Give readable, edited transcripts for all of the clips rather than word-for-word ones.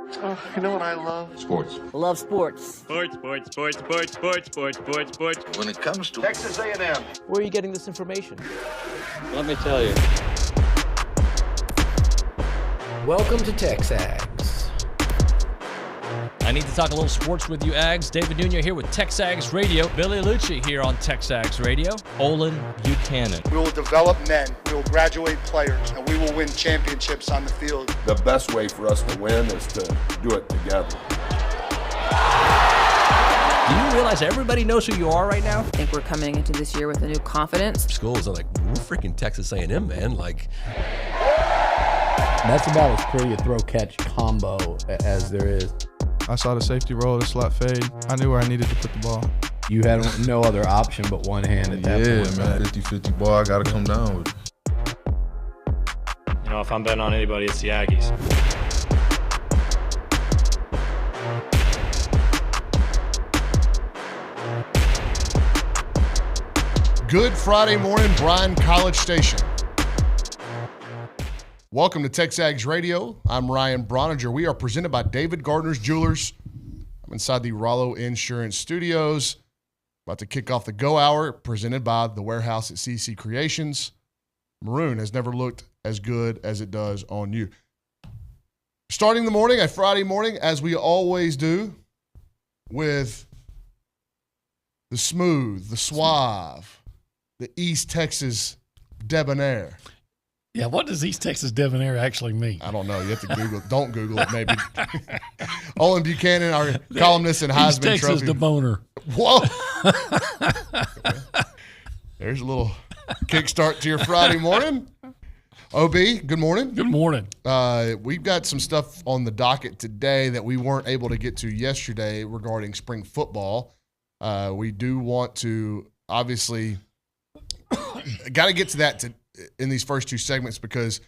You know what I love? Sports. Love sports. Sports. When It comes to Texas A&M. Where are you getting this information? Let me tell you. Welcome to TexAgs. I need to talk a little sports with you, Ags. David Nunia here with TexAgs Radio. Billy Liucci here on TexAgs Radio. Olin Buchanan. We will develop men, we will graduate players, and we will win championships on the field. The best way for us to win is to do it together. Do you realize everybody knows who you are right now? I think we're coming into this year with a new confidence. Schools are like, we're freaking Texas A&M, man. Like, that's about as pretty a throw-catch combo as there is. I saw the safety roll, the slot fade. I knew where I needed to put the ball. You had no other option but one hand at that point. Yeah, man, 50-50 ball, I got to come down with it. You know, if I'm betting on anybody, it's the Aggies. Good Friday morning, Bryan College Station. Welcome to TexAgs Radio. I'm Ryan Brauninger. We are presented by David Gardner's Jewelers. I'm inside the Rollo Insurance Studios. About to kick off the Go Hour, presented by the warehouse at CC Creations. Maroon has never looked as good as it does on you. Starting the morning, a Friday morning, as we always do, with the smooth, the suave, the East Texas debonair. Yeah, what does East Texas debonair actually mean? I don't know. You have to Google it. Don't Google it, maybe. Olin Buchanan, our columnist and Heisman Trophy. East Texas deboner. Whoa. There's a little kickstart to your Friday morning. OB, good morning. Good morning. We've got some stuff on the docket today that we weren't able to get to yesterday regarding spring football. We do want to, obviously, got to get to that in these first two segments because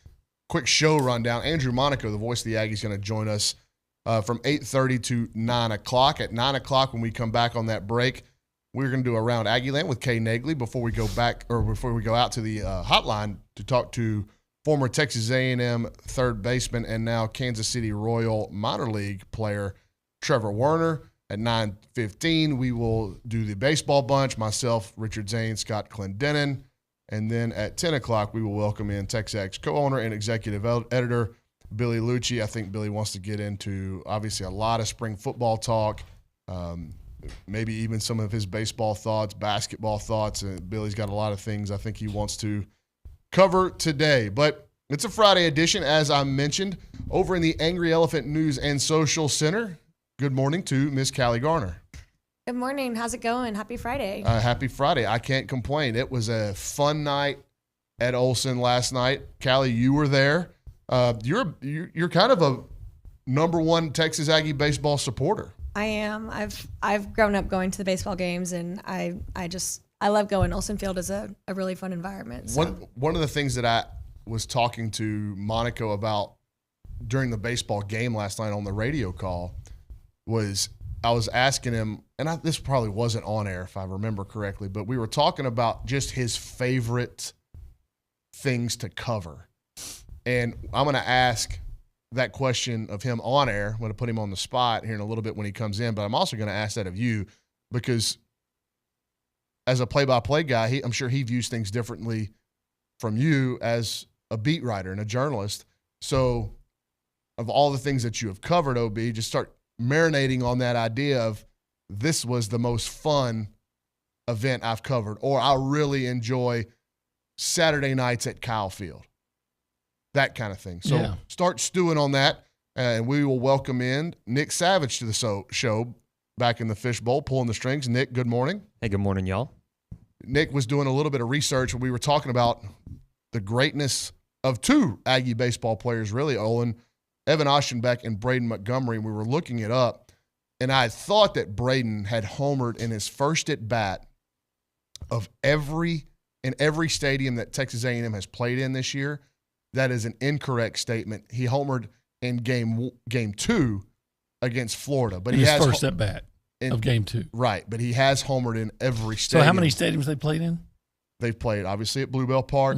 quick show rundown. Andrew Monaco, the voice of the Aggie, is going to join us from 8:30 to 9 o'clock. At 9 o'clock, when we come back on that break, we're going to do Around Aggieland with Kay Naegeli before we go out to the hotline to talk to former Texas A&M third baseman and now Kansas City Royal minor league player Trevor Werner. At 9:15, we will do the baseball bunch, myself, Richard Zane, Scott Clendenin. And then at 10 o'clock, we will welcome in TexAgs co-owner and executive editor, Billy Liucci. I think Billy wants to get into, obviously, a lot of spring football talk, maybe even some of his baseball thoughts, basketball thoughts. And Billy's got a lot of things I think he wants to cover today. But it's a Friday edition, as I mentioned, over in the Angry Elephant News and Social Center. Good morning to Miss Callie Garner. Good morning. How's it going? Happy Friday. Happy Friday. I can't complain. It was a fun night at Olson last night. Callie, you were there. You're kind of a number one Texas Aggie baseball supporter. I am. I've grown up going to the baseball games, and I love going. Olson Field is a really fun environment. So. One of the things that I was talking to Monaco about during the baseball game last night on the radio call was I was asking him, and this probably wasn't on air if I remember correctly, but we were talking about just his favorite things to cover. And I'm going to ask that question of him on air. I'm going to put him on the spot here in a little bit when he comes in, but I'm also going to ask that of you because as a play-by-play guy, I'm sure he views things differently from you as a beat writer and a journalist. So of all the things that you have covered, OB, just start marinating on that idea of this was the most fun event I've covered, or I really enjoy Saturday nights at Kyle Field, that kind of thing. So Start stewing on that, and we will welcome in Nick Savage to the show back in the fishbowl, pulling the strings. Nick, good morning. Hey, good morning, y'all. Nick was doing a little bit of research when we were talking about the greatness of two Aggie baseball players, really, Olin, Evan Ostenbeck and Braden Montgomery, and we were looking it up, and I thought that Braden had homered in his first at-bat of every stadium that Texas A&M has played in this year. That is an incorrect statement. He homered in game 2 against Florida. But his first at-bat of game 2. Right, but he has homered in every stadium. So how many stadiums they played in? They've played, obviously, at Bluebell Park,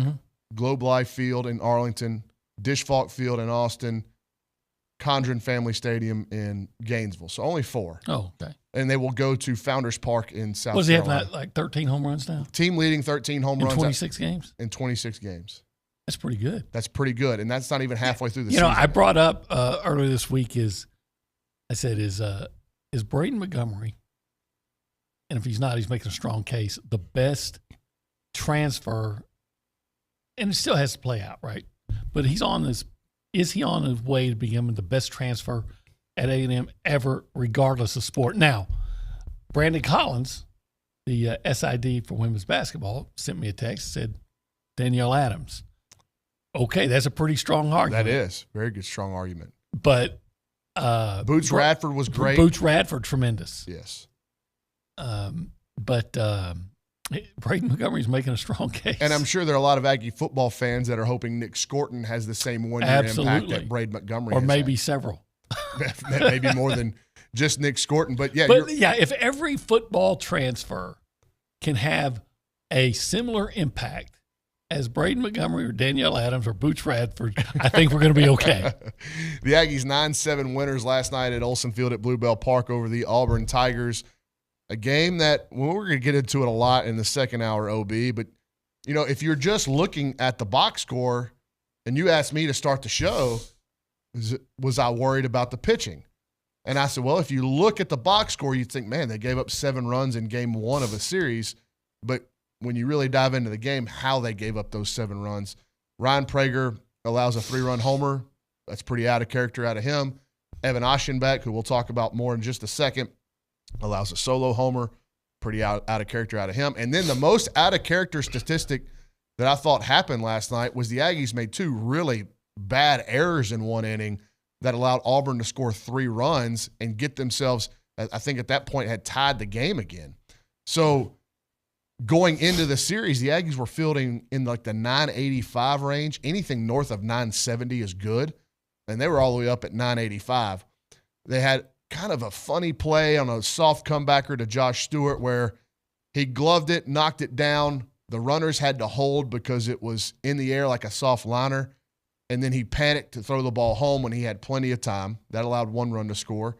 Globe Life Field in Arlington, Dish Falk Field in Austin, Condren Family Stadium in Gainesville. So only 4. Oh, okay. And they will go to Founders Park in South Was he Carolina. have like 13 home runs now? Team leading 13 home runs. 26 games? In 26 games. That's pretty good. That's pretty good. And that's not even halfway through the season. You know, I brought up earlier this week is Braden Montgomery, and if he's not, he's making a strong case, the best transfer, and it still has to play out, right? But is he on his way to becoming the best transfer at A&M ever, regardless of sport? Now, Brandon Collins, the SID for women's basketball, sent me a text, said Danielle Adams. Okay, that's a pretty strong argument. That is. Very good, strong argument. But Boots Radford was great. Boots Radford, tremendous. Yes. But Braden Montgomery's making a strong case. And I'm sure there are a lot of Aggie football fans that are hoping Nick Scorton has the same one-year impact that Braden Montgomery or has maybe had. Several. Maybe more than just Nick Scorton. But if every football transfer can have a similar impact as Braden Montgomery or Danielle Adams or Boots Radford, I think we're going to be okay. The Aggies 9-7 winners last night at Olsen Field at Bluebell Park over the Auburn Tigers. A game that we're going to get into it a lot in the second hour, OB. But, you know, if you're just looking at the box score and you asked me to start the show, was I worried about the pitching? And I said, well, if you look at the box score, you'd think, man, they gave up 7 runs in game 1 of a series. But when you really dive into the game, how they gave up those 7 runs. Ryan Brauninger allows a 3-run homer. That's pretty out of character out of him. Evan Aschenbeck, who we'll talk about more in just a second, allows a solo homer. Pretty out of character out of him. And then the most out of character statistic that I thought happened last night was the Aggies made 2 really bad errors in 1 inning that allowed Auburn to score 3 runs and get themselves, I think at that point, had tied the game again. So going into the series, the Aggies were fielding in like the 985 range. Anything north of 970 is good. And they were all the way up at 985. They had kind of a funny play on a soft comebacker to Josh Stewart where he gloved it, knocked it down. The runners had to hold because it was in the air like a soft liner. And then he panicked to throw the ball home when he had plenty of time. That allowed 1 run to score.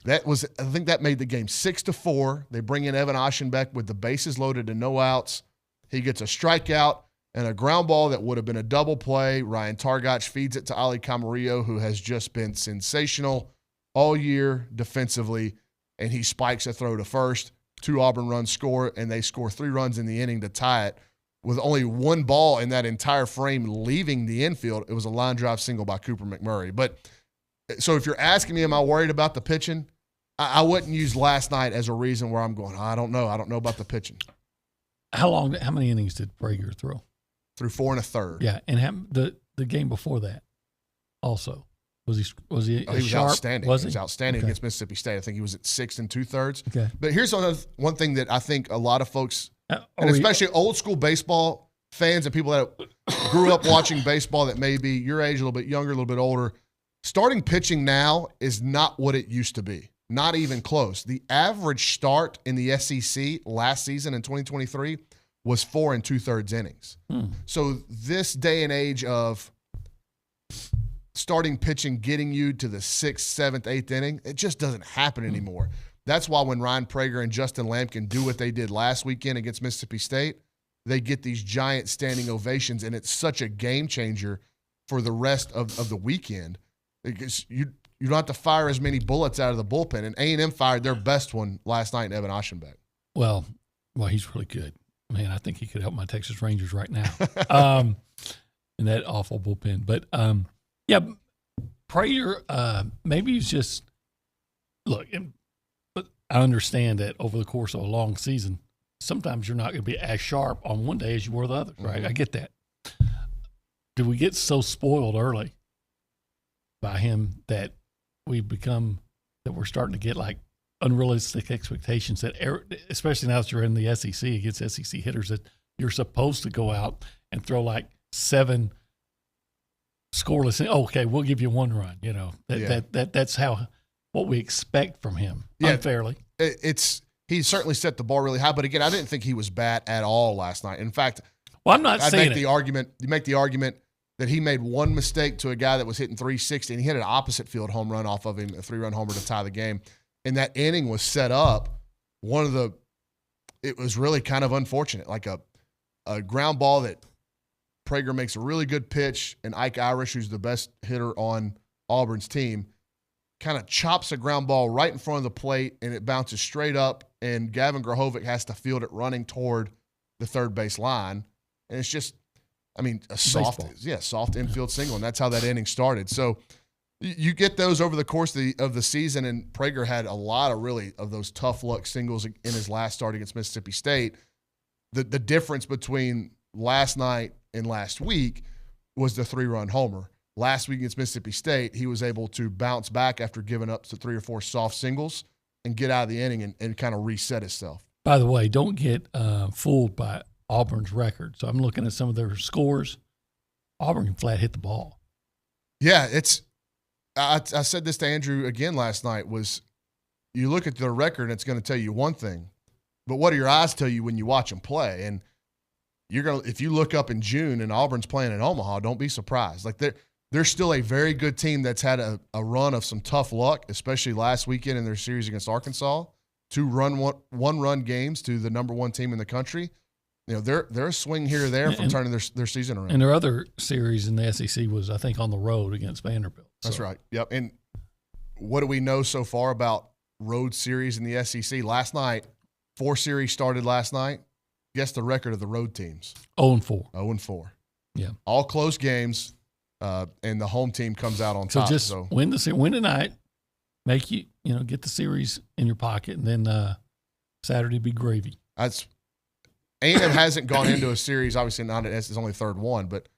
I think that made the game 6-4. They bring in Evan Aschenbeck with the bases loaded and no outs. He gets a strikeout and a ground ball that would have been a double play. Ryan Targach feeds it to Ali Camarillo, who has just been sensational all year defensively, and he spikes a throw to first. 2 Auburn runs score, and they score 3 runs in the inning to tie it with only 1 ball in that entire frame leaving the infield. It was a line drive single by Cooper McMurray. But so if you're asking me, am I worried about the pitching? I wouldn't use last night as a reason where I'm going, I don't know. I don't know about the pitching. How many innings did Brauninger throw? Through 4 1/3. Yeah, and the game before that also. Was he he was sharp? outstanding. Was he? He was outstanding Okay. against Mississippi State. I think he was at 6 2/3. Okay. But here's one thing that I think a lot of folks, and especially old school baseball fans and people that grew up watching baseball that may be your age, a little bit younger, a little bit older, starting pitching now is not what it used to be. Not even close. The average start in the SEC last season in 2023 was 4 2/3 innings. So this day and age of starting pitching getting you to the 6th, 7th, 8th inning, it just doesn't happen anymore. That's why when Ryan Brauninger and Justin Lampkin do what they did last weekend against Mississippi State, they get these giant standing ovations, and it's such a game changer for the rest of the weekend. Because you don't have to fire as many bullets out of the bullpen, and A&M fired their best one last night in Evan Aschenbeck. Well, he's really good. Man, I think he could help my Texas Rangers right now in that awful bullpen. But, yeah, Brauninger, maybe he's just – look, but I understand that over the course of a long season, sometimes you're not going to be as sharp on one day as you were the other, right? Mm-hmm. I get that. Do we get so spoiled early by him that we're starting to get like unrealistic expectations that, especially now that you're in the SEC against SEC hitters, that you're supposed to go out and throw like 7 scoreless. Okay, we'll give you 1 run. You know that's what we expect from him. Unfairly, he certainly set the bar really high. But again, I didn't think he was bad at all last night. In fact, I'm not saying You make the argument that he made one mistake to a guy that was hitting 360, and he hit an opposite field home run off of him, a 3-run homer to tie the game. And that inning was set up. It was really kind of unfortunate, like a ground ball that Prager makes a really good pitch, and Ike Irish, who's the best hitter on Auburn's team, kind of chops a ground ball right in front of the plate, and it bounces straight up, and Gavin Grahovic has to field it running toward the third base line. And it's just, a soft infield single, and that's how that inning started. So you get those over the course of the season, and Prager had a lot of those tough luck singles in his last start against Mississippi State. The difference between last night and last week was the 3-run homer. Last week against Mississippi State, he was able to bounce back after giving up to 3 or 4 soft singles and get out of the inning and kind of reset himself. By the way, don't get fooled by Auburn's record. So I'm looking at some of their scores. Auburn can flat hit the ball. Yeah, I said this to Andrew again last night, was you look at their record and it's going to tell you one thing, but what do your eyes tell you when you watch them play? And if you look up in June and Auburn's playing in Omaha, don't be surprised. Like they're still a very good team that's had a run of some tough luck, especially last weekend in their series against Arkansas. 2 one-run games to the number 1 team in the country. They're a swing here or there from turning their season around. And their other series in the SEC was, I think, on the road against Vanderbilt. That's right. Yep. And what do we know so far about road series in the SEC? Last night, 4 series started last night. Guess the record of the road teams. 0-4. 0-4. Yeah. All close games, and the home team comes out on top. So just win tonight, make get the series in your pocket, and then Saturday be gravy. That's A&M hasn't gone into a series, obviously not it's only third one, but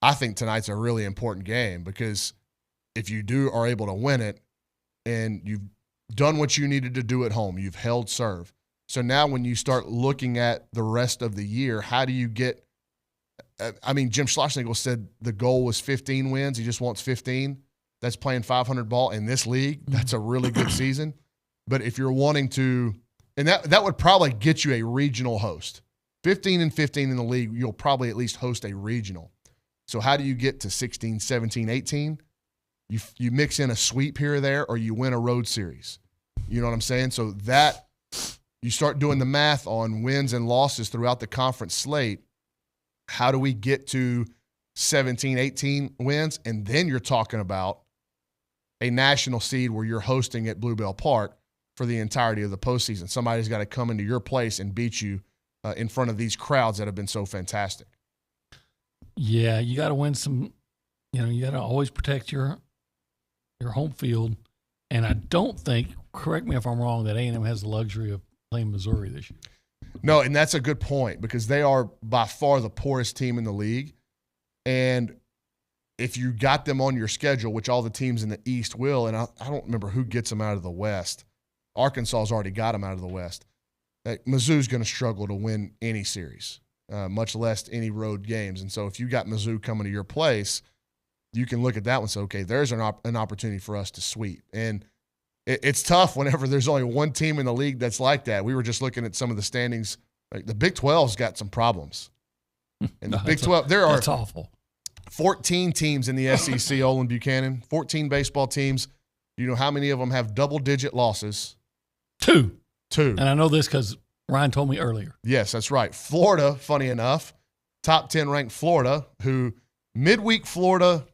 I think tonight's a really important game because if you are able to win it and you've done what you needed to do at home, you've held serve. So now when you start looking at the rest of the year, how do you get Jim Schlossnagle said the goal was 15 wins. He just wants 15. That's playing 500 ball in this league. That's a really good season. But if you're wanting to – and that would probably get you a regional host. 15-15 in the league, you'll probably at least host a regional. So how do you get to 16, 17, 18? You mix in a sweep here or there, or you win a road series. You know what I'm saying? So that you start doing the math on wins and losses throughout the conference slate. How do we get to 17, 18 wins? And then you're talking about a national seed where you're hosting at Bluebell Park for the entirety of the postseason. Somebody's got to come into your place and beat you in front of these crowds that have been so fantastic. Yeah, you got to win some. You got to always protect your home field. And I don't think, correct me if I'm wrong, that A&M has the luxury of playing Missouri this year. No, and that's a good point because they are by far the poorest team in the league. And if you got them on your schedule, which all the teams in the East will, and I don't remember who gets them out of the West. Arkansas's already got them out of the West. Mizzou's going to struggle to win any series, much less any road games. And so if you got Mizzou coming to your place, you can look at that one and say, okay, there's an opportunity for us to sweep. And it's tough whenever there's only one team in the league that's like that. We were just looking at some of the standings. Like the Big 12's got some problems. And the Big 12, that's awful. 14 teams in the SEC, Olin Buchanan, 14 baseball teams. Do you know how many of them have double-digit losses? Two. And I know this because Ryan told me earlier. Yes, that's right. Florida, funny enough, top 10 ranked Florida, who midweek Florida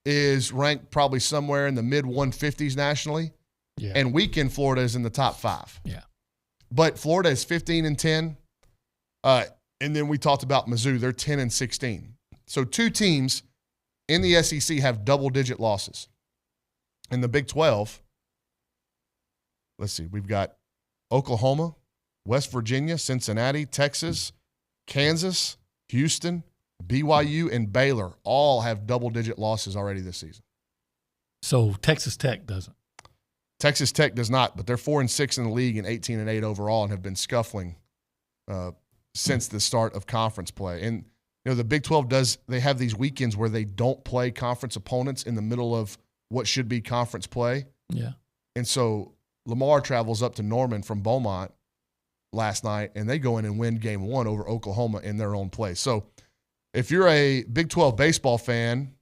is ranked probably somewhere in the mid-150s nationally. Yeah. And weekend Florida is in the top 5. Yeah. But Florida is 15-10. And then we talked about Mizzou. They're 10-16. So 2 teams in the SEC have double-digit losses. In the Big 12, let's see, we've got Oklahoma, West Virginia, Cincinnati, Texas, Kansas, Houston, BYU, and Baylor all have double-digit losses already this season. So Texas Tech doesn't. Texas Tech does not, but they're 4-6 in the league and 18-8 overall and have been scuffling since the start of conference play. And the Big 12 they have these weekends where they don't play conference opponents in the middle of what should be conference play. Yeah. And so Lamar travels up to Norman from Beaumont last night, and they go in and win game 1 over Oklahoma in their own place. So if you're a Big 12 baseball fan,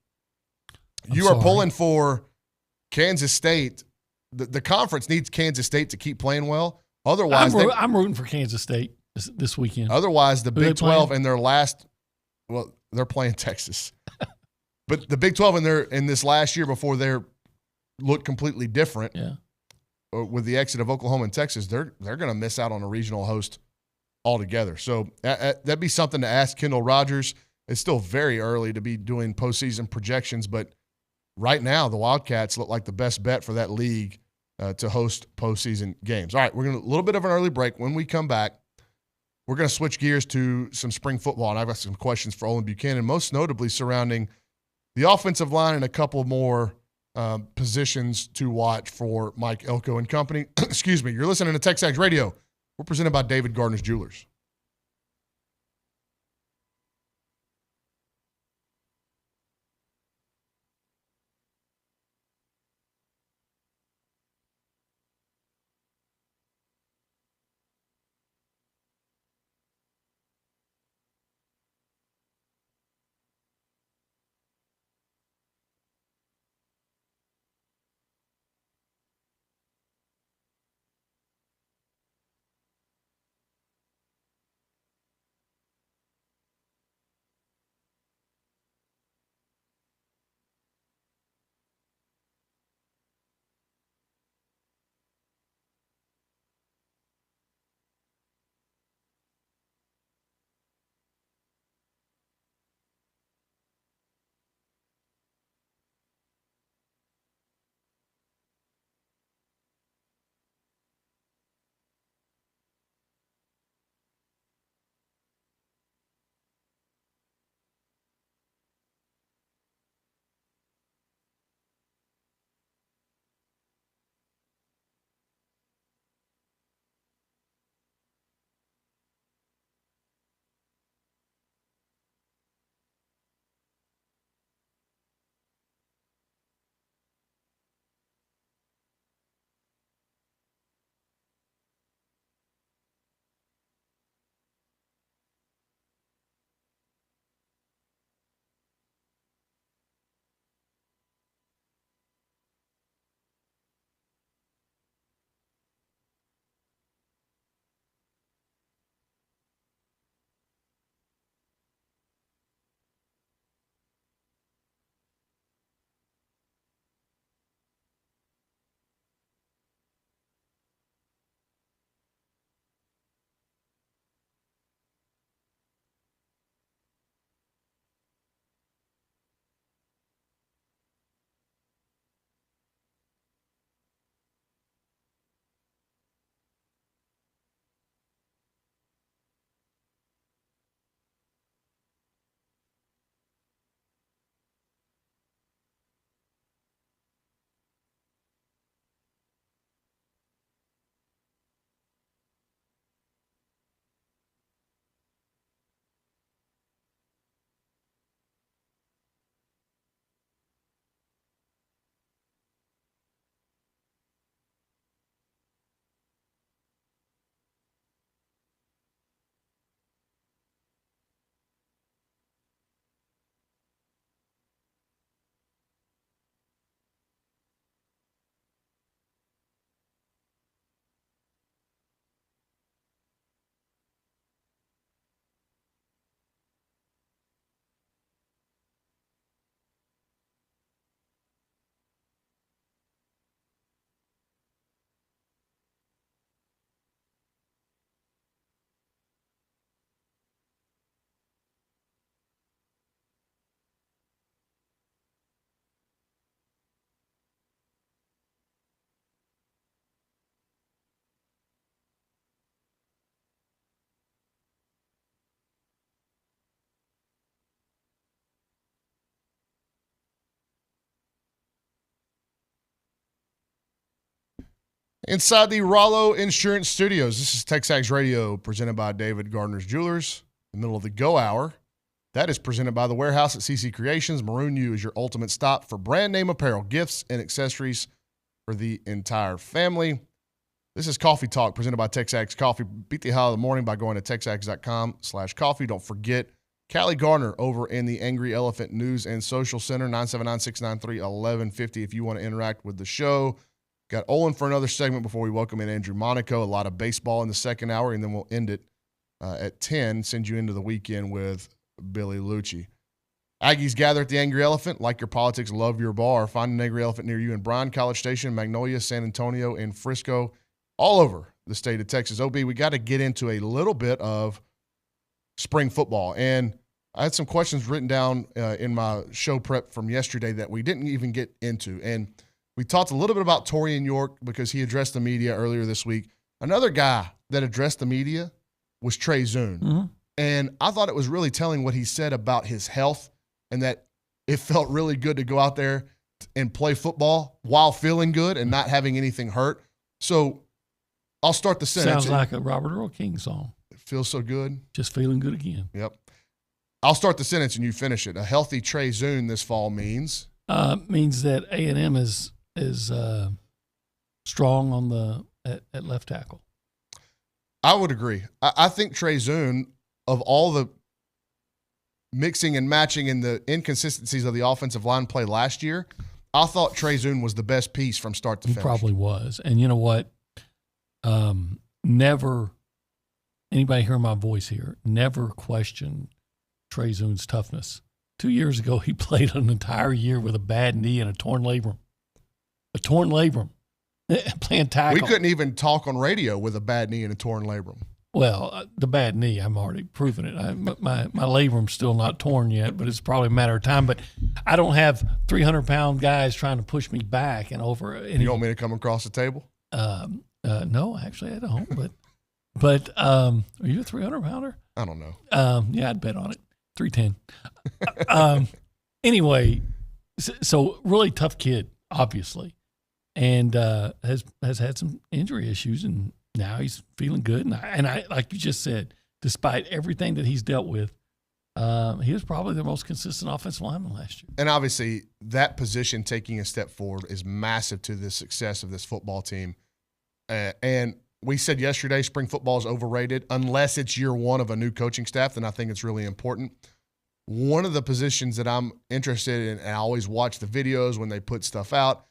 you are pulling for Kansas State. The conference needs Kansas State to keep playing well. Otherwise, I'm rooting for Kansas State this weekend. Otherwise, the Big 12 in their last, well, they're playing Texas, but the Big 12 in this last year before they looked completely different. Yeah. With the exit of Oklahoma and Texas, they're going to miss out on a regional host altogether. So that'd be something to ask Kendall Rogers. It's still very early to be doing postseason projections, but right now the Wildcats look like the best bet for that league to host postseason games. All right, we're going to a little bit of an early break. When we come back, we're going to switch gears to some spring football, and I've got some questions for Olin Buchanan, most notably surrounding the offensive line and a couple more positions to watch for Mike Elko and company. Excuse me. You're listening to TexAgs Radio. We're presented by David Gardner's Jewelers. Inside the Rollo Insurance Studios, this is TexAgs Radio, presented by David Gardner's Jewelers. In the middle of the Go Hour, that is presented by The Warehouse at CC Creations. Maroon U is your ultimate stop for brand name apparel, gifts, and accessories for the entire family. This is Coffee Talk, presented by TexAgs Coffee. Beat the hell out of the morning by going to texags.com/coffee. Don't forget, Callie Garner over in the Angry Elephant News and Social Center, 979-693-1150 if you want to interact with the show. Got Olin for another segment before we welcome in Andrew Monaco. A lot of baseball in the second hour, and then we'll end it at 10, send you into the weekend with Billy Liucci. Aggies gather at the Angry Elephant. Like your politics, love your bar. Find an Angry Elephant near you in Bryan, College Station, Magnolia, San Antonio, and Frisco, all over the state of Texas. OB, we got to get into a little bit of spring football. And I had some questions written down in my show prep from yesterday that we didn't even get into. And we talked a little bit about Torian York because he addressed the media earlier this week. Another guy that addressed the media was Trey Zune. Mm-hmm. And I thought it was really telling what he said about his health and that it felt really good to go out there and play football while feeling good and not having anything hurt. So I'll start the sentence. Sounds like a Robert Earl King song. It feels so good. Just feeling good again. Yep. I'll start the sentence and you finish it. A healthy Trey Zune this fall means? Means that A&M is strong on at left tackle. I would agree. I think Trey Zune, of all the mixing and matching and the inconsistencies of the offensive line play last year, I thought Trey Zune was the best piece from start to finish. He probably was. And you know what? Never, anybody hearing my voice here, never question Trey Zune's toughness. 2 years ago, he played an entire year with a bad knee and a torn labrum. A torn labrum. Playing tackle. We couldn't even talk on radio with a bad knee and a torn labrum. Well, the bad knee, I'm already proving it. My labrum's still not torn yet, but it's probably a matter of time. But I don't have 300-pound guys trying to push me back and over. You want me to come across the table? No, actually, I don't. But are you a 300-pounder? I don't know. Yeah, I'd bet on it. 310. Anyway, so really tough kid, obviously, and has had some injury issues, and now he's feeling good. And I like you just said, despite everything that he's dealt with, he was probably the most consistent offensive lineman last year. And obviously, that position taking a step forward is massive to the success of this football team. And we said yesterday, spring football is overrated. Unless it's year one of a new coaching staff, then I think it's really important. One of the positions that I'm interested in, and I always watch the videos when they put stuff out,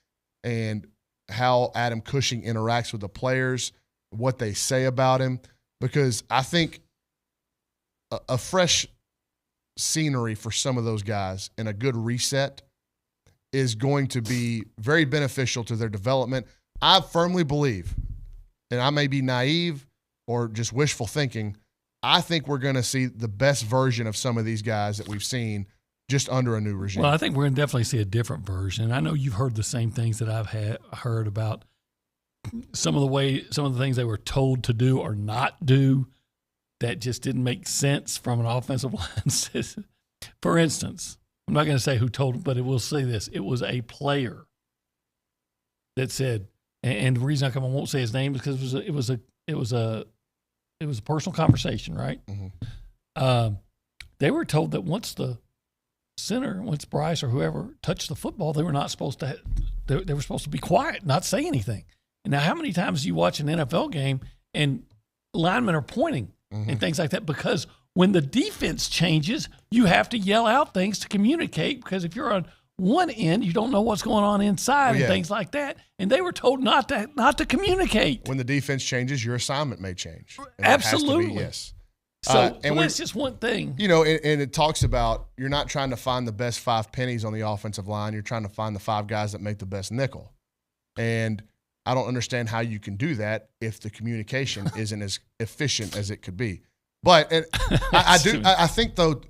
and how Adam Cushing interacts with the players, what they say about him, because I think a fresh scenery for some of those guys and a good reset is going to be very beneficial to their development. I firmly believe, and I may be naive or just wishful thinking, I think we're going to see the best version of some of these guys that we've seen just under a new regime. Well, I think we're going to definitely see a different version. I know you've heard the same things that I've heard about some of the things they were told to do or not do that just didn't make sense from an offensive line. For instance, I'm not going to say who told them, but it will say this. It was a player that said, and the reason I won't say his name is because it was a personal conversation, right? Mm-hmm. They were told that once Bryce or whoever touched the football, they were not supposed to. They were supposed to be quiet, not say anything. And now, how many times do you watch an NFL game and linemen are pointing and things like that? Because when the defense changes, you have to yell out things to communicate. Because if you're on one end, you don't know what's going on inside and things like that. And they were told not to communicate. When the defense changes, your assignment may change. And absolutely. It has to be, yes. So and that's just one thing. You know, and it talks about you're not trying to find the best 5 pennies on the offensive line. You're trying to find the 5 guys that make the best nickel. And I don't understand how you can do that if the communication isn't as efficient as it could be. But I think, though,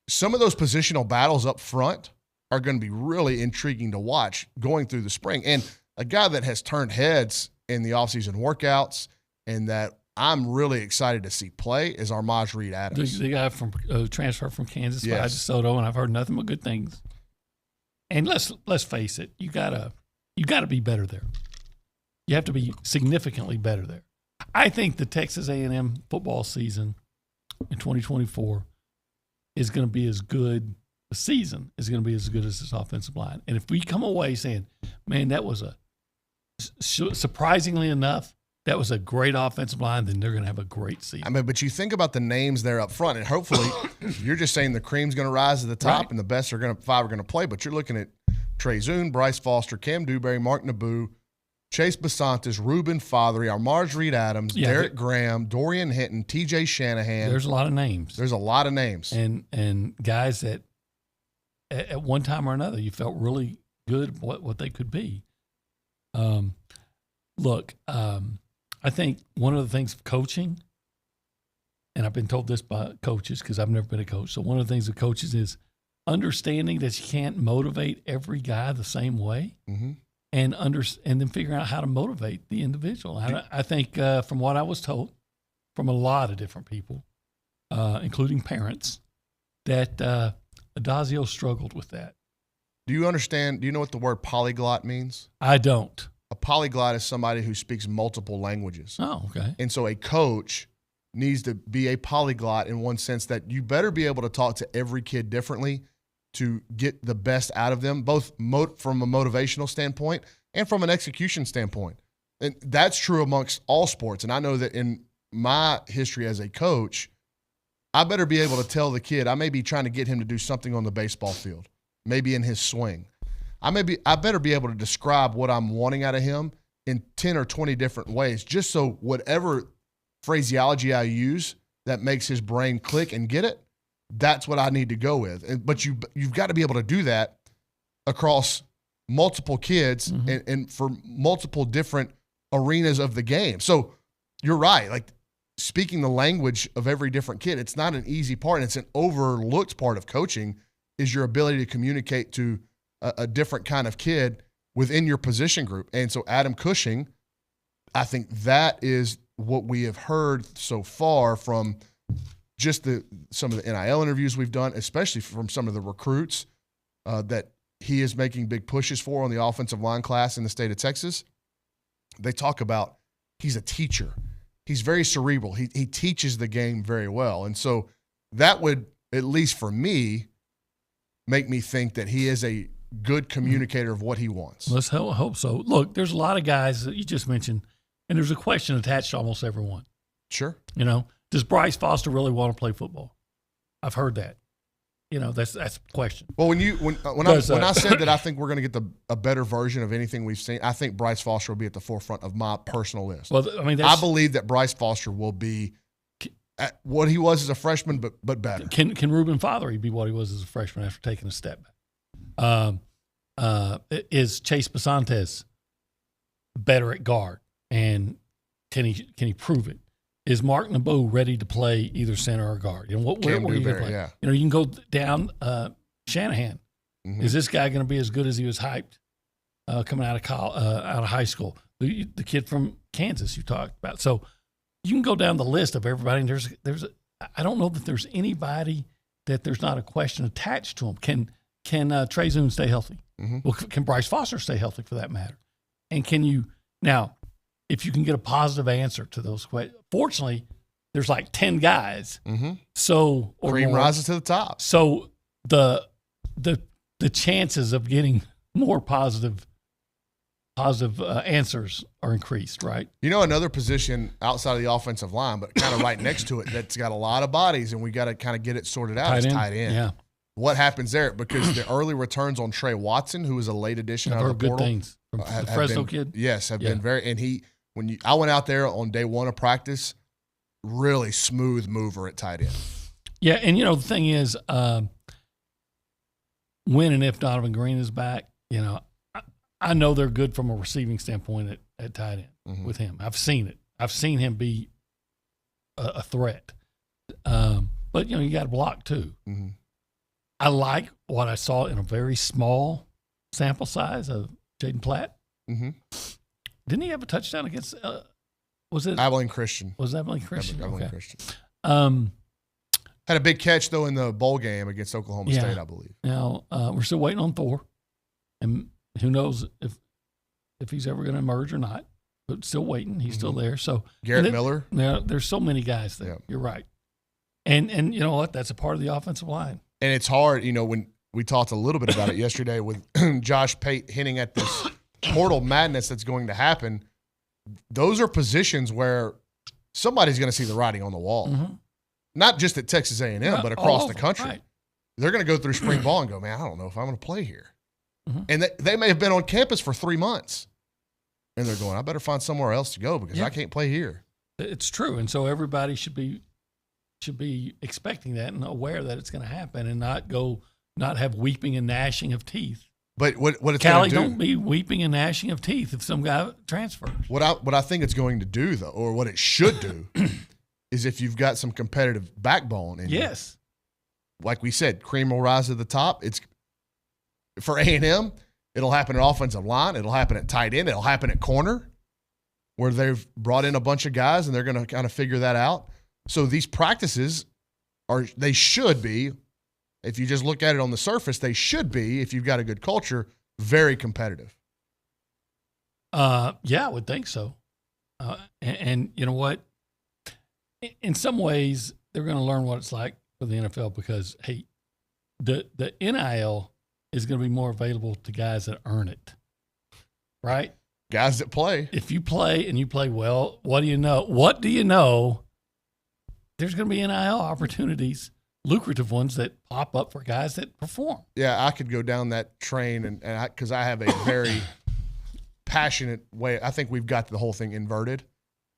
some of those positional battles up front are going to be really intriguing to watch going through the spring. And a guy that has turned heads in the offseason workouts and that I'm really excited to see play is Armaj Reed Adams. The guy from transfer from Kansas by Yes. DeSoto, and I've heard nothing but good things. And let's face it, you gotta be better there. You have to be significantly better there. I think the Texas A&M football season in 2024 is going to be as good. The season is going to be as good as this offensive line. And if we come away saying, "Man, that was surprisingly enough, that was a great offensive line, then they're going to have a great season. I mean, but you think about the names there up front, and hopefully you're just saying the cream's going to rise to the top, Right. and the best five are going to play. But you're looking at Trey Zune, Bryce Foster, Cam Dewberry, Mark Naboo, Chase Basantis, Ruben Fothery, Armars Reed-Adams, Derek Graham, Dorian Hinton, T.J. Shanahan. There's a lot of names. There's a lot of names. And guys that at one time or another you felt really good what they could be. Look, I think one of the things of coaching, and I've been told this by coaches because I've never been a coach, so one of the things of coaches is understanding that you can't motivate every guy the same way. Mm-hmm. And then figuring out how to motivate the individual. I think from what I was told from a lot of different people, including parents, that Adazio struggled with that. Do you understand? Do you know what the word polyglot means? I don't. A polyglot is somebody who speaks multiple languages. Oh, okay. And so a coach needs to be a polyglot in one sense that you better be able to talk to every kid differently to get the best out of them, both from a motivational standpoint and from an execution standpoint. And that's true amongst all sports. And I know that in my history as a coach, I better be able to tell the kid, I may be trying to get him to do something on the baseball field, maybe in his swing. I better be able to describe what I'm wanting out of him in 10 or 20 different ways, just so whatever phraseology I use that makes his brain click and get it, that's what I need to go with. But you've got to be able to do that across multiple kids and for multiple different arenas of the game. So you're right. Like speaking the language of every different kid, it's not an easy part. And it's an overlooked part of coaching is your ability to communicate to a different kind of kid within your position group. And so Adam Cushing, I think that is what we have heard so far from just some of the NIL interviews we've done, especially from some of the recruits that he is making big pushes for on the offensive line class in the state of Texas. They talk about he's a teacher. He's very cerebral. He teaches the game very well. And so that would, at least for me, make me think that he is a good communicator of what he wants. Let's hope so. Look, there's a lot of guys that you just mentioned, and there's a question attached to almost every one. Sure. You know, does Bryce Foster really want to play football? I've heard that. You know, that's the question. Well, when I said that I think we're going to get a better version of anything we've seen, I think Bryce Foster will be at the forefront of my personal list. Well, I mean, I believe that Bryce Foster will be at what he was as a freshman, but better. Can Ruben Fothery be what he was as a freshman after taking a step back? Is Chase Basantes better at guard, and can he prove it? Is Mark Naboo ready to play either center or guard? And where are you going to play? Yeah. You know, you can go down Shanahan. Mm-hmm. Is this guy going to be as good as he was hyped coming out of high school? The kid from Kansas you talked about. So you can go down the list of everybody. And I don't know that there's anybody that there's not a question attached to him. Can Trey Zune stay healthy? Mm-hmm. Well, can Bryce Foster stay healthy for that matter? And can you now? If you can get a positive answer to those questions. Fortunately, there's like 10 guys. Mm-hmm. So cream rises to the top. So the chances of getting more positive answers are increased, right? You know, another position outside of the offensive line, but kind of right next to it, that's got a lot of bodies, and we got to kind of get it sorted out. Tight end. Yeah. What happens there? Because the early returns on Trey Watson, who was a late addition out of the portal, good things from the Fresno kid. Yes, have been very. And I went out there on day one of practice, really smooth mover at tight end. Yeah, and you know the thing is, when and if Donovan Green is back, you know, I know they're good from a receiving standpoint at tight end with him. I've seen it. I've seen him be a threat. But you know, you got to block too. Mm-hmm. I like what I saw in a very small sample size of Jaden Platt. Mm-hmm. Didn't he have a touchdown against? Was it Abilene Christian? Was that Abilene Christian? Abilene okay. Christian. Had a big catch though in the bowl game against Oklahoma State, I believe. Now we're still waiting on Thor, and who knows if he's ever going to emerge or not. But still waiting. He's still there. So Garrett Miller. Yeah, there's so many guys there. Yeah. You're right. And you know what? That's a part of the offensive line. And it's hard, you know, when we talked a little bit about it yesterday with Josh Pate hinting at this portal madness that's going to happen. those are positions where somebody's going to see the writing on the wall. Mm-hmm. Not just at Texas A&M, but across the country. Right. They're going to go through spring ball and go, man, I don't know if I'm going to play here. Mm-hmm. And they may have been on campus for 3 months. And they're going, I better find somewhere else to go because I can't play here. It's true. And so everybody should be expecting that and aware that it's going to happen and not have weeping and gnashing of teeth. But what it's Callie, going to do, don't be weeping and gnashing of teeth if some guy transfers. What I think it's going to do, though, or what it should do, is if you've got some competitive backbone. And yes. Like we said, cream will rise to the top. It's for A&M, it'll happen at offensive line. It'll happen at tight end. It'll happen at corner where they've brought in a bunch of guys and they're going to kind of figure that out. So these practices they should be, if you just look at it on the surface, they should be, if you've got a good culture, very competitive. Yeah, I would think so. And you know what? In some ways, they're going to learn what it's like for the NFL because, hey, the NIL is going to be more available to guys that earn it, right? Guys that play. If you play and you play well, what do you know? What do you know? There's going to be NIL opportunities, lucrative ones that pop up for guys that perform. Yeah, I could go down that train and because I have a very passionate way. I think we've got the whole thing inverted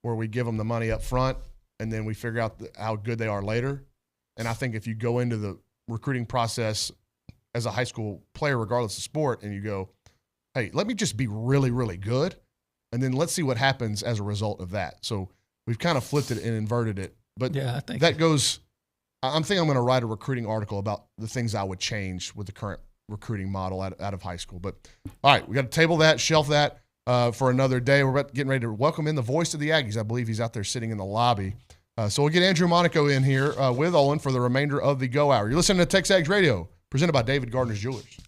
where we give them the money up front and then we figure out how good they are later. And I think if you go into the recruiting process as a high school player, regardless of sport, and you go, hey, let me just be really, really good, and then let's see what happens as a result of that. So we've kind of flipped it and inverted it. But yeah, I think that goes – I'm going to write a recruiting article about the things I would change with the current recruiting model out of high school. But, all right, we got to table that, shelf that for another day. We're getting ready to welcome in the voice of the Aggies. I believe he's out there sitting in the lobby. So we'll get Andrew Monaco in here with Olin for the remainder of the Go Hour. You're listening to TexAgs Radio, presented by David Gardner's Jewelers.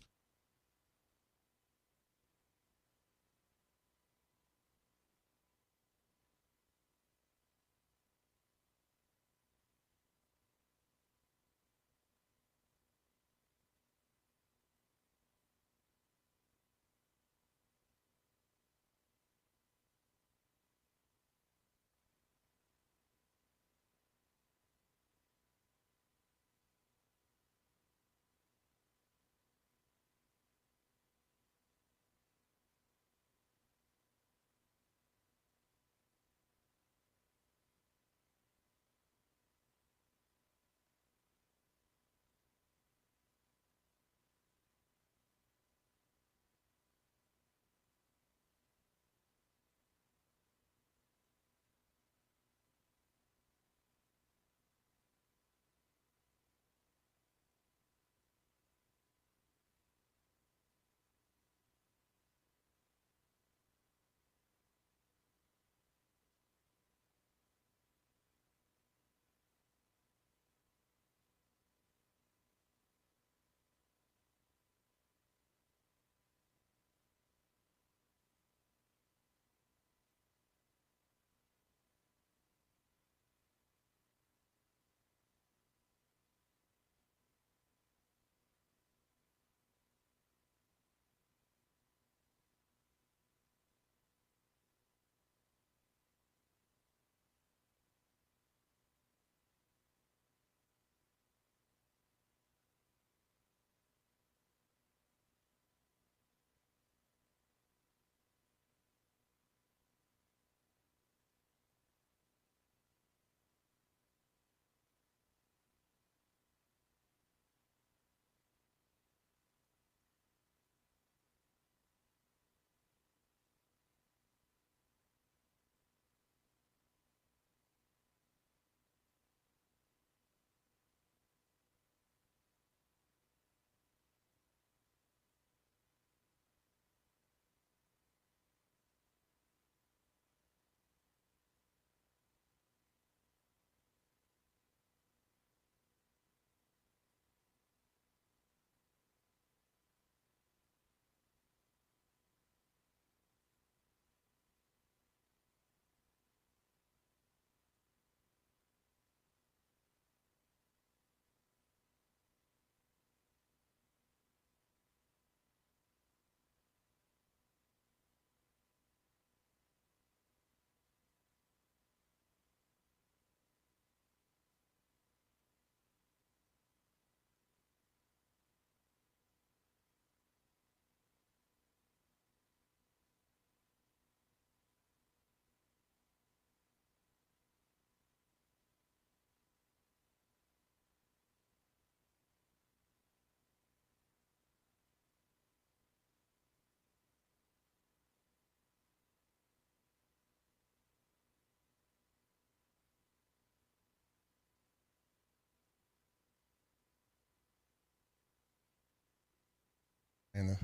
And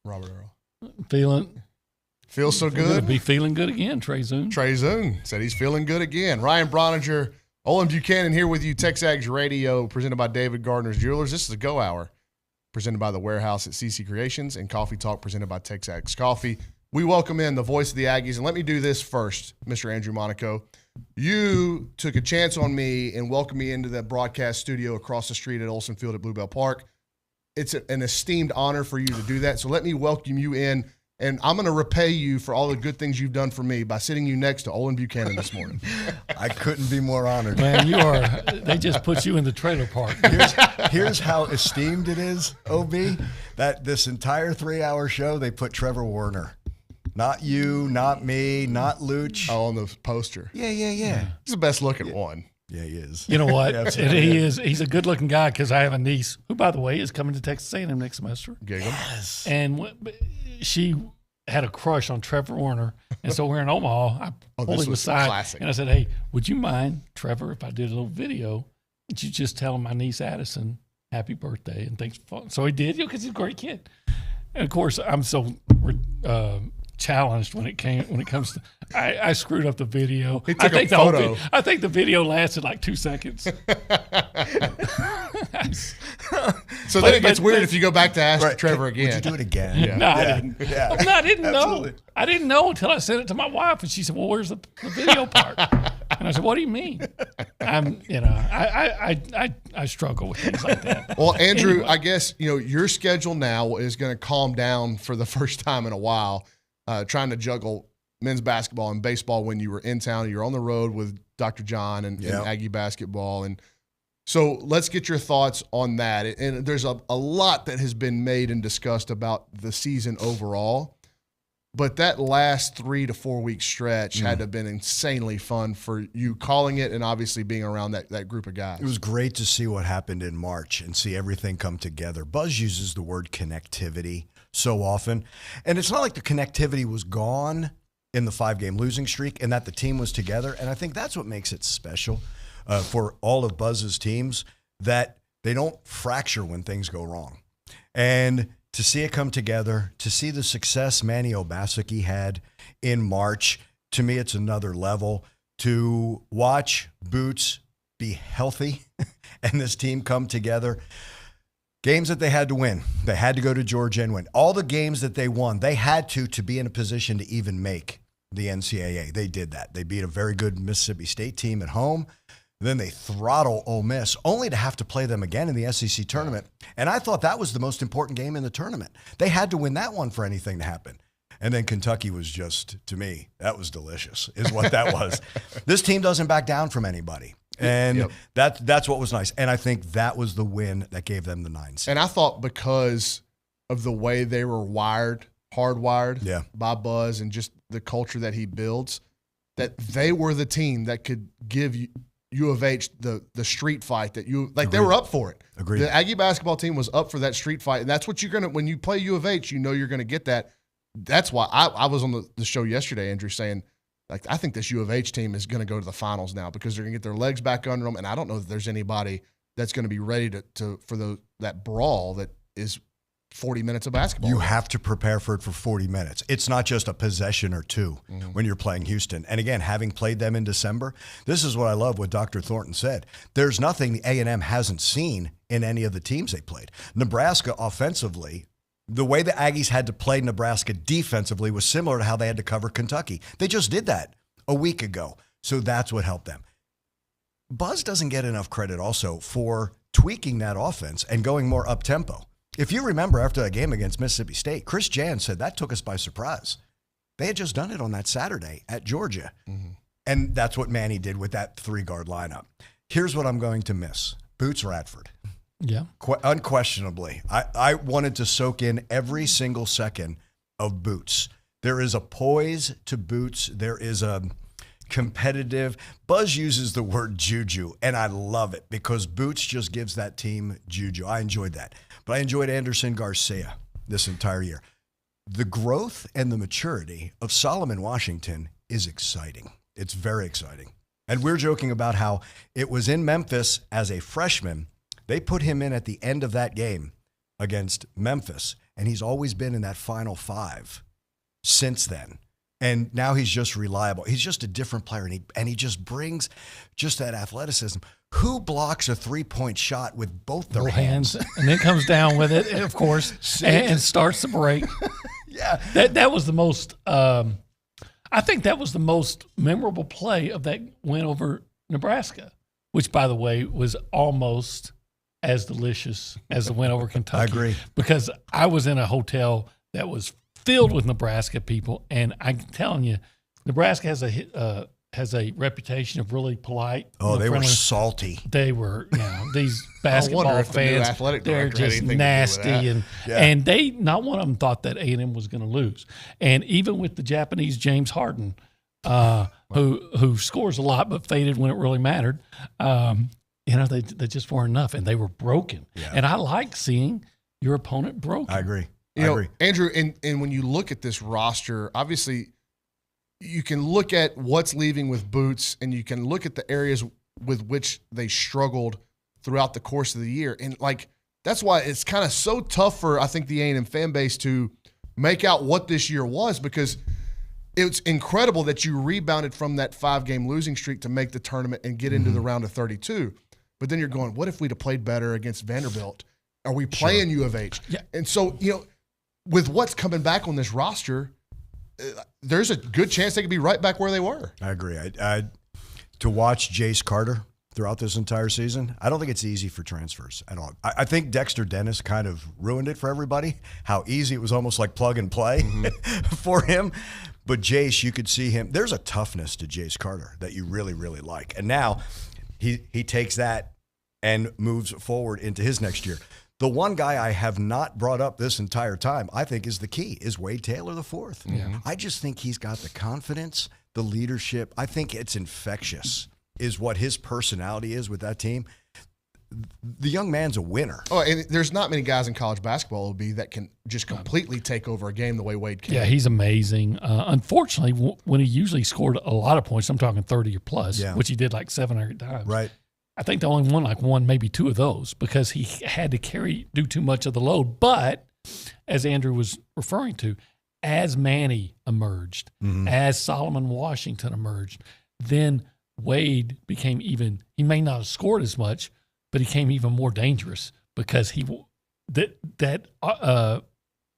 Robert Earl. Feels so good. Be feeling good again, Trey Zoon. Trey Zoon said he's feeling good again. Ryan Brauninger, Olin Buchanan here with you. TexAgs Radio, presented by David Gardner's Jewelers. This is a Go Hour, presented by The Warehouse at CC Creations, and Coffee Talk, presented by TexAgs Coffee. We welcome in the voice of the Aggies, and let me do this first, Mr. Andrew Monaco. You took a chance on me and welcomed me into the broadcast studio across the street at Olsen Field at Bluebell Park. It's an esteemed honor for you to do that, so let me welcome you in. And I'm going to repay you for all the good things you've done for me by sitting you next to Olin Buchanan this morning. I couldn't be more honored. Man, they just put you in the trailer park. Here's how esteemed it is, OB, that this entire 3-hour show, they put Trevor Werner. Not you, not me, not Luch. Oh, on the poster. Yeah. He's the best looking one. Yeah, he is. You know what? He's a good-looking guy because I have a niece who, by the way, is coming to Texas A&M next semester. Yes. And she had a crush on Trevor Werner, and so we're in Omaha. I pulled him aside, classic. and I said, "Hey, would you mind, Trevor, if I did a little video? Would you just tell my niece Addison happy birthday and thanks for fun?" So he did, because he's a great kid. And of course, I'm so challenged when it comes to. I screwed up the video. He took a photo. I think the video lasted like 2 seconds. So then it gets weird if you go back to ask Trevor again. Would you do it again? Yeah. No, I didn't. Yeah. No, I didn't Absolutely. know. I didn't know until I sent it to my wife, and she said, "Well, where's the video part?" And I said, "What do you mean?" I struggle with things like that. Well, Andrew, anyway. I guess your schedule now is going to calm down for the first time in a while, trying to juggle men's basketball and baseball when you were in town. You're on the road with Dr. John and Aggie basketball. And so let's get your thoughts on that. And there's a lot that has been made and discussed about the season overall. But that last 3 to 4 week stretch had to have been insanely fun for you calling it and obviously being around that group of guys. It was great to see what happened in March and see everything come together. Buzz uses the word connectivity so often. And it's not like the connectivity was gone in the 5-game losing streak and that the team was together. And I think that's what makes it special for all of Buzz's teams, that they don't fracture when things go wrong. And to see it come together, to see the success Manny Obaseki had in March, to me it's another level. To watch Boots be healthy and this team come together. Games that they had to win. They had to go to Georgia and win. All the games that they won, they had to be in a position to even make the NCAA. They did that. They beat a very good Mississippi State team at home. Then they throttle Ole Miss, only to have to play them again in the SEC tournament. And I thought that was the most important game in the tournament. They had to win that one for anything to happen. And then Kentucky was just, to me, that was delicious, is what that was. This team doesn't back down from anybody. And that's what was nice. And I think that was the win that gave them the 9 seed. And I thought because of the way they were hardwired by Buzz and just the culture that he builds, that they were the team that could give U of H the street fight that they were up for it. Agreed. The Aggie basketball team was up for that street fight, and that's what you're when you play U of H, you're gonna get that. That's why I was on the show yesterday, Andrew, saying I think this U of H team is gonna go to the finals now because they're gonna get their legs back under them, and I don't know that there's anybody that's gonna be ready for that brawl that is 40 minutes of basketball. You have to prepare for it for 40 minutes. It's not just a possession or two when you're playing Houston. And again, having played them in December, this is what I love what Dr. Thornton said. There's nothing the A&M hasn't seen in any of the teams they played. Nebraska offensively, the way the Aggies had to play Nebraska defensively was similar to how they had to cover Kentucky. They just did that a week ago. So that's what helped them. Buzz doesn't get enough credit also for tweaking that offense and going more up-tempo. If you remember after that game against Mississippi State, Chris Jan said that took us by surprise. They had just done it on that Saturday at Georgia. And that's what Manny did with that 3-guard lineup. Here's what I'm going to miss. Boots Radford. Yeah. Unquestionably. I wanted to soak in every single second of Boots. There is a poise to Boots. There is a competitive. Buzz uses the word juju, and I love it because Boots just gives that team juju. I enjoyed that. But I enjoyed Anderson Garcia this entire year. The growth and the maturity of Solomon Washington is exciting. It's very exciting. And we're joking about how it was in Memphis as a freshman. They put him in at the end of that game against Memphis, and he's always been in that Final Five since then. And now he's just reliable. He's just a different player, and he just brings just that athleticism. Who blocks a three-point shot with both their hands? And then comes down with it, of course, and starts the break. Yeah. That was the most I think that was the most memorable play of that win over Nebraska, which, by the way, was almost as delicious as the win over Kentucky. I agree. Because I was in a hotel that was filled with Nebraska people, and I'm telling you, Nebraska has a reputation of really polite. Oh, they were salty. They were, these basketball fans. They're just nasty, and they not one of them thought that A&M was going to lose. And even with the Japanese James Harden, who scores a lot but faded when it really mattered, they just weren't enough, and they were broken. Yeah. And I like seeing your opponent broken. I agree. I agree. Andrew, and when you look at this roster, obviously you can look at what's leaving with Boots, and you can look at the areas with which they struggled throughout the course of the year. And, that's why it's kind of so tough for, I think, the A&M fan base to make out what this year was, because it's incredible that you rebounded from that 5-game losing streak to make the tournament and get into the round of 32. But then you're going, what if we'd have played better against Vanderbilt? Are we playing U of H? Yeah. And so, with what's coming back on this roster, there's a good chance they could be right back where they were. I agree. To watch Jace Carter throughout this entire season, I don't think it's easy for transfers at all. I think Dexter Dennis kind of ruined it for everybody, how easy it was, almost like plug and play for him. But Jace, you could see him. There's a toughness to Jace Carter that you really, really like. And now he takes that and moves forward into his next year. The one guy I have not brought up this entire time, I think, is the key, is Wade Taylor IV. Yeah. I just think he's got the confidence, the leadership. I think it's infectious, is what his personality is with that team. The young man's a winner. Oh, and there's not many guys in college basketball that can just completely take over a game the way Wade can. Yeah, he's amazing. Unfortunately, when he usually scored a lot of points, I'm talking 30 or plus, which he did 7 or 8 times. Right. I think they only won one, maybe 2 of those, because he had to do too much of the load. But as Andrew was referring to, as Manny emerged, as Solomon Washington emerged, then Wade became he may not have scored as much, but he became even more dangerous, because that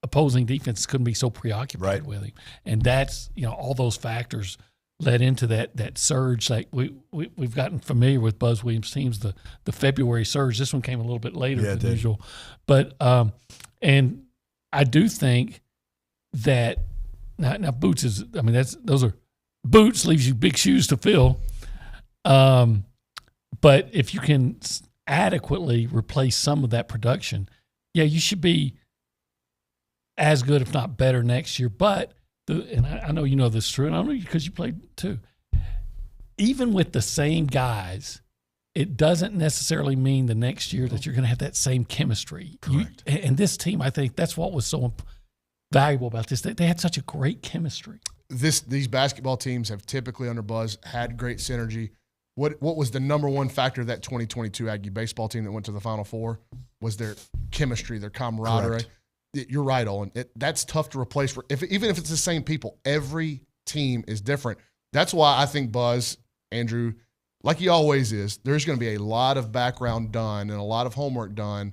opposing defense couldn't be so preoccupied with him. And that's, all those factors led into that surge. Like we've gotten familiar with Buzz Williams' teams, the February surge. This one came a little bit later than usual. But and I do think that now Boots is, Boots leaves you big shoes to fill. But if you can adequately replace some of that production, you should be as good, if not better, next year. But and I know you know this is true, and I know because you played too. Even with the same guys, it doesn't necessarily mean the next year that you're going to have that same chemistry. Correct. And this team, I think that's what was so valuable about this. They had such a great chemistry. These basketball teams have typically, under Buzz, had great synergy. What was the number one factor of that 2022 Aggie baseball team that went to the Final Four? Was their chemistry, their camaraderie. Correct. You're right, Olin. That's tough to replace. Even if it's the same people, every team is different. That's why I think Buzz, Andrew, like he always is, there's going to be a lot of background done and a lot of homework done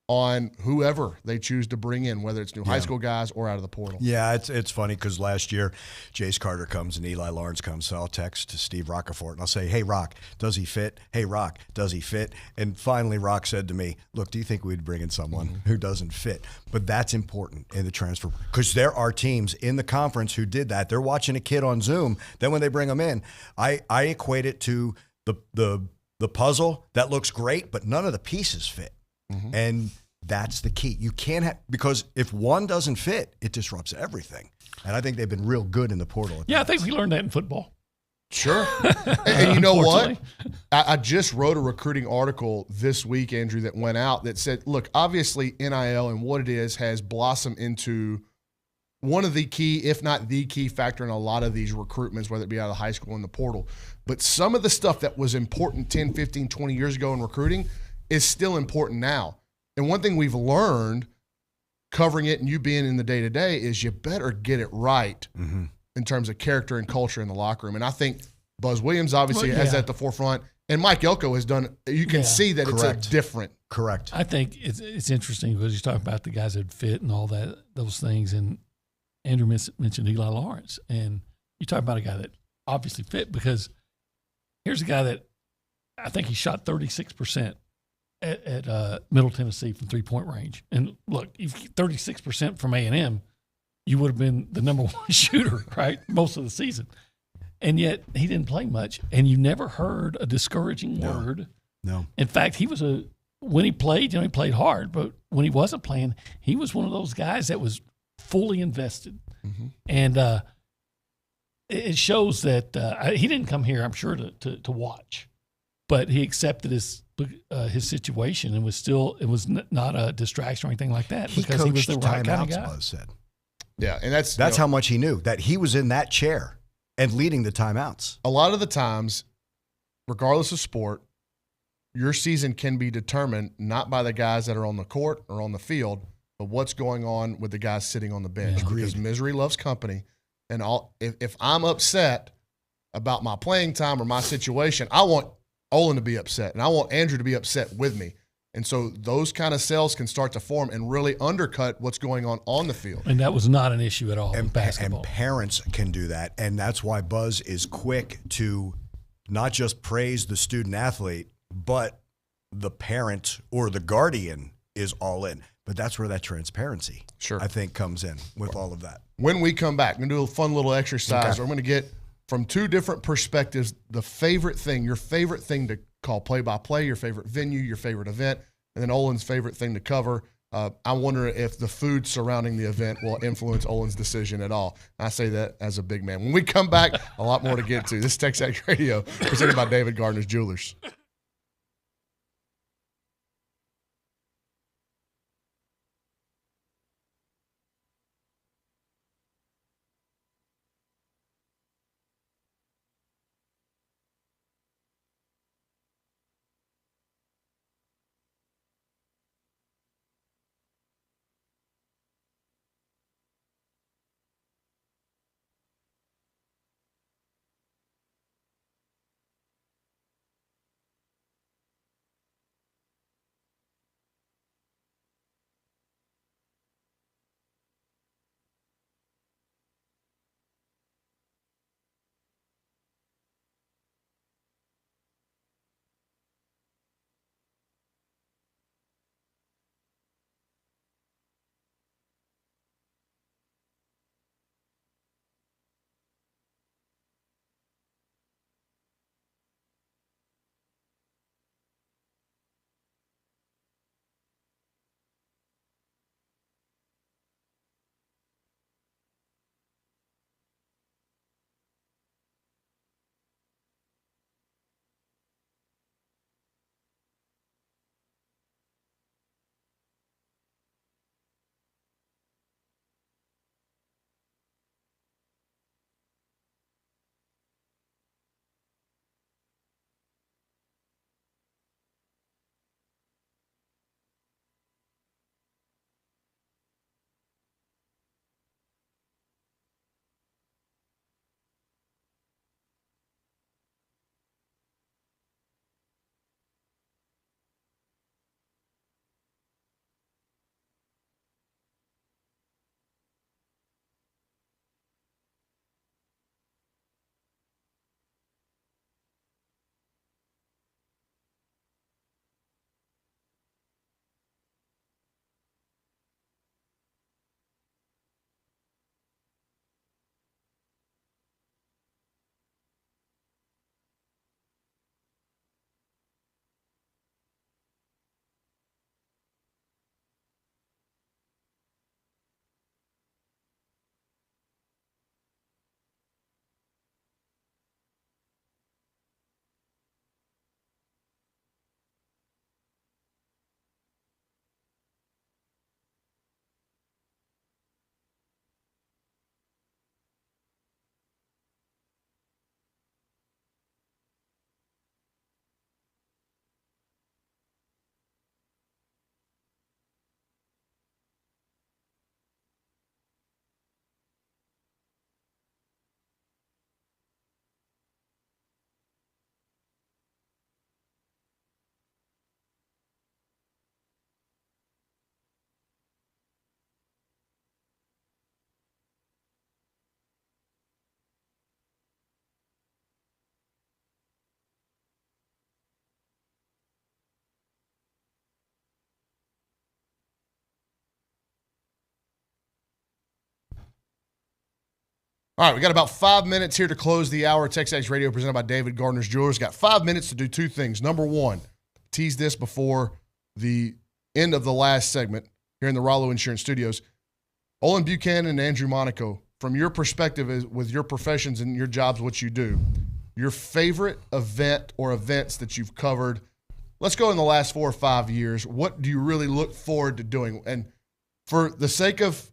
on whoever they choose to bring in, whether it's new high school guys or out of the portal. Yeah, it's funny because last year Jace Carter comes and Eli Lawrence comes, so I'll text to Steve Rockefort and I'll say, hey, Rock, does he fit? Hey, Rock, does he fit? And finally Rock said to me, look, do you think we'd bring in someone who doesn't fit? But that's important in the transfer, because there are teams in the conference who did that. They're watching a kid on Zoom. Then when they bring them in, I equate it to the puzzle that looks great, but none of the pieces fit. And that's the key. You can't have, because if one doesn't fit, it disrupts everything. And I think they've been real good in the portal. I think we learned that in football. Sure. And you know what? I just wrote a recruiting article this week, Andrew, that went out that said, look, obviously NIL and what it is has blossomed into one of the key, if not the key factor in a lot of these recruitments, whether it be out of high school and the portal. But some of the stuff that was important 10, 15, 20 years ago in recruiting is still important now. And one thing we've learned covering it and you being in the day-to-day is you better get it right in terms of character and culture in the locker room. And I think Buzz Williams obviously has that at the forefront, and Mike Elko has done – you can see that it's a different. Correct. I think it's interesting because he's talking about the guys that fit and all that, those things. And Andrew mentioned Eli Lawrence. And you talk about a guy that obviously fit because here's a guy that I think he shot 36% at Middle Tennessee from three-point range. And look, if 36% from A&M, you would have been the number one shooter, right, most of the season. And yet he didn't play much, and you never heard a discouraging word. No. In fact, when he played, he played hard, but when he wasn't playing, he was one of those guys that was fully invested. And it shows that he didn't come here, I'm sure, to watch, but he accepted his situation and it was not a distraction or anything like that because he was the right kind of guy. Buzz said. Yeah, and that's how much he knew, that he was in that chair and leading the timeouts. A lot of the times, regardless of sport, your season can be determined not by the guys that are on the court or on the field, but what's going on with the guys sitting on the bench. Because misery loves company. And if I'm upset about my playing time or my situation, I want Olin to be upset, and I want Andrew to be upset with me. And so those kind of cells can start to form and really undercut what's going on the field. And that was not an issue at all in basketball. And parents can do that. And that's why Buzz is quick to not just praise the student athlete, but the parent or the guardian is all in. But that's where that transparency, I think, comes in with all of that. When we come back, we're going to do a fun little exercise. We're going to get from two different perspectives your favorite thing to call play-by-play, your favorite venue, your favorite event, and then Olin's favorite thing to cover. I wonder if the food surrounding the event will influence Olin's decision at all. I say that as a big man. When we come back, a lot more to get to. This is TexAgs Radio, presented by David Gardner's Jewelers. All right, we got about 5 minutes here to close the hour. TexAgs Radio presented by David Gardner's Jewelers. Got 5 minutes to do two things. Number one, tease this before the end of the last segment here in the Rollo Insurance Studios. Olin Buchanan and Andrew Monaco, from your perspective with your professions and your jobs, what you do, your favorite event or events that you've covered, let's go in the last 4 or 5 years. What do you really look forward to doing? And for the sake of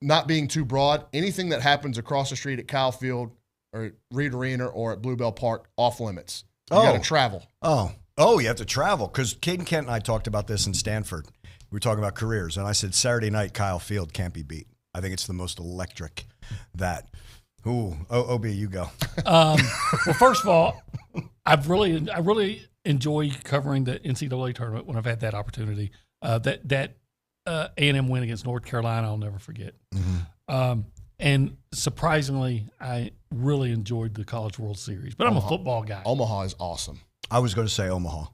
not being too broad, anything that happens across the street at Kyle Field or Reed Arena or at Bluebell Park, off limits. You got to travel. Oh, you have to travel. Because Caden Kent and I talked about this in Stanford. We were talking about careers, and I said Saturday night Kyle Field can't be beat. I think it's the most electric that. Ooh, OB, you go. Well, first of all, I really enjoy covering the NCAA tournament when I've had that opportunity. That A&M win against North Carolina, I'll never forget. Mm-hmm. And surprisingly, I really enjoyed the College World Series. But I'm a football guy. Omaha is awesome. I was going to say Omaha.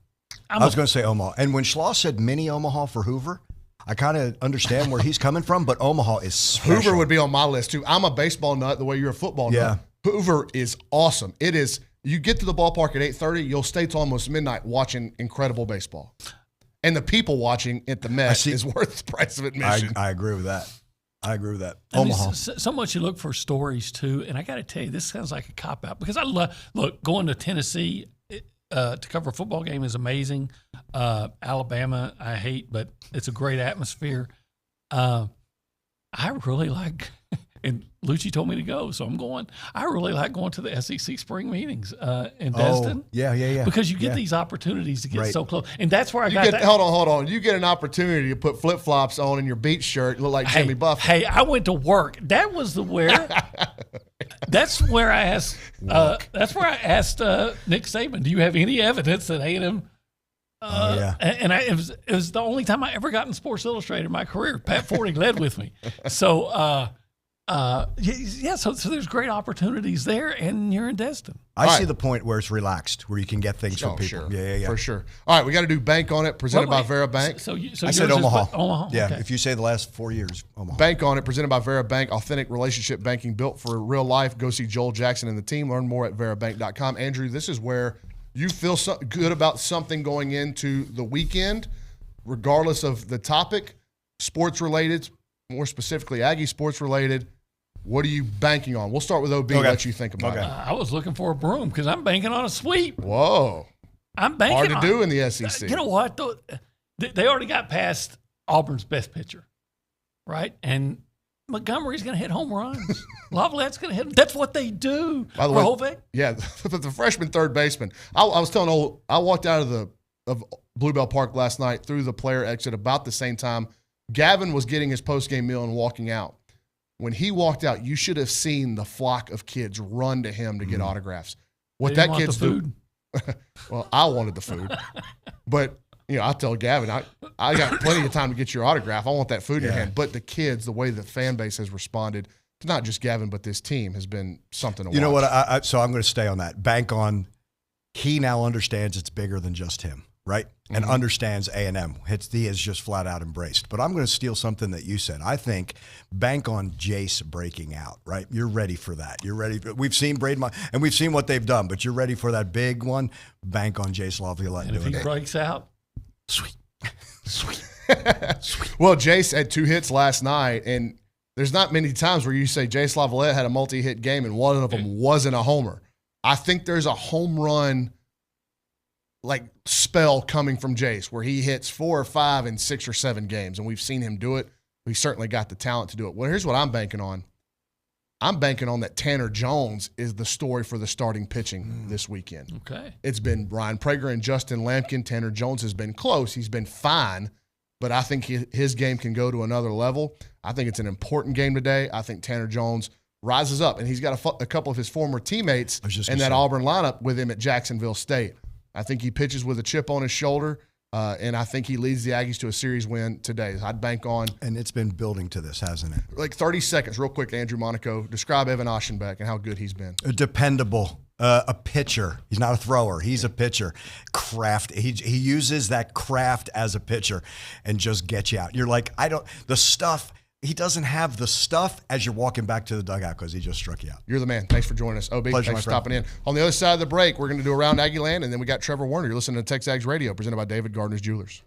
And when Schloss said mini Omaha for Hoover, I kind of understand where he's coming from, but Omaha is special. Hoover would be on my list, too. I'm a baseball nut the way you're a football nut. Hoover is awesome. It is. You get to the ballpark at 8:30, you'll stay till almost midnight watching incredible baseball. And the people watching at the Met is worth the price of admission. I agree with that. Omaha. So much you look for stories, too. And I got to tell you, this sounds like a cop-out. Because I love, going to Tennessee to cover a football game is amazing. Alabama, I hate, but it's a great atmosphere. I really like, and Liucci told me to go, so I'm going. I really like going to the SEC spring meetings in Destin. Yeah. Because you get these opportunities to get so close. And that's where I got that. Hold on. You get an opportunity to put flip-flops on in your beach shirt, look like Jimmy Buffett. Hey, I went to work. That was that's where I asked Nick Saban, do you have any evidence that A&M and it was the only time I ever got in Sports Illustrated in my career. Pat Fording led with me. So so there's great opportunities there, and you're in Destin. I see the point where it's relaxed, where you can get things from people. Sure. Yeah. For sure. All right, we got to do Bank on It, presented by Vera Bank. So I said Omaha. Omaha. Yeah, okay. if you say the last 4 years, Omaha. Bank on It, presented by Vera Bank, authentic relationship banking built for real life. Go see Joel Jackson and the team. Learn more at verabank.com. Andrew, this is where you feel good about something going into the weekend, regardless of the topic, sports-related, more specifically Aggie sports-related. What are you banking on? We'll start with OB and let you think about it. I was looking for a broom because I'm banking on a sweep. Whoa. I'm banking Hard to on do in the SEC. You know what? They already got past Auburn's best pitcher, right? And Montgomery's going to hit home runs. Lavalettes going to hit them. That's what they do. By the way, the freshman third baseman. I was telling I walked out of Bluebell Park last night through the player exit about the same time Gavin was getting his post-game meal and walking out. When he walked out, you should have seen the flock of kids run to him to get autographs. What that kid's doing. Well, I wanted the food. But, I tell Gavin, I got plenty of time to get your autograph. I want that food in your hand. But the kids, the way the fan base has responded to not just Gavin, but this team has been something to watch. You know what? So I'm going to stay on that. Bank on he now understands it's bigger than just him, right? And understands A&M. He is just flat out embraced. But I'm going to steal something that you said. I think bank on Jace breaking out, right? You're ready for that. You're ready. We've seen Braden, and we've seen what they've done, but you're ready for that big one. Bank on Jace Laviolette. And if he breaks out, sweet. Well, Jace had 2 hits last night, and there's not many times where you say Jace Laviolette had a multi-hit game and one of them wasn't a homer. I think there's a home run spell coming from Jace where he hits 4 or 5 in 6 or 7 games, and we've seen him do it. He certainly got the talent to do it. Well, here's what I'm banking on. I'm banking on that Tanner Jones is the story for the starting pitching this weekend. Okay. It's been Ryan Prager and Justin Lampkin. Tanner Jones has been close. He's been fine, but I think his game can go to another level. I think it's an important game today. I think Tanner Jones rises up, and he's got a couple of his former teammates in that Auburn lineup with him at Jacksonville State. I think he pitches with a chip on his shoulder, and I think he leads the Aggies to a series win today. I'd bank on. And it's been building to this, hasn't it? 30 seconds, real quick, Andrew Monaco. Describe Evan Oschenbeck and how good he's been. Dependable. A pitcher. He's not a thrower. He's a pitcher. Craft. He uses that craft as a pitcher and just gets you out. You're like, the stuff he doesn't have the stuff as you're walking back to the dugout because he just struck you out. You're the man. Thanks for joining us. OB, Pleasure, thanks for stopping in. On the other side of the break, we're going to do Around Aggieland, and then we got Trevor Werner. You're listening to TexAgs Radio, presented by David Gardner's Jewelers.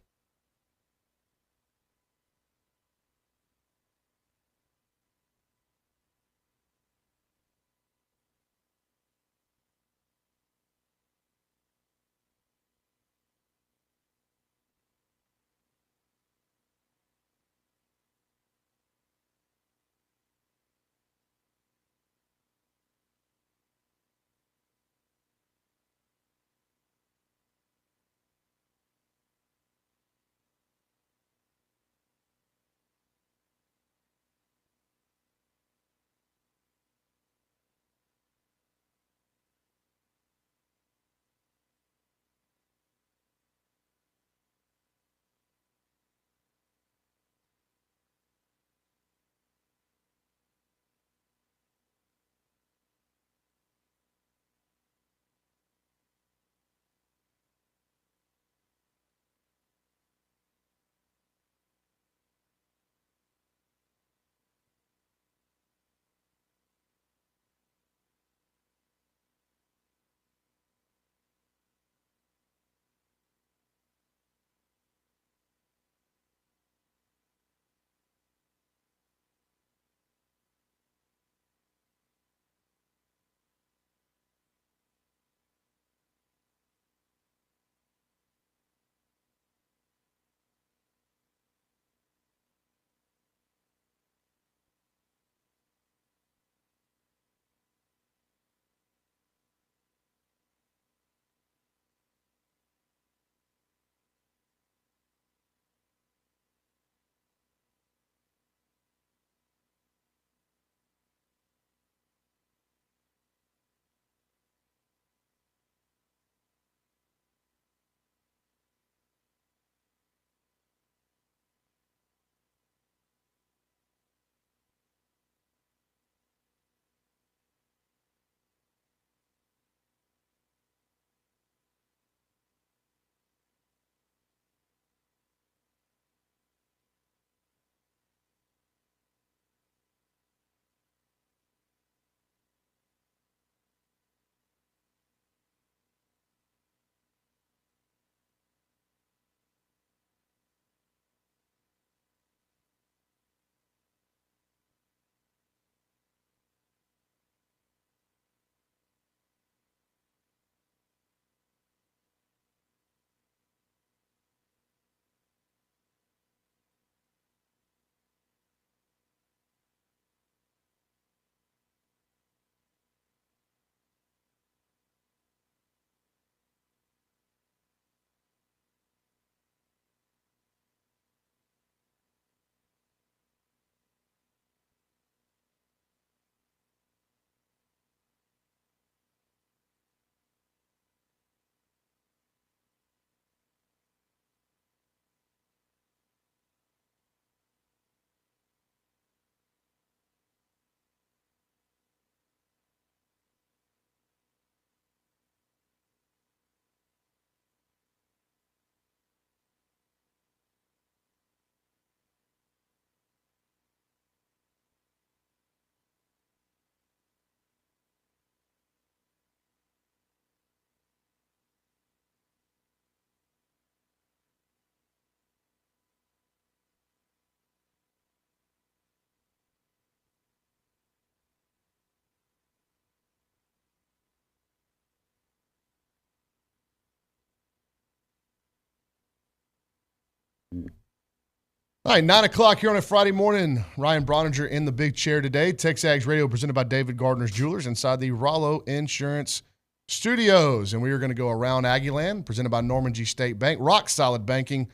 All right, 9 o'clock here on a Friday morning. Ryan Brauninger in the big chair today. TexAgs Radio presented by David Gardner's Jewelers inside the Rollo Insurance Studios. And we are going to go Around Aggieland, presented by Norman G. State Bank. Rock solid banking.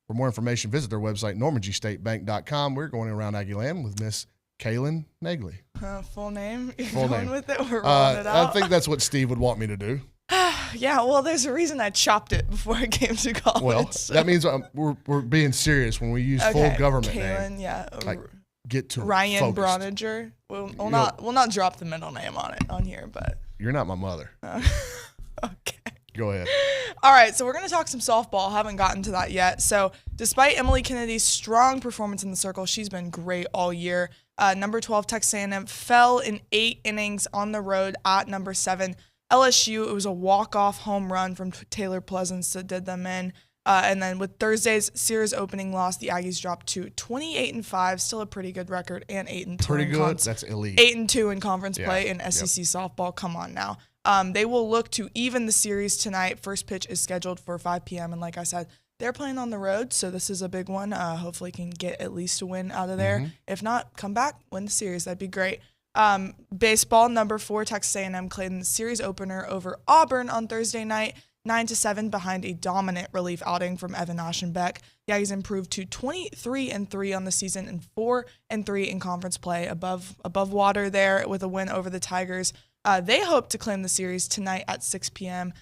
For more information, visit their website, normanggstatebank.com. We're going Around Aggieland with Miss Kay Naegeli. Full name? You're Full going name. with it? We're rolling it out? I think that's what Steve would want me to do. Yeah, well, there's a reason I chopped it before I came to college. Well, so. that means we're being serious when we use full government Kaylin, name. Yeah. Like, get to Ryan focused. Brauninger. We'll not drop the middle name on here, but you're not my mother. Okay. Go ahead. All right, so we're going to talk some softball. Haven't gotten to that yet. So despite Emily Kennedy's strong performance in the circle, she's been great all year. Number 12, Texas A&M fell in 8 innings on the road at number 7, LSU. It was a walk-off home run from Taylor Pleasance that did them in. And then with Thursday's series opening loss, the Aggies dropped to 28-5, still a pretty good record, and 8-2. Pretty good. That's elite. 8-2 in conference play in SEC softball. Come on now. They will look to even the series tonight. First pitch is scheduled for 5 p.m. And like I said, they're playing on the road, so this is a big one. Hopefully can get at least a win out of there. Mm-hmm. If not, come back, win the series. That'd be great. Baseball, number 4, Texas A&M played in the series opener over Auburn on Thursday night, 9-7 behind a dominant relief outing from Evan Aschenbeck. The Aggies improved to 23-3 on the season and 4-3 in conference play, above water there with a win over the Tigers. They hope to claim the series tonight at 6 p.m.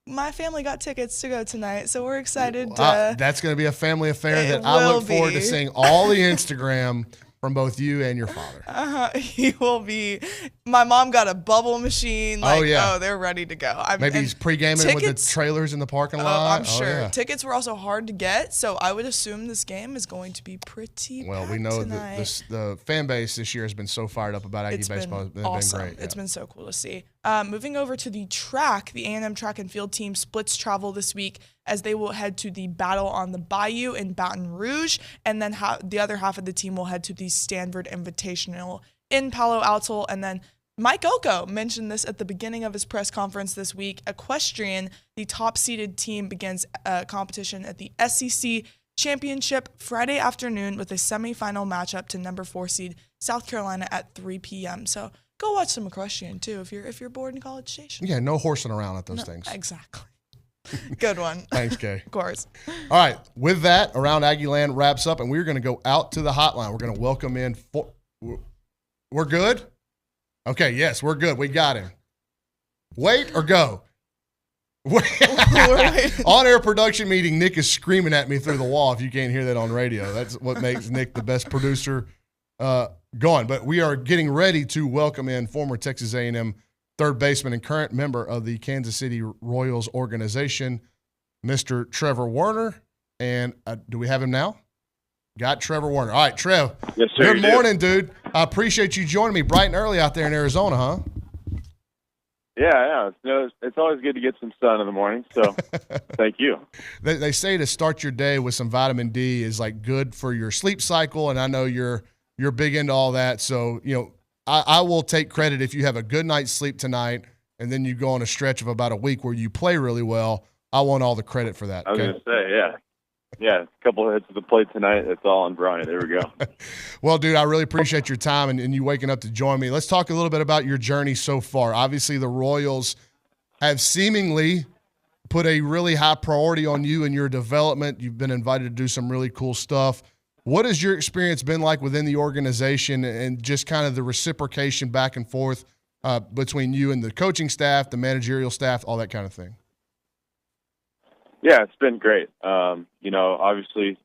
My family got tickets to go tonight, so we're excited. That's going to be a family affair that I look forward to seeing all the Instagram from both you and your father. He will be. My mom got a bubble machine. They're ready to go. Maybe he's pre-gaming with the trailers in the parking lot. I'm sure. Yeah. Tickets were also hard to get, so I would assume this game is going to be pretty well. We know that the fan base this year has been so fired up about Aggie baseball. It's been awesome. great. Yeah. It's been so cool to see. Moving over to the track, the A&M track and field team splits travel this week as they will head to the Battle on the Bayou in Baton Rouge, and then the other half of the team will head to the Stanford Invitational in Palo Alto. And then Mike Elko mentioned this at the beginning of his press conference this week. Equestrian, the top-seeded team, begins competition at the SEC Championship Friday afternoon with a semifinal matchup to number 4 seed South Carolina at 3 p.m. So go watch some equestrian too if you're bored in College Station. Yeah, no horsing around at those things. Exactly. Good one. Thanks, Kay. Of course. All right. With that, Around Aggieland wraps up, and we're going to go out to the hotline. We're going to welcome in. We're good? Okay, yes, we're good. We got him. Wait or go? On-air production meeting, Nick is screaming at me through the wall if you can't hear that on radio. That's what makes Nick the best producer going. But we are getting ready to welcome in former Texas A&M third baseman and current member of the Kansas City Royals organization, Mr. Trevor Werner. And do we have him now? Got Trevor Werner. All right, Trev. Yes, sir. Good morning, dude. I appreciate you joining me bright and early out there in Arizona, huh? Yeah. It's always good to get some sun in the morning, so thank you. They say to start your day with some vitamin D is like good for your sleep cycle, and I know you're big into all that. So, I will take credit if you have a good night's sleep tonight and then you go on a stretch of about a week where you play really well. I want all the credit for that. I was going to say, yeah. Yeah, a couple of hits to the plate tonight. It's all on Brian. There we go. Well, dude, I really appreciate your time and you waking up to join me. Let's talk a little bit about your journey so far. Obviously, the Royals have seemingly put a really high priority on you and your development. You've been invited to do some really cool stuff. What has your experience been like within the organization and just kind of the reciprocation back and forth between you and the coaching staff, the managerial staff, all that kind of thing? Yeah, it's been great. Obviously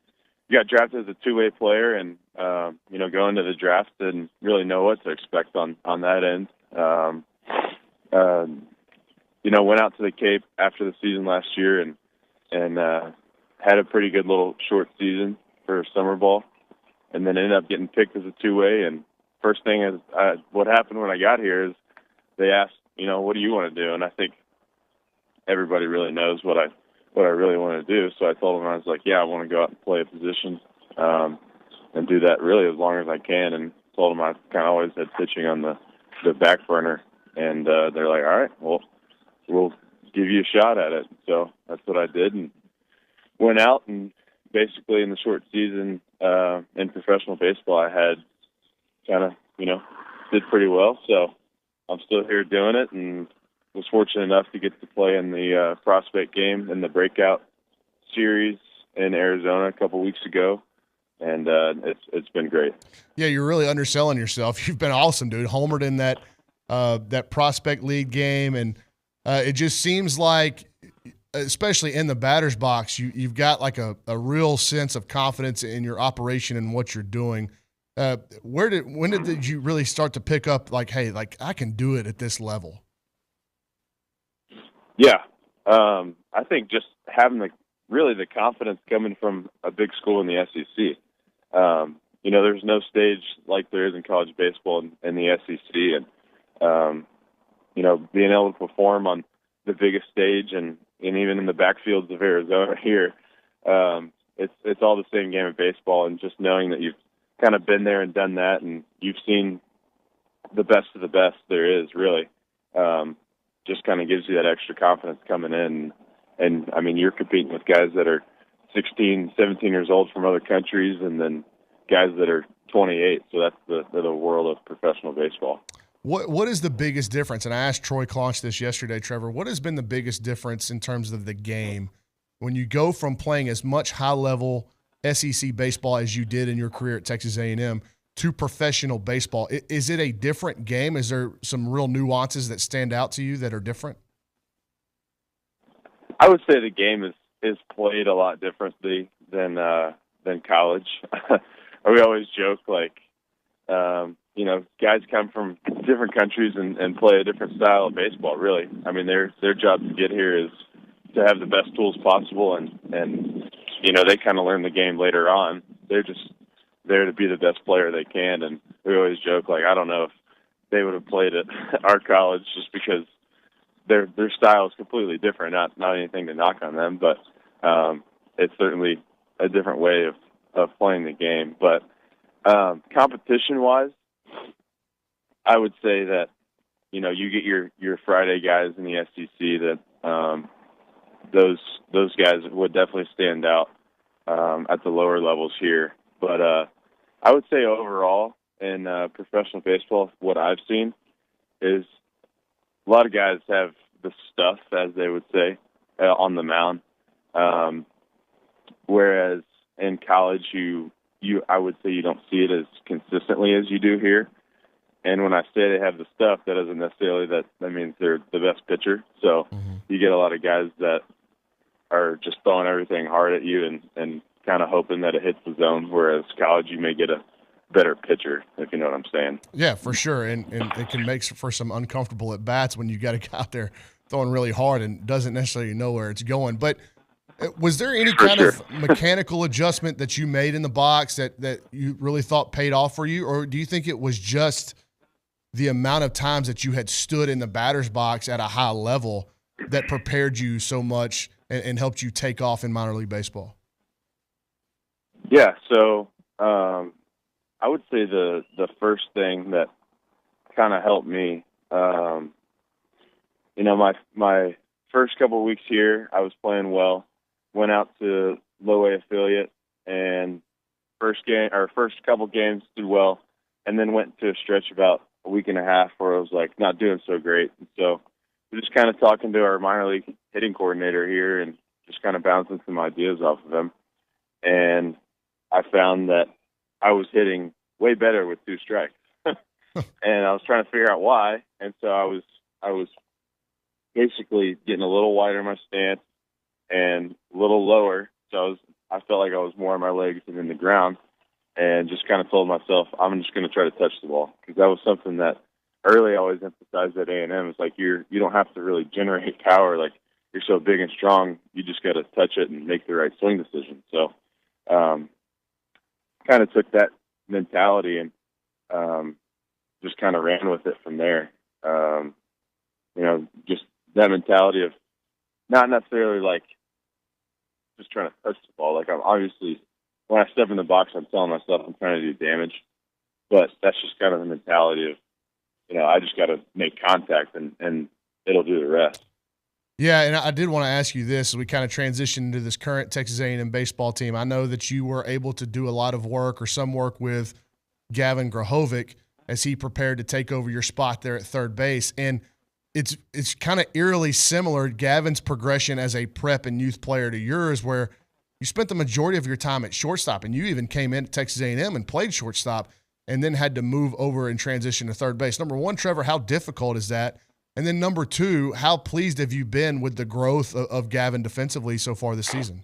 you got drafted as a two-way player and, going to the draft didn't really know what to expect on that end. Went out to the Cape after the season last year and had a pretty good little short season for summer ball, and then ended up getting picked as a two-way. And first thing is what happened when I got here is they asked, what do you want to do? And I think everybody really knows what I really want to do. So I told them, I was like, yeah, I want to go out and play a position and do that really as long as I can. And told them I kind of always had pitching on the back burner. And they're like, all right, well, we'll give you a shot at it. So that's what I did and went out and basically in the short season in professional baseball, I had kind of, did pretty well. So I'm still here doing it and was fortunate enough to get to play in the prospect game in the breakout series in Arizona a couple weeks ago. And it's been great. Yeah, you're really underselling yourself. You've been awesome, dude. Homered in that prospect league game. And it just seems like, especially in the batter's box, you've got like a real sense of confidence in your operation and what you're doing. When did you really start to pick up like, hey, like I can do it at this level? Yeah. I think just having the confidence coming from a big school in the SEC. There's no stage like there is in college baseball in the SEC, and being able to perform on the biggest stage and even in the backfields of Arizona here, it's all the same game of baseball. And just knowing that you've kind of been there and done that, and you've seen the best of the best there is, really, just kind of gives you that extra confidence coming in. And I mean, you're competing with guys that are 16, 17 years old from other countries, and then guys that are 28. So that's the world of professional baseball. What is the biggest difference? And I asked Troy Claunch this yesterday, Trevor. What has been the biggest difference in terms of the game when you go from playing as much high-level SEC baseball as you did in your career at Texas A&M to professional baseball? Is it a different game? Is there some real nuances that stand out to you that are different? I would say the game is played a lot differently than college. We always joke guys come from different countries and play a different style of baseball. Really, I mean, their job to get here is to have the best tools possible, and they kind of learn the game later on. They're just there to be the best player they can, and we always joke I don't know if they would have played at our college just because their style is completely different. Not anything to knock on them, but it's certainly a different way of playing the game. But competition-wise, I would say that you get your Friday guys in the SEC that those guys would definitely stand out at the lower levels here. But I would say overall in professional baseball, what I've seen is a lot of guys have the stuff, as they would say, on the mound. Whereas in college, I would say you don't see it as consistently as you do here. And when I say they have the stuff, that doesn't necessarily that means they're the best pitcher. So you get a lot of guys that are just throwing everything hard at you and kind of hoping that it hits the zone, whereas college you may get a better pitcher, if you know what I'm saying. Yeah, for sure. And it can make for some uncomfortable at-bats when you got a guy out there throwing really hard and doesn't necessarily know where it's going. But was there any kind of mechanical adjustment that you made in the box that you really thought paid off for you? Or do you think it was just the amount of times that you had stood in the batter's box at a high level that prepared you so much and helped you take off in minor league baseball? Yeah, so I would say the first thing that kind of helped me, my first couple of weeks here, I was playing well. Went out to low A affiliate, and first couple games did well, and then went to a stretch about a week and a half where I was not doing so great. And so we're just kind of talking to our minor league hitting coordinator here and just kind of bouncing some ideas off of him. And I found that I was hitting way better with two strikes. And I was trying to figure out why. And so I was basically getting a little wider in my stance and a little lower. So I felt like I was more on my legs than in the ground, and just kind of told myself, I'm just going to try to touch the ball, because that was something that early I always emphasized at A&M. It's you don't have to really generate power. You're so big and strong, you just got to touch it and make the right swing decision. So kind of took that mentality and just kind of ran with it from there. Just that mentality of not necessarily just trying to touch the ball. I'm obviously, when I step in the box, I'm telling myself I'm trying to do damage, but that's just kind of the mentality of, I just got to make contact and it'll do the rest. Yeah, and I did want to ask you this as we kind of transition into this current Texas A&M baseball team. I know that you were able to do a lot of work or some work with Gavin Grahovic as he prepared to take over your spot there at third base. And it's kind of eerily similar, Gavin's progression as a prep and youth player to yours, where you spent the majority of your time at shortstop, and you even came in at Texas A&M and played shortstop and then had to move over and transition to third base. Number one, Trevor, how difficult is that? And then number two, how pleased have you been with the growth of Gavin defensively so far this season?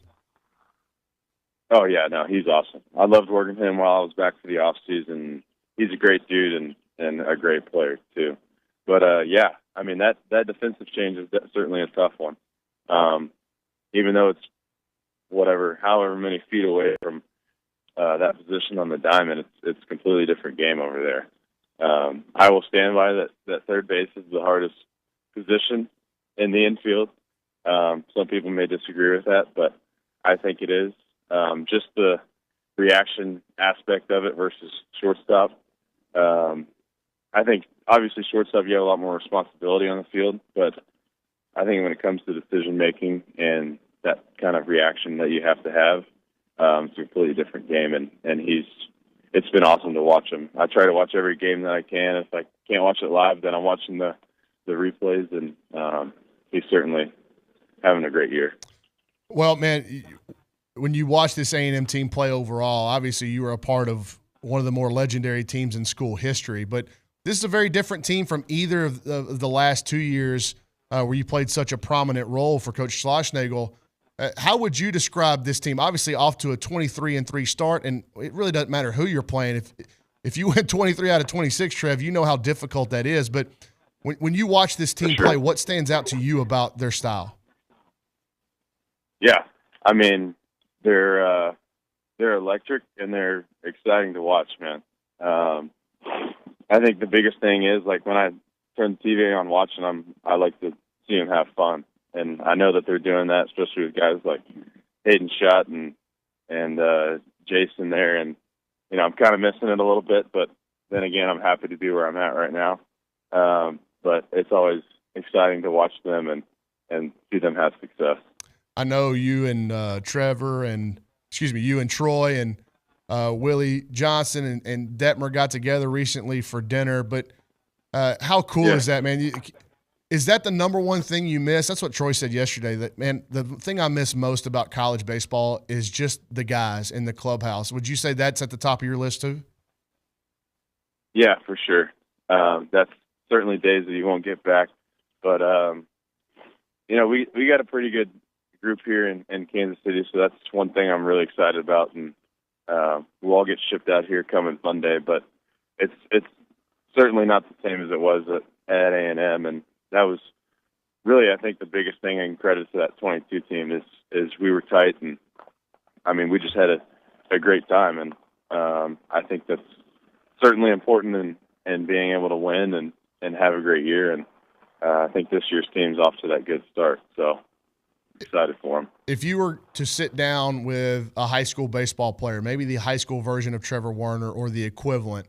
Oh, yeah, no, he's awesome. I loved working with him while I was back for the offseason. He's a great dude and a great player, too. But, yeah, I mean, that defensive change is certainly a tough one. even though it's however many feet away from that position on the diamond, it's a completely different game over there. I will stand by that third base is the hardest position in the infield. Some people may disagree with that, but I think it is. Just the reaction aspect of it versus shortstop. I think obviously shortstop, you have a lot more responsibility on the field, but I think when it comes to decision making and that kind of reaction that you have to have, it's a completely different game, and it's been awesome to watch him. I try to watch every game that I can. If I can't watch it live, then I'm watching the replays, and he's certainly having a great year. Well, man, when you watch this A&M team play overall, obviously you were a part of one of the more legendary teams in school history, but this is a very different team from either of the last 2 years where you played such a prominent role for Coach Schlossnagle. How would you describe this team? Obviously off to a 23-3 start, and it really doesn't matter who you're playing. If you went 23 out of 26, Trev, you know how difficult that is. But when you watch this team play, what stands out to you about their style? Yeah, I mean, they're electric and they're exciting to watch, man. I think the biggest thing is, like, when I turn the TV on watching them, I like to see them have fun. And I know that they're doing that, especially with guys like Hayden Schott and Jason there. And, you know, I'm kind of missing it a little bit, but then again, I'm happy to be where I'm at right now. But it's always exciting to watch them and see them have success. I know you and Trevor you and Troy and Willie Johnson and Detmer got together recently for dinner, but how cool is that, man? Is that the number one thing you miss? That's what Troy said yesterday, that, man, the thing I miss most about college baseball is just the guys in the clubhouse. Would you say that's at the top of your list too? Yeah, for sure. That's certainly days that you won't get back. But, you know, we got a pretty good group here in Kansas City, so that's one thing I'm really excited about. And we'll all get shipped out here coming Monday, but it's certainly not the same as it was at A&M. And that was really, I think, the biggest thing in credit to that 22 team is we were tight, and I mean, we just had a great time, and I think that's certainly important in being able to win and have a great year. And I think this year's team's off to that good start, so excited for them. If you were to sit down with a high school baseball player, maybe the high school version of Trevor Werner or the equivalent,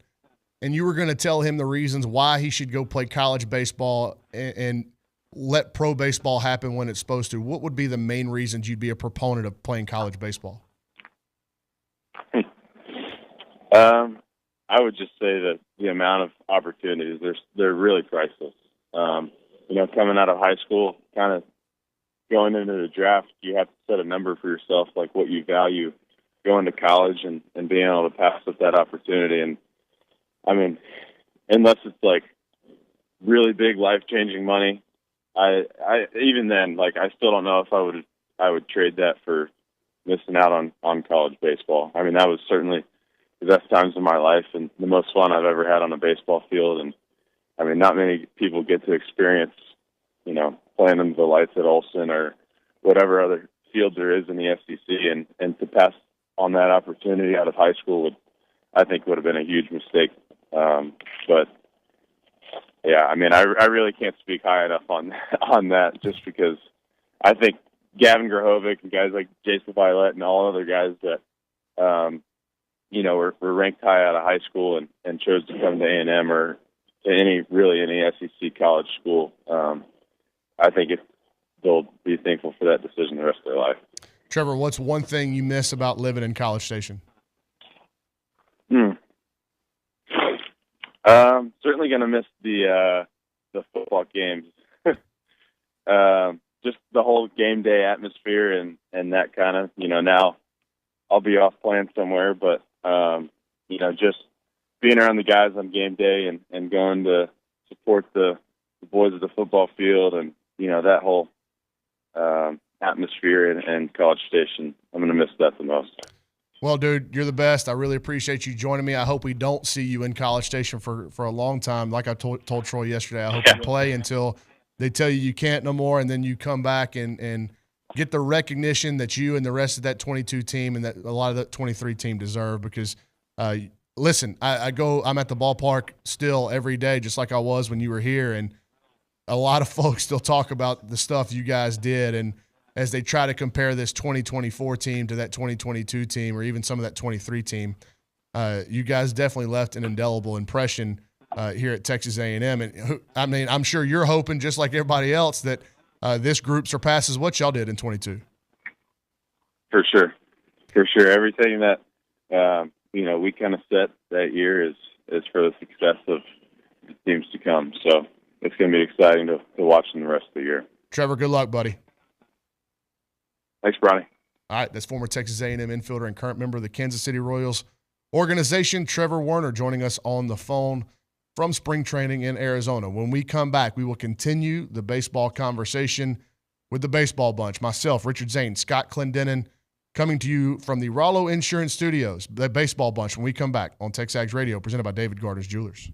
and you were going to tell him the reasons why he should go play college baseball and let pro baseball happen when it's supposed to, what would be the main reasons you'd be a proponent of playing college baseball? I would just say that the amount of opportunities, they're really priceless. You know, coming out of high school, kind of going into the draft, you have to set a number for yourself, like what you value going to college and being able to pass up that opportunity. And I mean, unless it's like really big life-changing money, I even then, like, I still don't know if I would trade that for missing out on college baseball. I mean, that was certainly the best times of my life and the most fun I've ever had on a baseball field. And I mean, not many people get to experience, you know, playing under the lights at Olsen or whatever other field there is in the SEC, and to pass on that opportunity out of high school would have been a huge mistake. But yeah, I mean, I really can't speak high enough on that, just because I think Gavin Grahovic and guys like Jason Violet and all other guys that, you know, were ranked high out of high school and chose to come to A&M or to any SEC college school. I think they'll be thankful for that decision the rest of their life. Trevor, what's one thing you miss about living in College Station? Certainly going to miss the football games. Just the whole game day atmosphere and that kind of, you know, now I'll be off playing somewhere, but, you know, just being around the guys on game day and going to support the boys at the football field and, you know, that whole atmosphere and College Station, I'm going to miss that the most. Well, dude, you're the best. I really appreciate you joining me. I hope we don't see you in College Station for a long time. Like I told Troy yesterday, I hope you play until they tell you can't no more, and then you come back and get the recognition that you and the rest of that 22 team and that a lot of that 23 team deserve. Because listen, I'm at the ballpark still every day, just like I was when you were here, and a lot of folks still talk about the stuff you guys did, and as they try to compare this 2024 team to that 2022 team or even some of that 23 team, you guys definitely left an indelible impression here at Texas A&M. And I mean, I'm sure you're hoping, just like everybody else, that this group surpasses what y'all did in 22. For sure. Everything that we kind of set that year is for the success of the teams to come. So it's going to be exciting to watch in the rest of the year. Trevor, good luck, buddy. Thanks, Bronny. All right, that's former Texas A&M infielder and current member of the Kansas City Royals organization, Trevor Werner, joining us on the phone from spring training in Arizona. When we come back, we will continue the baseball conversation with the baseball bunch. Myself, Richard Zane, Scott Clendenin, coming to you from the Rollo Insurance Studios, the baseball bunch, when we come back on TexAgs Radio, presented by David Gardner's Jewelers.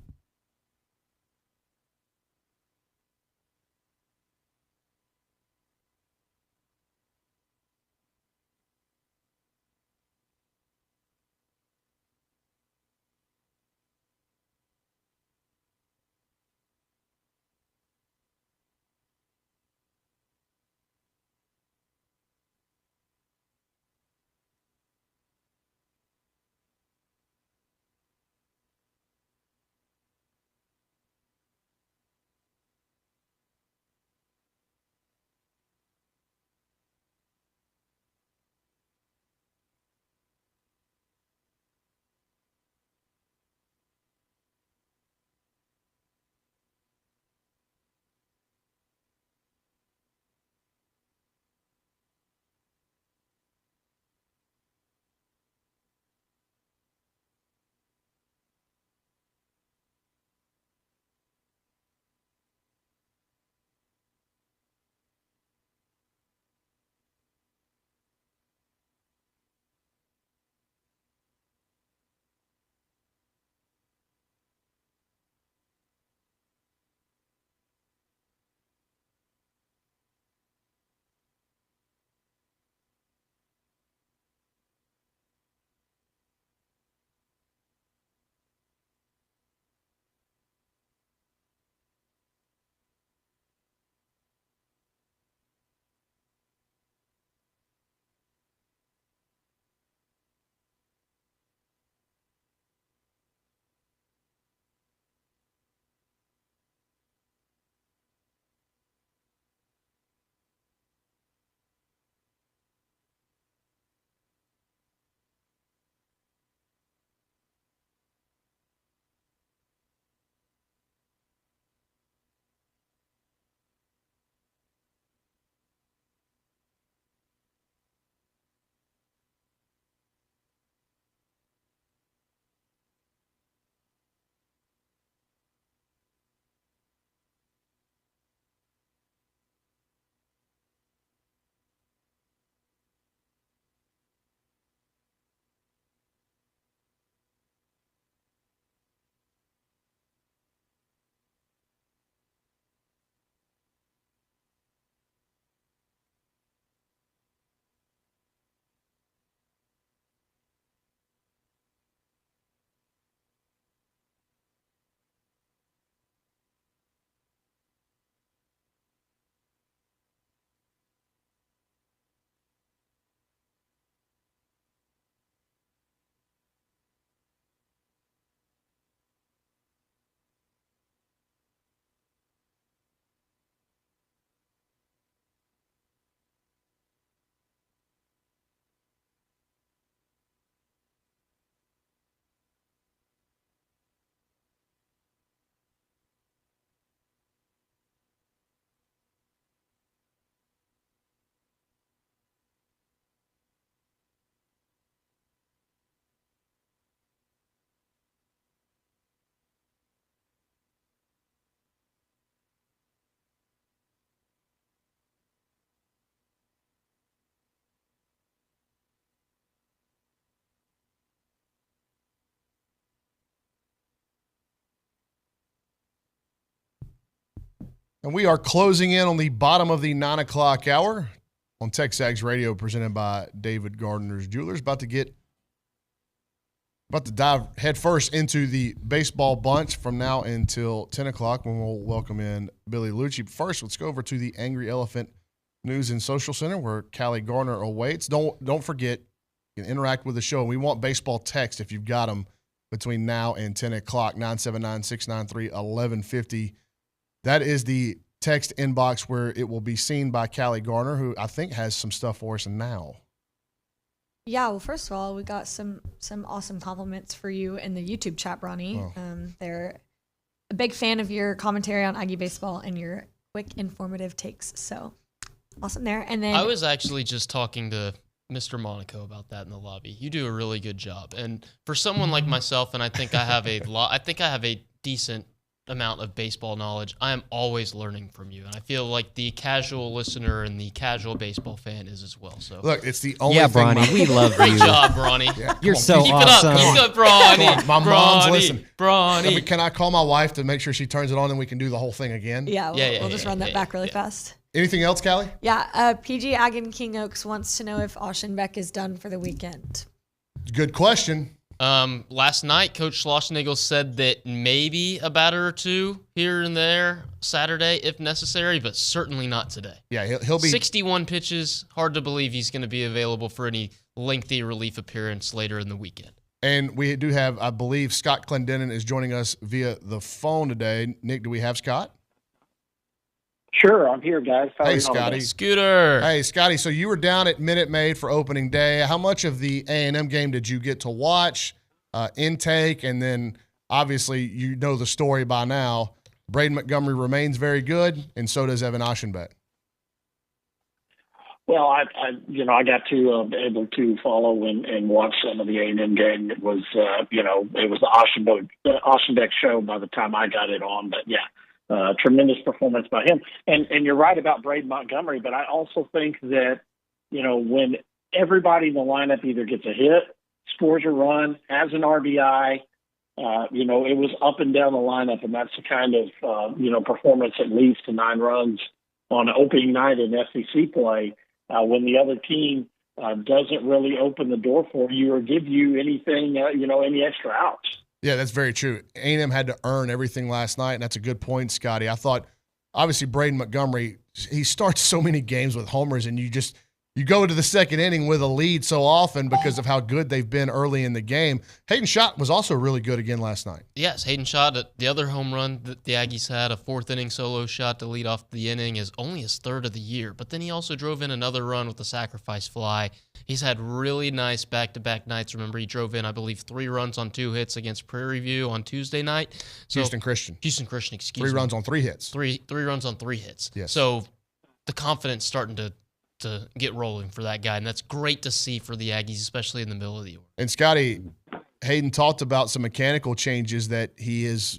And we are closing in on the bottom of the 9 o'clock hour on TexAgs Radio, presented by David Gardner's Jewelers. About to dive headfirst into the baseball bunch from now until 10 o'clock when we'll welcome in Billy Liucci. First, let's go over to the Angry Elephant News and Social Center where Kay Gardner awaits. Don't forget, you can interact with the show. We want baseball text if you've got them between now and 10 o'clock, 979-693-1150. That is the text inbox where it will be seen by Kay Gardner, who I think has some stuff for us now. Yeah, well, first of all, we got some awesome compliments for you in the YouTube chat, Bronny. Oh. They're a big fan of your commentary on Aggie baseball and your quick, informative takes. So awesome there. And then I was actually just talking to Mr. Monaco about that in the lobby. You do a really good job, and for someone like myself, and I think I have a decent amount of baseball knowledge. I am always learning from you, and I feel like the casual listener and the casual baseball fan is as well. So look, it's the only yeah, thing. Bronny, we love Great you. job, Bronny. Yeah, You're so Keep awesome. it up. Keep it up, Bronny. My mom's listening. Bronny. Can I call my wife to make sure she turns it on and we can do the whole thing again? Yeah, we'll just run that back really fast. Anything else, Callie? Yeah, PG Aggie King Oaks wants to know if Auschenbeck is done for the weekend. Good question. Last night, Coach Schlossnagel said that maybe a batter or two here and there Saturday if necessary, but certainly not today. Yeah, he'll be 61 pitches. Hard to believe he's going to be available for any lengthy relief appearance later in the weekend. And we do have, I believe, Scott Clendenin is joining us via the phone today. Nick, do we have Scott? Sure, I'm here, guys. How are Hey, you Scotty. doing? Scooter. Hey, Scotty. So you were down at Minute Maid for opening day. How much of the A&M game did you get to watch, intake, and then obviously you know the story by now. Braden Montgomery remains very good, and so does Evan Auschenbeck. Well, I got to be able to follow and watch some of the A&M game. It was, it was the Auschenbeck show by the time I got it on. But yeah, tremendous performance by him. And you're right about Braden Montgomery, but I also think that, when everybody in the lineup either gets a hit, scores a run, has an RBI, it was up and down the lineup, and that's the kind of, performance that leads to 9 runs on opening night in SEC play. When the other team doesn't really open the door for you or give you anything, any extra outs. Yeah, that's very true. A&M had to earn everything last night, and that's a good point, Scotty. I thought, obviously, Braden Montgomery, he starts so many games with homers, and you go into the second inning with a lead so often because of how good they've been early in the game. Hayden Schott was also really good again last night. Yes, Hayden Schott, the other home run that the Aggies had, a 4th inning solo shot to lead off the inning, is only his 3rd of the year. But then he also drove in another run with a sacrifice fly. He's had really nice back-to-back nights. Remember, he drove in, I believe, 3 runs on 2 hits against Prairie View on Tuesday night. Houston Christian, excuse me. 3 runs on 3 hits. 3 runs on 3 hits. Yes. So the confidence starting to get rolling for that guy, and that's great to see for the Aggies, especially in the middle of the order. And Scotty, Hayden talked about some mechanical changes that he is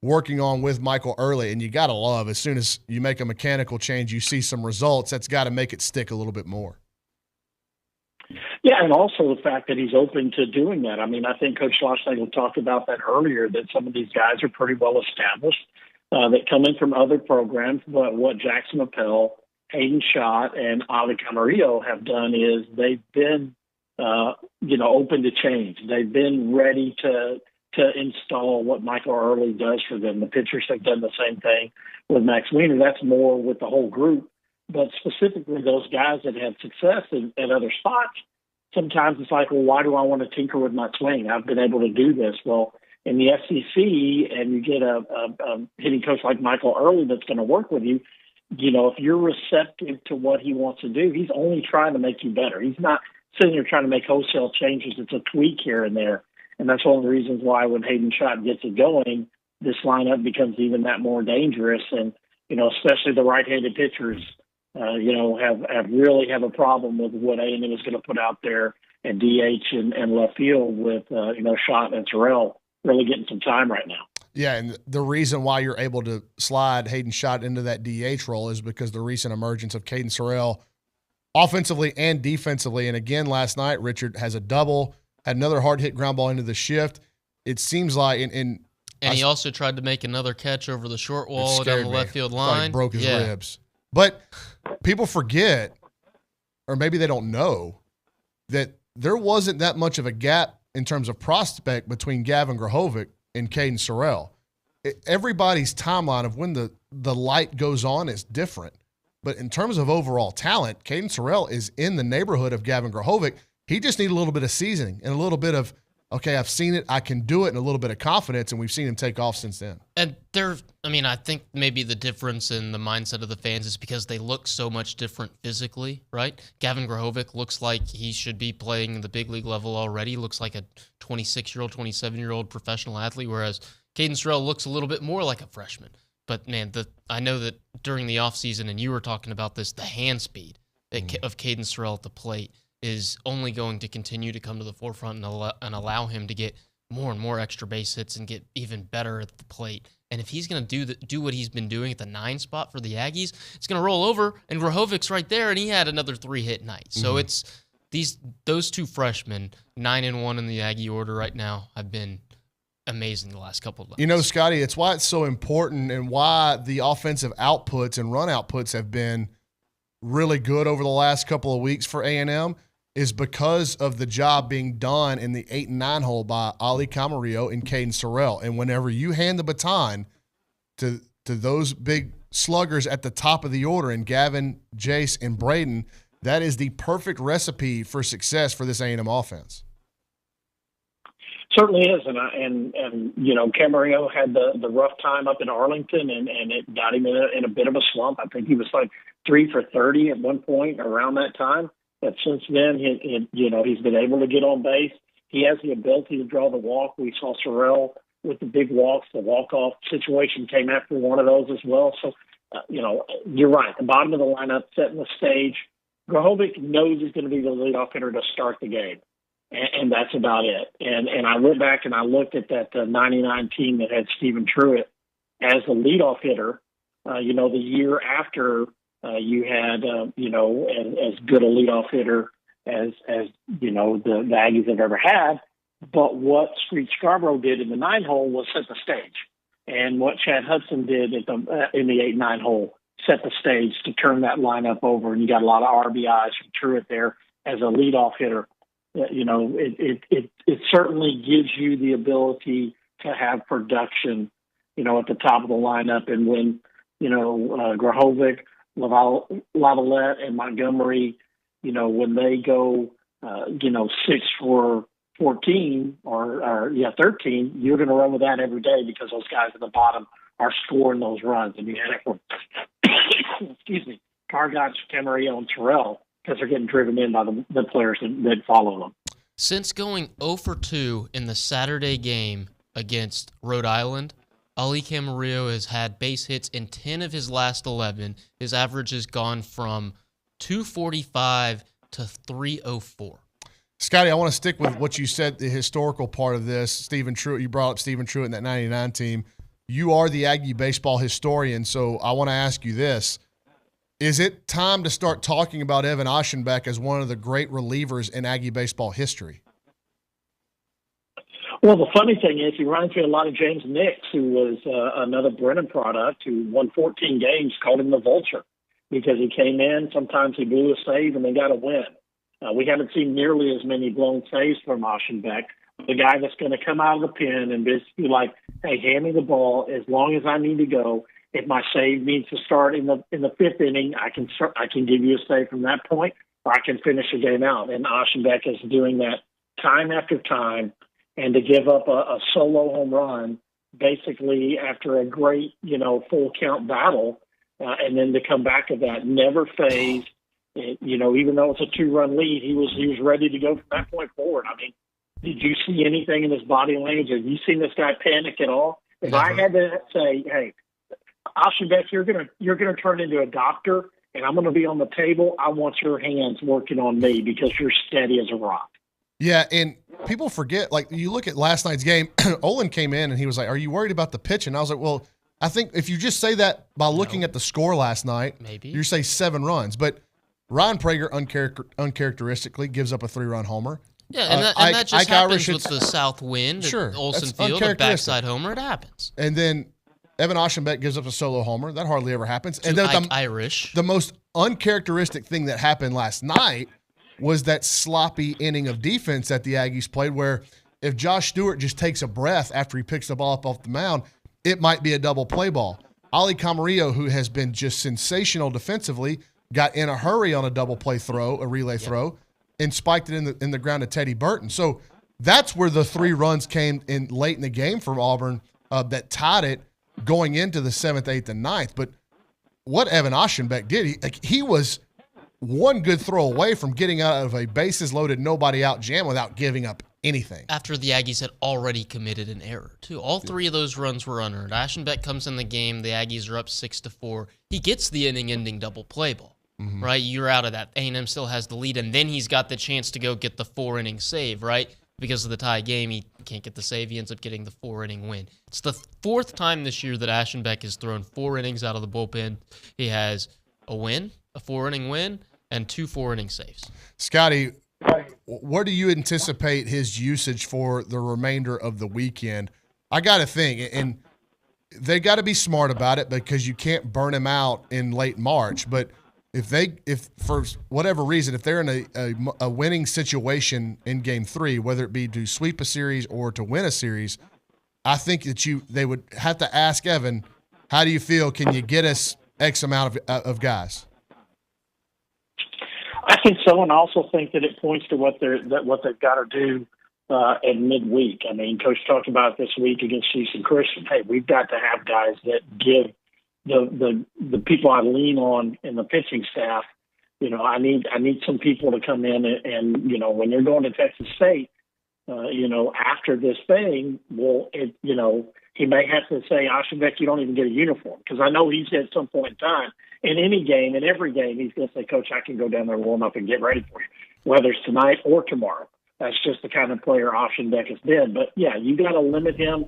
working on with Michael Early, and you got to love, as soon as you make a mechanical change, you see some results, that's got to make it stick a little bit more. Yeah, and also the fact that he's open to doing that. I mean, I think Coach Schlossnagel talked about that earlier, that some of these guys are pretty well established, that come in from other programs, but what Jackson Appel, Hayden Schott, and Ali Camarillo have done is they've been, open to change. They've been ready to install what Michael Early does for them. The pitchers have done the same thing with Max Weiner. That's more with the whole group, but specifically those guys that have success at other spots. Sometimes it's like, well, why do I want to tinker with my swing? I've been able to do this. Well, in the SEC, and you get a hitting coach like Michael Early that's going to work with you, if you're receptive to what he wants to do, he's only trying to make you better. He's not sitting there trying to make wholesale changes. It's a tweak here and there. And that's one of the reasons why when Hayden Schott gets it going, this lineup becomes even that more dangerous. And, especially the right-handed pitchers, have a problem with what A&M is going to put out there at DH and left field with, Schott and Terrell really getting some time right now. Yeah, and the reason why you're able to slide Hayden Schott into that DH role is because the recent emergence of Caden Sorrell offensively and defensively. And again, last night, Richard has a double, had another hard hit ground ball into the shift. It seems like, and And he also tried to make another catch over the short wall down the left field line. Like broke his ribs. But people forget, or maybe they don't know, that there wasn't that much of a gap in terms of prospect between Gavin Grahovic and Caden Sorrell. Everybody's timeline of when the light goes on is different. But in terms of overall talent, Caden Sorrell is in the neighborhood of Gavin Grahovic. He just needs a little bit of seasoning and a little bit of, okay, I've seen it, I can do it, and a little bit of confidence, and we've seen him take off since then. And I think maybe the difference in the mindset of the fans is because they look so much different physically, right? Gavin Grahovic looks like he should be playing the big league level already, looks like a 26-year-old, 27-year-old professional athlete, whereas Caden Sorrell looks a little bit more like a freshman. But, man, I know that during the offseason, and you were talking about this, the hand speed of Caden Sorrell at the plate is only going to continue to come to the forefront and allow him to get more and more extra base hits and get even better at the plate. And if he's going to do what he's been doing at the 9 spot for the Aggies, it's going to roll over, and Grahovic's right there, and he had another 3-hit night. So it's those two freshmen, 9-1 in the Aggie order right now, have been amazing the last couple of months. You know, Scotty, it's why it's so important and why the offensive outputs and run outputs have been really good over the last couple of weeks for A&M is because of the job being done in the 8 and 9 hole by Ali Camarillo and Caden Sorrell. And whenever you hand the baton to those big sluggers at the top of the order in Gavin, Jace, and Braden, that is the perfect recipe for success for this A&M offense. Certainly is, and you know, Camarillo had the rough time up in Arlington, and it got him in a bit of a slump. I think he was like 3 for 30 at one point around that time. But since then, he's been able to get on base. He has the ability to draw the walk. We saw Sorrell with the big walks. The walk-off situation came after one of those as well. So, you're right. The bottom of the lineup setting the stage. Grahovic knows he's going to be the leadoff hitter to start the game, and that's about it. And I went back and I looked at that 99 team that had Stephen Truitt as the leadoff hitter, the year after you had, as good a leadoff hitter as the Aggies have ever had. But what Street Scarborough did in the 9 hole was set the stage. And what Chad Hudson did in the 8-9 hole set the stage to turn that lineup over. And you got a lot of RBIs from Truitt there as a leadoff hitter. It certainly gives you the ability to have production, at the top of the lineup. And when, Grahovic, Lavalette, and Montgomery, when they go, 6 for 14 or 13, you're going to run with that every day because those guys at the bottom are scoring those runs. And you had it for, Kargotch, Camarillo, and Terrell because they're getting driven in by the players that follow them. Since going 0 for 2 in the Saturday game against Rhode Island, Ali Camarillo has had base hits in 10 of his last 11. His average has gone from 245 to 304. Scotty, I want to stick with what you said, the historical part of this. Stephen Truitt, you brought up Stephen Truitt in that 99 team. You are the Aggie baseball historian, so I want to ask you this. Is it time to start talking about Evan Aschenbeck as one of the great relievers in Aggie baseball history? Well, the funny thing is he reminds me a lot of James Nix, who was another Brennan product who won 14 games, called him the Vulture because he came in, sometimes he blew a save, and they got a win. We haven't seen nearly as many blown saves from Aschenbeck, the guy that's going to come out of the pen and basically like, hey, hand me the ball as long as I need to go. If my save needs to start in the 5th inning, I can give you a save from that point, or I can finish the game out. And Aschenbeck is doing that time after time. And to give up a solo home run, basically after a great, full count battle, and then to come back to that, never phased. Even though it's a 2-run lead, he was ready to go from that point forward. I mean, did you see anything in his body language? Have you seen this guy panic at all? If I had to say, hey, Aschenbeck, you're gonna turn into a doctor, and I'm gonna be on the table, I want your hands working on me because you're steady as a rock. Yeah, and people forget, like, you look at last night's game, Olin came in and he was like, are you worried about the pitch? And I was like, well, I think if you just say that by looking at the score last night, maybe you say 7 runs. But Ryan Prager uncharacteristically gives up a 3-run homer. Yeah, and that just happens with the south wind at Olsen Field, a backside homer. It happens. And then Evan Aschenbeck gives up a solo homer. That hardly ever happens. And then Irish. The most uncharacteristic thing that happened last night was that sloppy inning of defense that the Aggies played, where if Josh Stewart just takes a breath after he picks the ball up off the mound, it might be a double play ball. Ali Camarillo, who has been just sensational defensively, got in a hurry on a double play throw, a relay throw, and spiked it in the ground to Teddy Burton. So that's where the 3 runs came in late in the game for Auburn that tied it going into the 7th, 8th, and 9th. But what Evan Aschenbeck did, he was one good throw away from getting out of a bases-loaded, nobody-out jam without giving up anything. After the Aggies had already committed an error, too. All 3 of those runs were unearned. Aschenbeck comes in the game. The Aggies are up 6-4. He gets the inning-ending double play ball, right? You're out of that. A&M still has the lead, and then he's got the chance to go get the 4-inning save, right? Because of the tie game, he can't get the save. He ends up getting the 4-inning win. It's the 4th time this year that Aschenbeck has thrown 4 innings out of the bullpen. He has a win, a 4-inning win, and 2 4-inning saves. Scotty, what do you anticipate his usage for the remainder of the weekend? I got to think, and they got to be smart about it because you can't burn him out in late March. But if for whatever reason, if they're in a winning situation in Game 3, whether it be to sweep a series or to win a series, I think that they would have to ask Evan, how do you feel? Can you get us X amount of guys? I think so, and I also think that it points to what they've got to do at midweek. I mean, Coach talked about this week against Houston Christian. Hey, we've got to have guys that give the people I lean on in the pitching staff. You know, I need some people to come in and you know, when you're going to Texas State, you know, after this thing, you know, he may have to say, Aschenbeck, you don't even get a uniform, because I know he's at some point in time in any game, in every game, he's going to say, Coach, I can go down there and warm up and get ready for you, whether it's tonight or tomorrow. That's just the kind of player Aschenbeck has been. But, yeah, you got to limit him,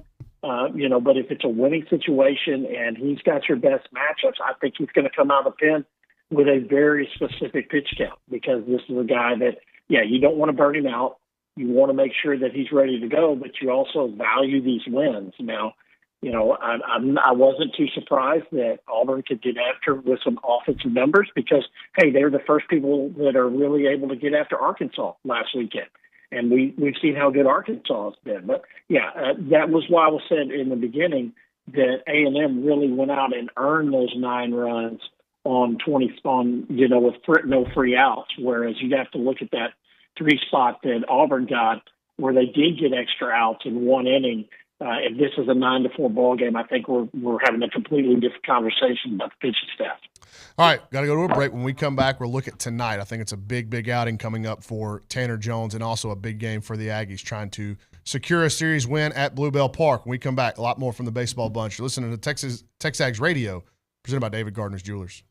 you know, but if it's a winning situation and he's got your best matchups, I think he's going to come out of the pen with a very specific pitch count, because this is a guy that, yeah, you don't want to burn him out. You want to make sure that he's ready to go, but you also value these wins. Now, you know, I wasn't too surprised that Auburn could get after with some offensive numbers, because, hey, they're the first people that are really able to get after Arkansas last weekend. And we've seen how good Arkansas has been. But, yeah, that was why I was said in the beginning that A&M really went out and earned those 9 runs on you know, with no free outs, whereas you have to look at that 3 spot that Auburn got where they did get extra outs in 1 inning. If this is a 9-4 ball game, I think we're having a completely different conversation about the pitching staff. All right, got to go to a break. When we come back, we'll look at tonight. I think it's a big outing coming up for Tanner Jones, and also a big game for the Aggies trying to secure a series win at Bluebell Park. When we come back, a lot more from the baseball bunch. You're listening to TexAgs Radio, presented by David Gardner's Jewelers.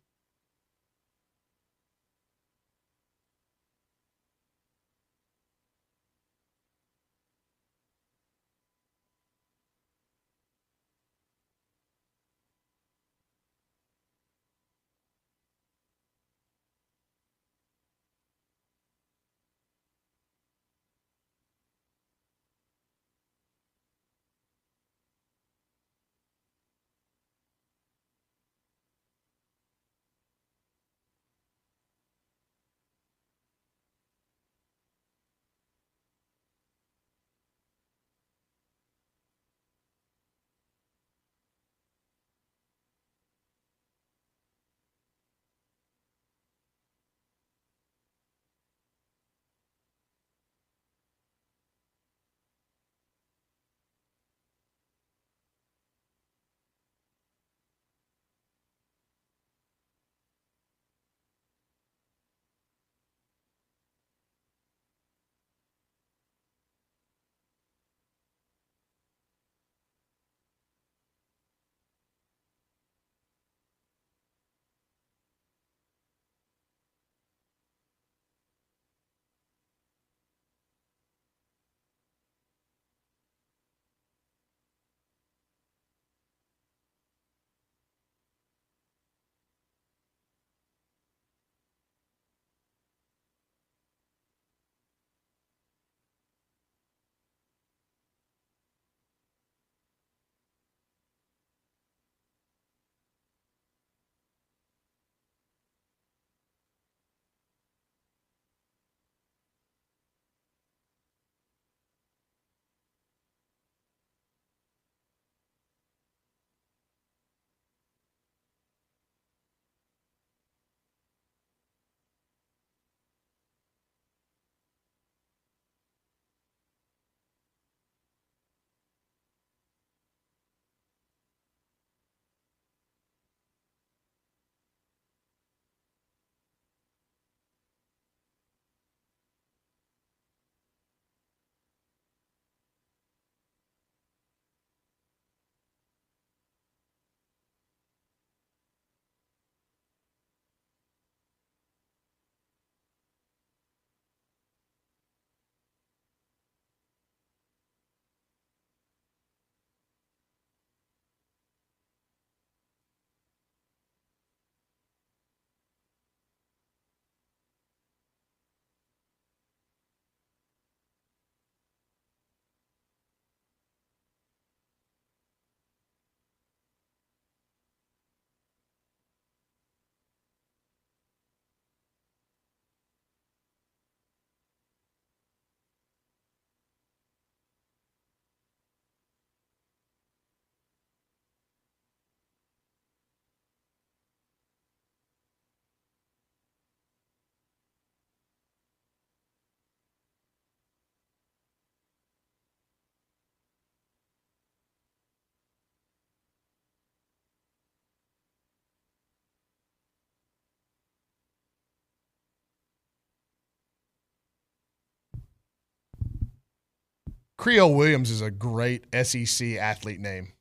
Creole Williams is a great SEC athlete name.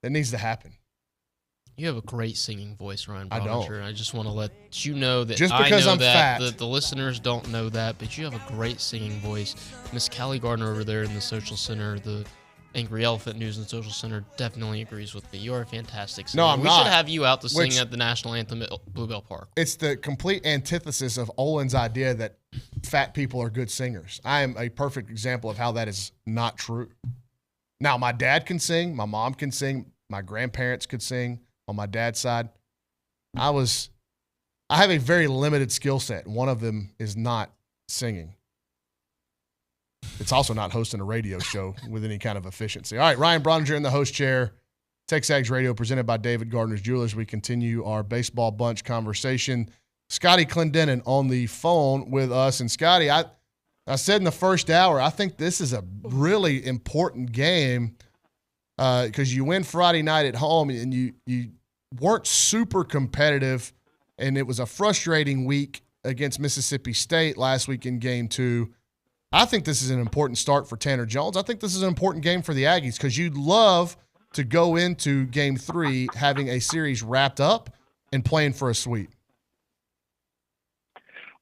That needs to happen. You have a great singing voice, Ryan I Brauninger. don't. I just want to let you know that Just because I know I'm that fat. the listeners don't know that, but you have a great singing voice. Miss Callie Gardner over there in the Social Center, the Angry Elephant News and Social Center, definitely agrees with me. You are a fantastic singer. No, I'm we not. should have you out to sing Which- at the national anthem at Bluebell Park. It's the complete antithesis of Olin's idea that fat people are good singers. I am a perfect example of how that is not true. Now, my dad can sing. My mom can sing. My grandparents could sing on my dad's side. I have a very limited skill set. One of them is not singing. It's also not hosting a radio show with any kind of efficiency. All right, Ryan Brauninger in the host chair. TexAgs Radio presented by David Gardner's Jewelers. We continue our baseball bunch conversation. Scotty Clendenin on the phone with us. And Scotty, I said in the first hour, I think this is a really important game because you win Friday night at home and you weren't super competitive, and it was a frustrating week against Mississippi State last week in Game 2. I think this is an important start for Tanner Jones. I think this is an important game for the Aggies because you'd love to go into Game 3 having a series wrapped up and playing for a sweep.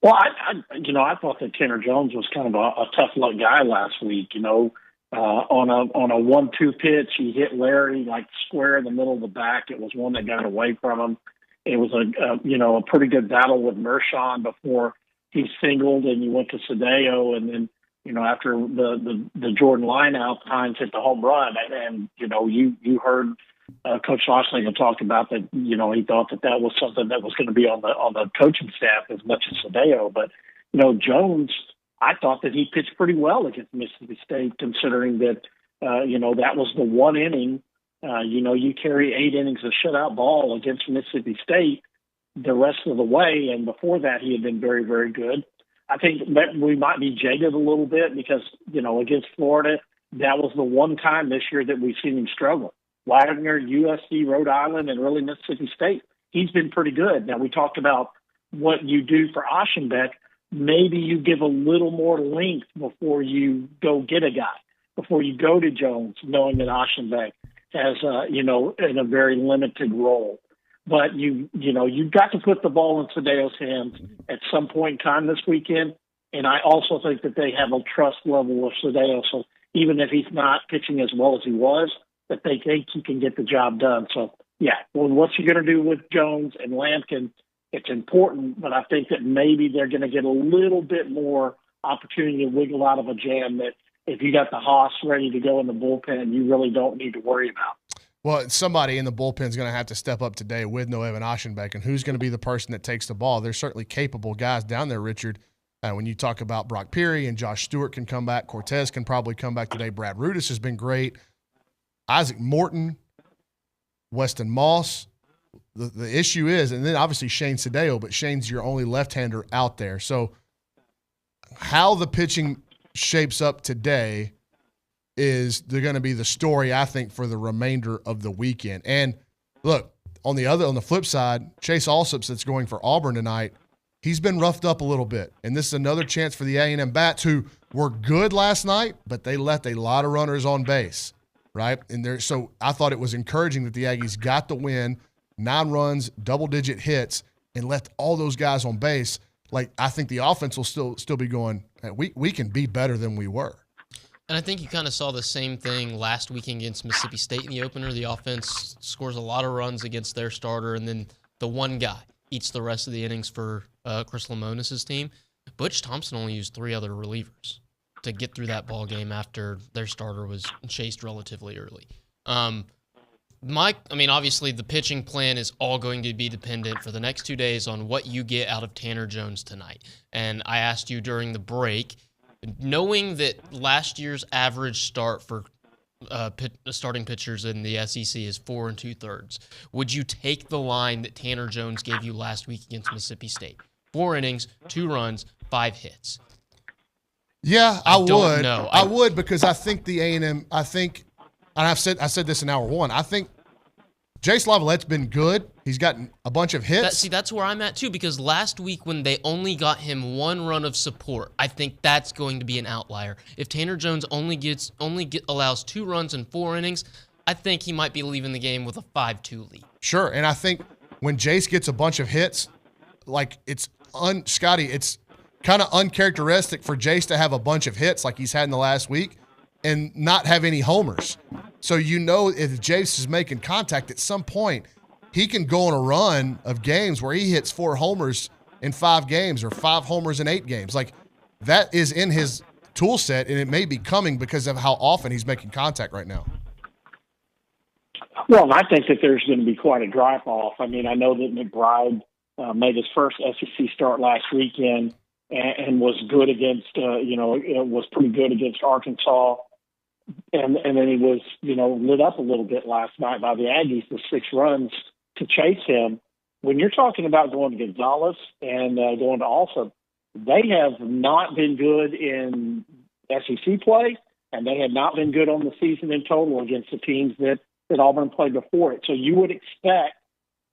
Well, I thought that Tanner Jones was kind of a tough luck guy last week. On a 1-2 pitch, he hit Larry like square in the middle of the back. It was one that got away from him. It was a pretty good battle with Mershon before he singled, and you went to Sadeo, and then after the Jordan lineout, Hines hit the home run, and you heard Coach Schlossnagle talk about that. He thought that was something that was going to be on the coaching staff as much as Sadeo, but Jones. I thought that he pitched pretty well against Mississippi State, considering that, that was the one inning. You carry 8 innings of shutout ball against Mississippi State the rest of the way, and before that he had been very, very good. I think that we might be jaded a little bit because, against Florida, that was the one time this year that we've seen him struggle. Wagner, USC, Rhode Island, and really Mississippi State, he's been pretty good. Now, we talked about what you do for Aschenbeck. Maybe you give a little more length before you go get a guy, before you go to Jones, knowing that Aschenbeck has, in a very limited role. But you've got to put the ball in Sadeo's hands at some point in time this weekend. And I also think that they have a trust level with Sadeo. So even if he's not pitching as well as he was, that they think he can get the job done. So, yeah, well, what's he going to do with Jones and Lampkin? It's important, but I think that maybe they're going to get a little bit more opportunity to wiggle out of a jam that if you got the Haas ready to go in the bullpen, you really don't need to worry about. Well, somebody in the bullpen is going to have to step up today with no Evan Aschenbeck, and who's going to be the person that takes the ball? There's certainly capable guys down there, Richard. When you talk about Brock Peary and Josh Stewart can come back, Cortez can probably come back today. Brad Rudis has been great. Isaac Morton, Weston Moss. The issue is, and then obviously Shane Sadeo, but Shane's your only left-hander out there. So how the pitching shapes up today is they're going to be the story, I think, for the remainder of the weekend. And look, on the flip side, Chase Alsups that's going for Auburn tonight, he's been roughed up a little bit. And this is another chance for the A&M Bats, who were good last night, but they left a lot of runners on base, right? And so I thought it was encouraging that the Aggies got the win, 9 runs, double-digit hits, and left all those guys on base. Like, I think the offense will still be going, hey, we can be better than we were. And I think you kind of saw the same thing last week against Mississippi State in the opener. The offense scores a lot of runs against their starter, and then the one guy eats the rest of the innings for Chris Lamonis' team. Butch Thompson only used 3 other relievers to get through that ball game after their starter was chased relatively early. Obviously the pitching plan is all going to be dependent for the next 2 days on what you get out of Tanner Jones tonight. And I asked you during the break, knowing that last year's average start for starting pitchers in the SEC is 4 2/3, would you take the line that Tanner Jones gave you last week against Mississippi State? 4 innings, 2 runs, 5 hits. Yeah, I would. Know. I would, because I think the A&M, and I said this in hour 1, I think Jace Lavallette's been good, He's gotten a bunch of hits. That's where I'm at too, because last week when they only got him one run of support, I think that's going to be an outlier. If Tanner Jones allows 2 runs in 4 innings, I think he might be leaving the game with a 5-2 lead. Sure, and I think when Jace gets a bunch of hits, like Scotty, it's kind of uncharacteristic for Jace to have a bunch of hits like he's had in the last week and not have any homers. So if Jace is making contact at some point, he can go on a run of games where he hits 4 homers in 5 games or 5 homers in 8 games. Like, that is in his tool set, and it may be coming because of how often he's making contact right now. Well, I think that there's going to be quite a drop-off. I mean, I know that McBride made his first SEC start last weekend and was good against, was pretty good against Arkansas. And then he was, lit up a little bit last night by the Aggies, the 6 runs to chase him. When you're talking about going to Gonzalez and going to Alsop, they have not been good in SEC play, and they have not been good on the season in total against the teams that Auburn played before it. So you would expect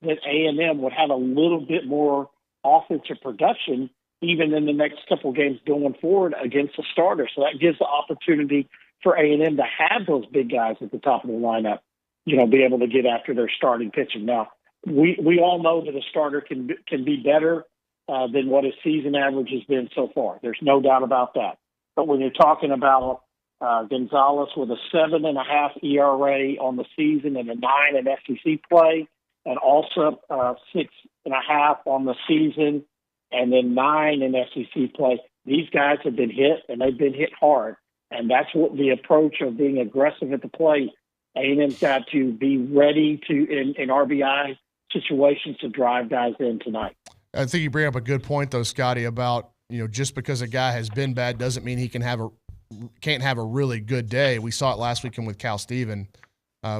that A&M would have a little bit more offensive production even in the next couple of games going forward against the starter. So that gives the opportunity for A&M to have those big guys at the top of the lineup, be able to get after their starting pitching. Now, we all know that a starter can be better than what his season average has been so far. There's no doubt about that. But when you're talking about Gonzalez with a 7.5 ERA on the season and a 9 in SEC play, and also 6.5 on the season and then 9 in SEC play, these guys have been hit, and they've been hit hard. And that's what the approach of being aggressive at the plate. A&M's got to be ready to, in RBI situations, to drive guys in tonight. I think you bring up a good point, though, Scotty, about just because a guy has been bad doesn't mean he can't have a really good day. We saw it last weekend with Cal Steven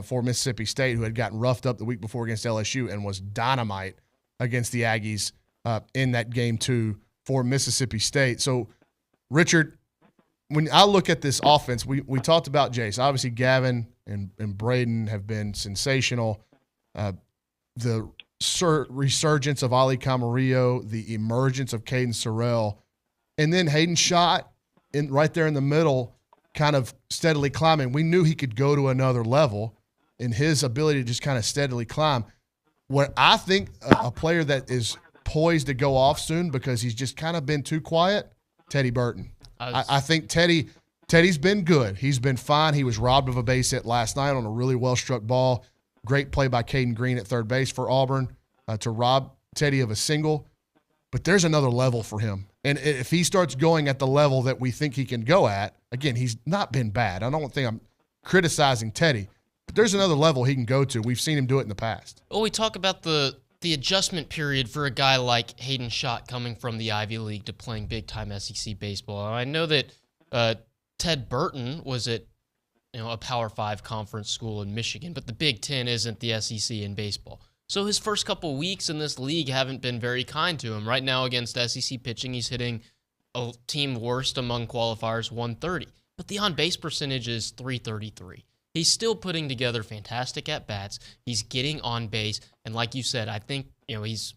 for Mississippi State, who had gotten roughed up the week before against LSU and was dynamite against the Aggies in that game 2 for Mississippi State. So, Richard, when I look at this offense, we talked about Jace. Obviously, Gavin and Braden have been sensational. The resurgence of Ali Camarillo, the emergence of Caden Sorrell, and then Hayden Schott right there in the middle, kind of steadily climbing. We knew he could go to another level in his ability to just kind of steadily climb. What I think a player that is poised to go off soon because he's just kind of been too quiet, Teddy Burton. I think Teddy's been good. He's been fine. He was robbed of a base hit last night on a really well-struck ball. Great play by Caden Green at third base for Auburn to rob Teddy of a single. But there's another level for him. And if he starts going at the level that we think he can go at, again, he's not been bad. I don't think I'm criticizing Teddy. But there's another level he can go to. We've seen him do it in the past. Well, we talk about the adjustment period for a guy like Hayden Schott coming from the Ivy League to playing big-time SEC baseball. I know that Ted Burton was at a Power 5 conference school in Michigan, but the Big Ten isn't the SEC in baseball. So his first couple weeks in this league haven't been very kind to him. Right now against SEC pitching, he's hitting a team worst among qualifiers, 130. But the on-base percentage is 333. He's still putting together fantastic at-bats. He's getting on base. And like you said, I think he's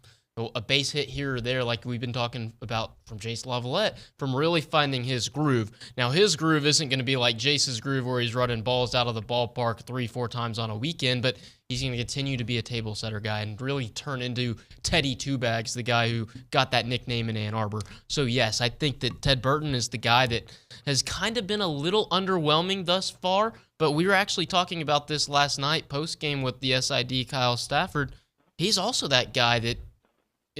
a base hit here or there, like we've been talking about from Jace Lavalette, from really finding his groove. Now, his groove isn't going to be like Jace's groove where he's running balls out of the ballpark 3-4 times on a weekend, but he's going to continue to be a table setter guy and really turn into Teddy Two Bags, the guy who got that nickname in Ann Arbor. So, yes, I think that Ted Burton is the guy that has kind of been a little underwhelming thus far, but we were actually talking about this last night post-game with the SID Kyle Stafford. He's also that guy that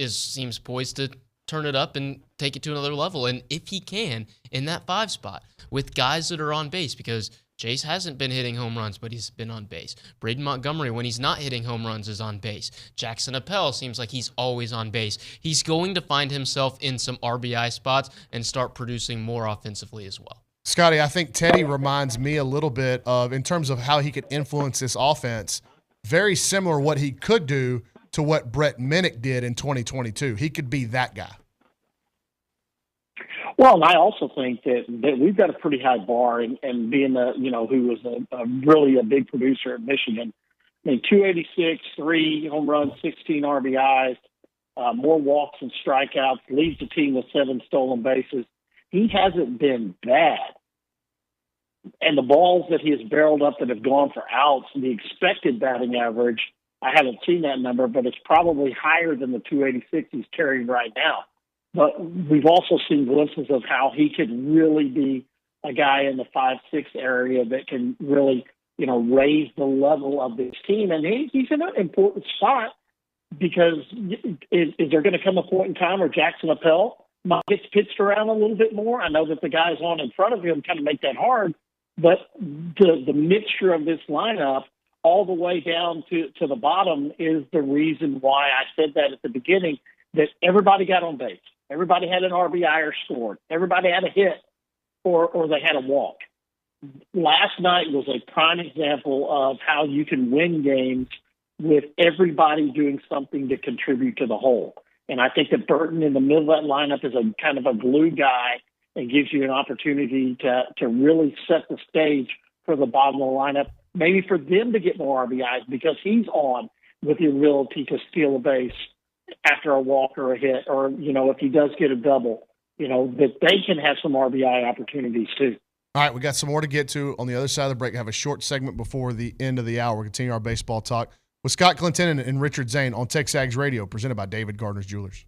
seems poised to turn it up and take it to another level. And if he can, in that 5 spot, with guys that are on base, because Jace hasn't been hitting home runs, but he's been on base. Braden Montgomery, when he's not hitting home runs, is on base. Jackson Appel seems like he's always on base. He's going to find himself in some RBI spots and start producing more offensively as well. Scotty, I think Teddy reminds me a little bit of, in terms of how he could influence this offense, very similar what he could do to what Brett Minnick did in 2022. He could be that guy. Well, and I also think that we've got a pretty high bar, and being who was really a big producer at Michigan, I mean, 286, 3 home runs, 16 RBIs, more walks and strikeouts, leads the team with 7 stolen bases. He hasn't been bad. And the balls that he has barreled up that have gone for outs, the expected batting average, I haven't seen that number, but it's probably higher than the 286 he's carrying right now. But we've also seen glimpses of how he could really be a guy in the 5-6 area that can really, raise the level of this team. And he's in an important spot because is there going to come a point in time where Jackson Appel gets pitched around a little bit more? I know that the guys on in front of him kind of make that hard, but the mixture of this lineup all the way down to the bottom is the reason why I said that at the beginning, that everybody got on base. Everybody had an RBI or scored. Everybody had a hit or they had a walk. Last night was a prime example of how you can win games with everybody doing something to contribute to the whole. And I think that Burton in the middle of that lineup is a kind of a glue guy and gives you an opportunity to really set the stage for the bottom of the lineup, maybe for them to get more RBIs because he's on with the ability to steal a base after a walk or a hit, or, if he does get a double, that they can have some RBI opportunities too. All right, we got some more to get to on the other side of the break. I have a short segment before the end of the hour. We'll continue our baseball talk with Scott Clendenin and Richard Zane on TexAgs Radio, presented by David Gardner's Jewelers.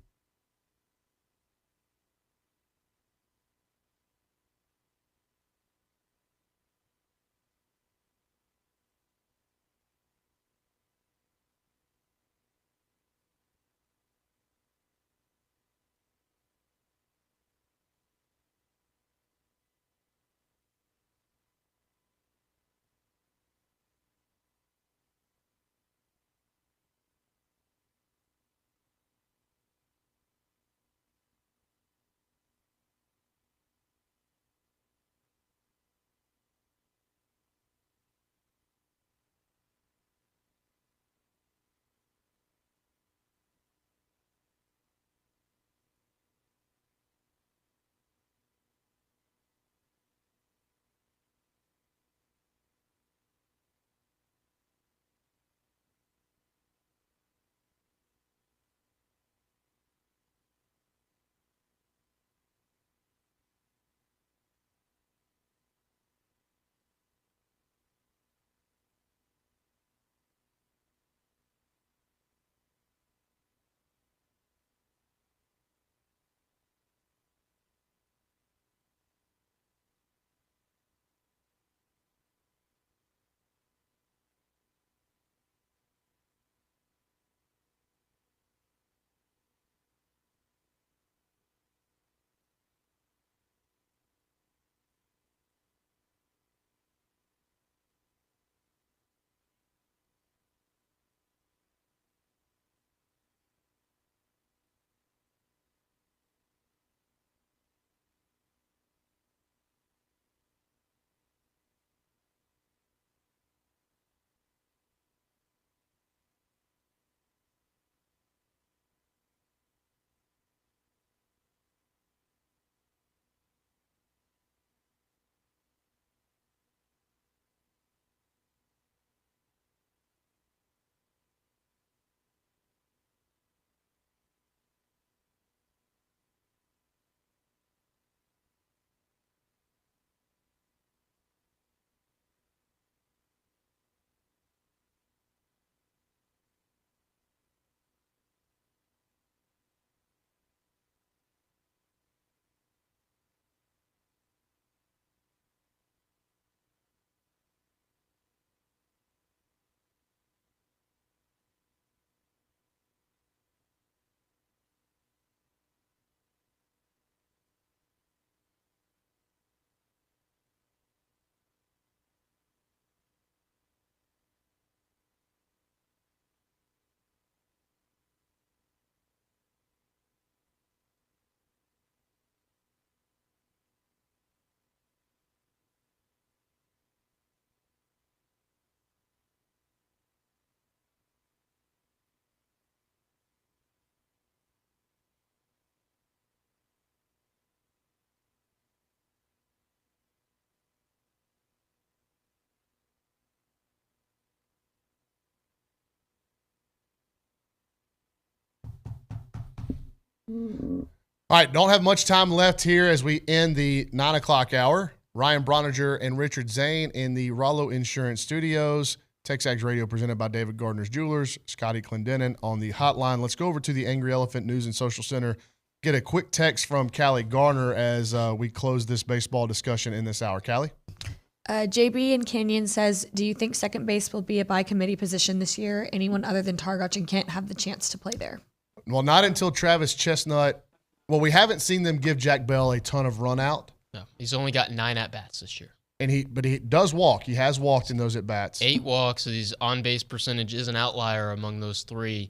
All right, don't have much time left here as we end the 9 o'clock hour. Ryan Brauninger and Richard Zane in the Rollo Insurance Studios. TexAgs Radio presented by David Gardner's Jewelers. Scotty Clendenin on the hotline. Let's go over to the Angry Elephant News and Social Center. Get a quick text from Callie Garner as we close this baseball discussion in this hour. Callie? JB in Canyon says, do you think second base will be a by committee position this year? Anyone other than Targach and Kent have the chance to play there? Well, not until Travis Chestnut. Well, we haven't seen them give Jack Bell a ton of run out. No, he's only got 9 at-bats this year. But he does walk. He has walked in those at-bats. 8 walks. So his on-base percentage is an outlier among those 3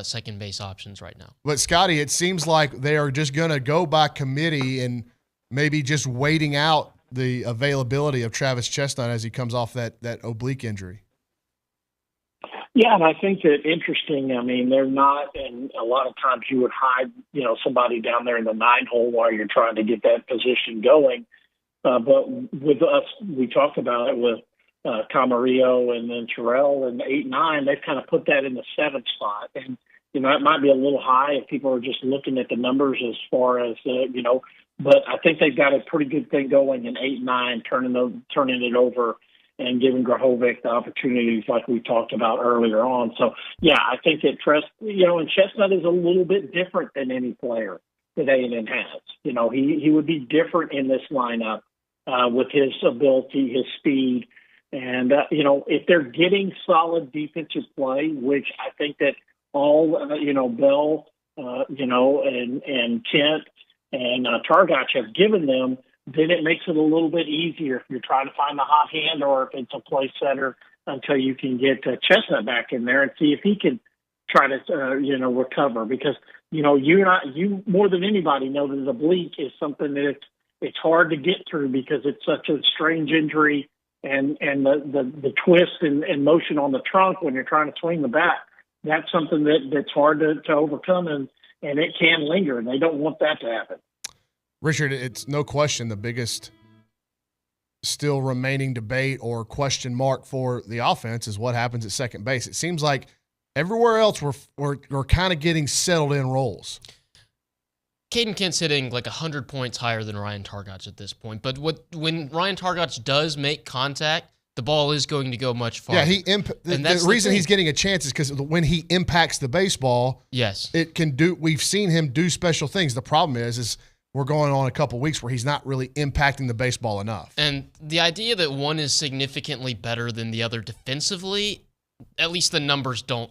second base options right now. But, Scotty, it seems like they are just going to go by committee and maybe just waiting out the availability of Travis Chestnut as he comes off that oblique injury. Yeah, and I think that interesting. I mean, they're not, and a lot of times you would hide, somebody down there in the 9 hole while you're trying to get that position going. But with us, we talked about it with Camarillo and then Terrell and 8-9. They've kind of put that in the 7th spot, and it might be a little high if people are just looking at the numbers as far as But I think they've got a pretty good thing going in 8-9, turning it over and giving Grahovic the opportunities like we talked about earlier on. So, yeah, I think that and Chestnut is a little bit different than any player that A&M has. He would be different in this lineup with his ability, his speed. And, if they're getting solid defensive play, which I think that all, Bell, and Kent and Targach have given them, then it makes it a little bit easier if you're trying to find the hot hand or if it's a place setter until you can get Chestnut back in there and see if he can try to, recover. Because, you more than anybody know that the oblique is something that it's hard to get through because it's such a strange injury and the twist and motion on the trunk when you're trying to swing the bat. That's something that's hard to overcome and it can linger, and they don't want that to happen. Richard, it's no question the biggest still remaining debate or question mark for the offense is what happens at second base. It seems like everywhere else we're kind of getting settled in roles. Caden Kent's hitting like 100 points higher than Ryan Targach at this point. But when Ryan Targach does make contact, the ball is going to go much farther. Yeah, the reason he's getting a chance is because when he impacts the baseball, yes, it can do. We've seen him do special things. The problem is we're going on a couple weeks where he's not really impacting the baseball enough. And the idea that one is significantly better than the other defensively, at least the numbers don't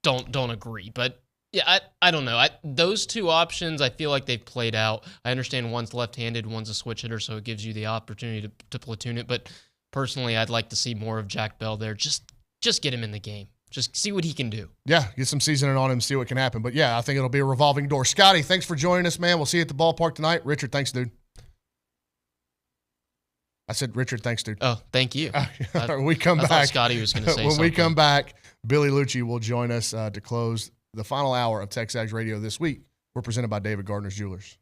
agree. But yeah, I don't know. Those 2 options, I feel like they've played out. I understand one's left-handed, one's a switch hitter, so it gives you the opportunity to platoon it. But personally, I'd like to see more of Jack Bell there. Just get him in the game. Just see what he can do. Yeah, get some seasoning on him, see what can happen. But, yeah, I think it'll be a revolving door. Scotty, thanks for joining us, man. We'll see you at the ballpark tonight. Richard, thanks, dude. I said, Richard, thanks, dude. Oh, thank you. When we come back. I thought Scotty was going to say when something. we come back, Billy Liucci will join us to close the final hour of TexAgs Radio this week. We're presented by David Gardner's Jewelers.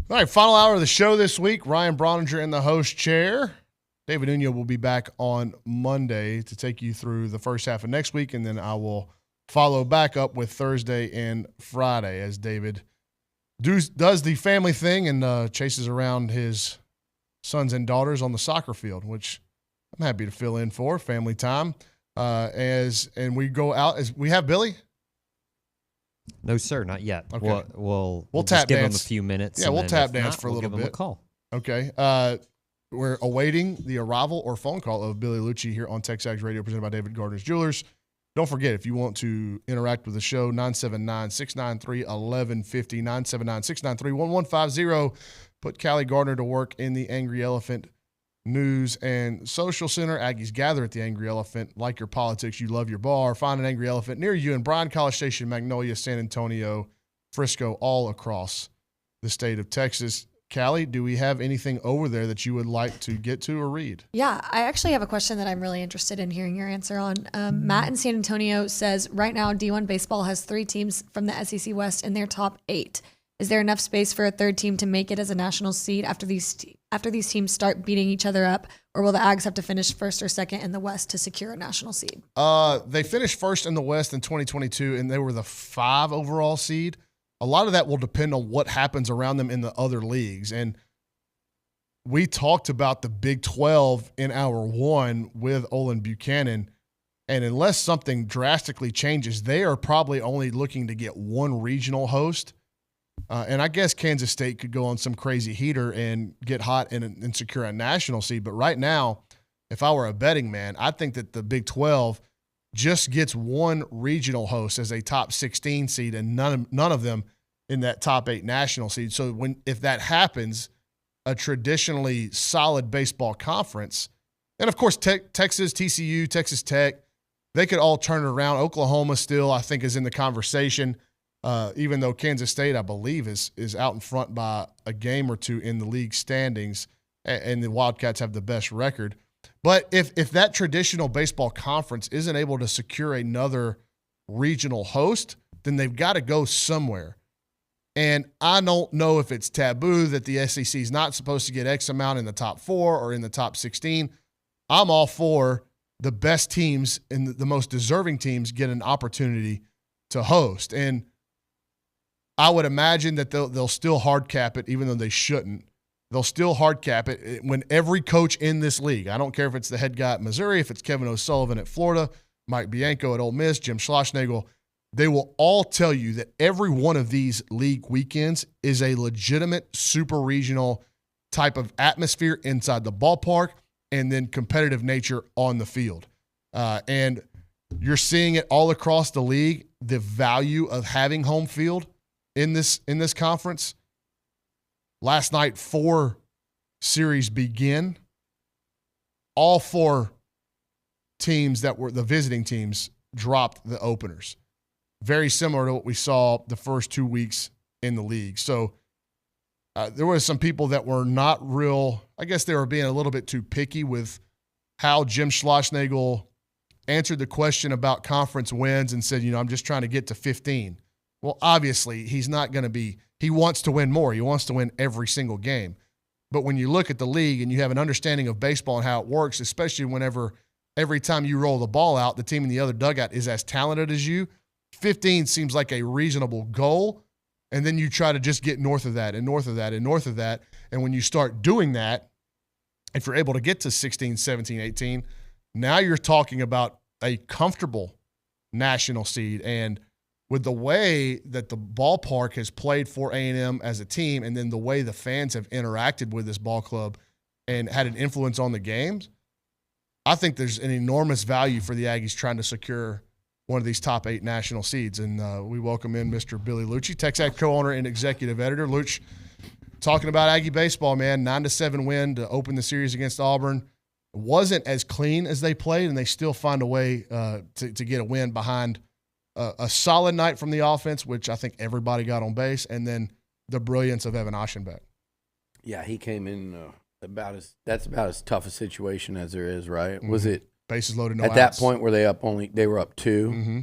All right, final hour of the show this week. Ryan Brauninger in the host chair. David Nuño will be back on Monday to take you through the first half of next week, and then I will follow back up with Thursday and Friday as David does the family thing and chases around his sons and daughters on the soccer field, which I'm happy to fill in for family time. And we go out as we have Billy. No, sir, not yet. Okay. We'll tap just give dance. him a few minutes. Yeah, we'll tap dance for a little give bit. Him a call. Okay. We're awaiting the arrival or phone call of Billy Liucci here on TexAgs Radio, presented by David Gardner's Jewelers. Don't forget, if you want to interact with the show, 979-693-1150, 979-693-1150. Put Callie Gardner to work in the Angry Elephant News and Social Center. Aggies gather at the Angry Elephant. Like your politics, you love your bar. Find an Angry Elephant near you in Bryan, College Station, Magnolia, San Antonio, Frisco, all across the state of Texas. Callie, do we have anything over there that you would like to get to or read? Yeah, I actually have a question that I'm really interested in hearing your answer on. Matt in San Antonio says, right now D1 baseball has 3 teams from the SEC West in their top 8. Is there enough space for a third team to make it as a national seed after these teams start beating each other up, or will the Ags have to finish first or second in the West to secure a national seed? They finished first in the West in 2022, and they were the 5 overall seed. A lot of that will depend on what happens around them in the other leagues. And we talked about the Big 12 in hour 1 with Olin Buchanan, and unless something drastically changes, they are probably only looking to get 1 regional host. And I guess Kansas State could go on some crazy heater and get hot and secure a national seed. But right now, if I were a betting man, I think that the Big 12 just gets 1 regional host as a top 16 seed and none of them in that top 8 national seed. So if that happens, a traditionally solid baseball conference, and of course Texas, TCU, Texas Tech, they could all turn it around. Oklahoma still, I think, is in the conversation. Even though Kansas State, I believe, is out in front by a game or 2 in the league standings, and the Wildcats have the best record. But if that traditional baseball conference isn't able to secure another regional host, then they've got to go somewhere. And I don't know if it's taboo that the SEC is not supposed to get X amount in the top 4 or in the top 16. I'm all for the best teams and the most deserving teams get an opportunity to host. And I would imagine that they'll still hard cap it, even though they shouldn't. They'll still hard cap it when every coach in this league, I don't care if it's the head guy at Missouri, if it's Kevin O'Sullivan at Florida, Mike Bianco at Ole Miss, Jim Schlossnagle, they will all tell you that every one of these league weekends is a legitimate super regional type of atmosphere inside the ballpark and then competitive nature on the field. And you're seeing it all across the league, the value of having home field in this conference. Last night, 4 series begin. All 4 teams that were the visiting teams dropped the openers. Very similar to what we saw the first 2 weeks in the league. So there were some people that were not real, I guess they were being a little bit too picky with how Jim Schlossnagle answered the question about conference wins and said, I'm just trying to get to 15. Well, obviously, he's not going to be – he wants to win more. He wants to win every single game. But when you look at the league and you have an understanding of baseball and how it works, especially whenever every time you roll the ball out, the team in the other dugout is as talented as you, 15 seems like a reasonable goal. And then you try to just get north of that and north of that and north of that. And when you start doing that, if you're able to get to 16, 17, 18, now you're talking about a comfortable national seed. And with the way that the ballpark has played for A&M as a team, and then the way the fans have interacted with this ball club and had an influence on the games, I think there's an enormous value for the Aggies trying to secure one of these top 8 national seeds. And we welcome in Mr. Billy Liucci, TexAgs co-owner and executive editor. Luch, talking about Aggie baseball, man, 9-7 win to open the series against Auburn. It wasn't as clean as they played, and they still find a way to get a win behind a solid night from the offense, which I think everybody got on base, and then the brilliance of Evan Aschenbeck. Yeah, he came in that's about as tough a situation as there is, right? Mm-hmm. Was it bases loaded, no at outs. That point where they were up 2, mm-hmm.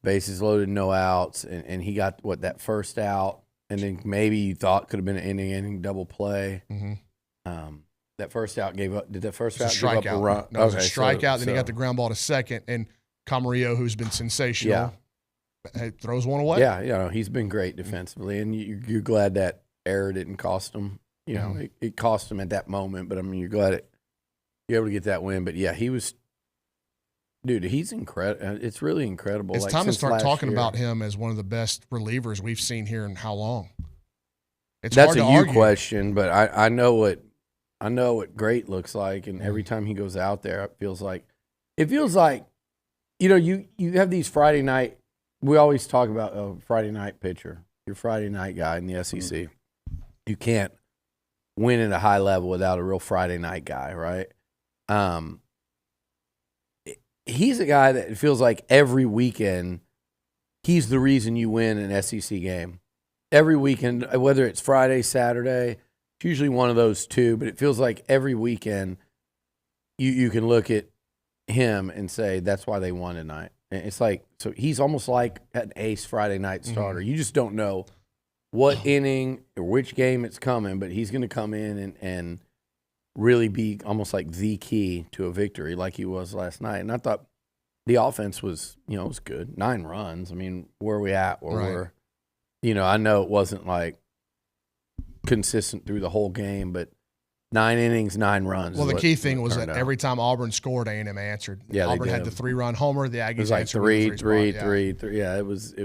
bases loaded, no outs, and he got that first out, and then maybe you thought could have been an inning double play. That first out gave up. Did that first out give up a run? No, it was a strikeout. Then he got the ground ball to second, and Camarillo, who's been sensational, throws one away. Yeah, he's been great defensively, and you're glad that error didn't cost him. You know, it cost him at that moment, but I mean, you're glad you're able to get that win. But yeah, he was. Dude, he's incredible. It's really incredible. It's time to start talking about him as one of the best relievers we've seen here in how long. That's a you question, but I know what great looks like, and every time he goes out there, it feels like, you know, you have these Friday night. We always talk about a Friday night pitcher, your Friday night guy in the SEC. You can't win at a high level without a real Friday night guy, right? He's a guy that it feels like every weekend he's the reason you win an SEC game. Every weekend, whether it's Friday, Saturday, it's usually one of those two, but it feels like every weekend you can look at him and say that's why they won tonight. And it's like, so he's almost like an ace Friday night starter. You just don't know what inning or which game it's coming, but he's going to come in and really be almost like the key to a victory like he was last night. And I thought the offense was, it was good. 9 runs. I mean, where are we at? We're, I know it wasn't like consistent through the whole game, but 9 innings, 9 runs. Well, the key thing was that every time Auburn scored, A&M answered. Yeah, Auburn had the 3-run homer. The Aggies it was like answered three. Yeah, it was.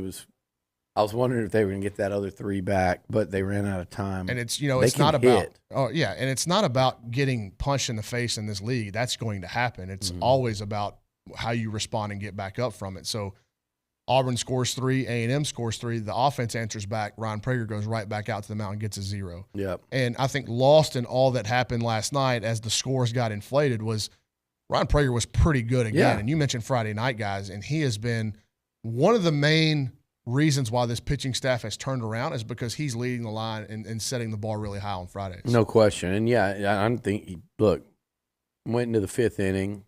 I was wondering if they were going to get that other 3 back, but they ran out of time. And it's, it's not about and it's not about getting punched in the face in this league. That's going to happen. It's always about how you respond and get back up from it. So Auburn scores 3, A&M scores 3, the offense answers back. Ryan Brauninger goes right back out to the mound and gets a 0. Yep. And I think lost in all that happened last night as the scores got inflated was Ryan Brauninger was pretty good again. Yeah. And you mentioned Friday night guys, and he has been one of the main reasons why this pitching staff has turned around is because he's leading the line and setting the bar really high on Fridays. No question. And, I think, look, went into the 5th inning,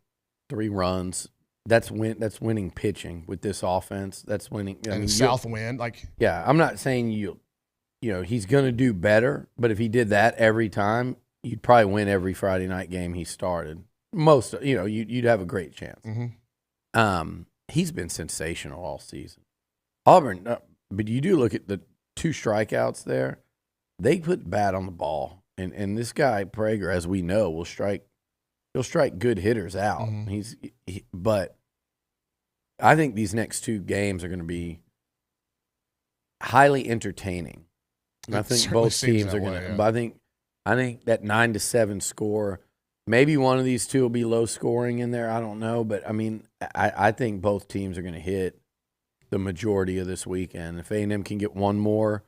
3 runs. That's winning pitching with this offense. That's winning. Southwind. I'm not saying he's going to do better, but if he did that every time, you'd probably win every Friday night game he started. You'd have a great chance. He's been sensational all season. Auburn, but you do look at the 2 strikeouts there. They put the bat on the ball, and this guy Brauninger, as we know, will strike. He'll strike good hitters out. But I think these next 2 games are going to be highly entertaining. And I think both teams are going to. But I think that 9-7 score. Maybe one of these 2 will be low scoring in there. I don't know, but I mean, I think both teams are going to hit the majority of this weekend. If A&M can get 1 more,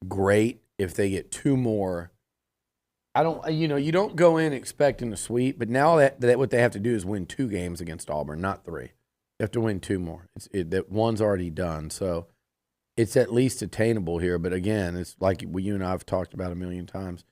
great. If they get 2 more, you don't go in expecting a sweep, but now that what they have to do is win 2 games against Auburn, not 3. You have to win 2 more. That one's already done, so it's at least attainable here. But again, it's like you and I have talked about a million times.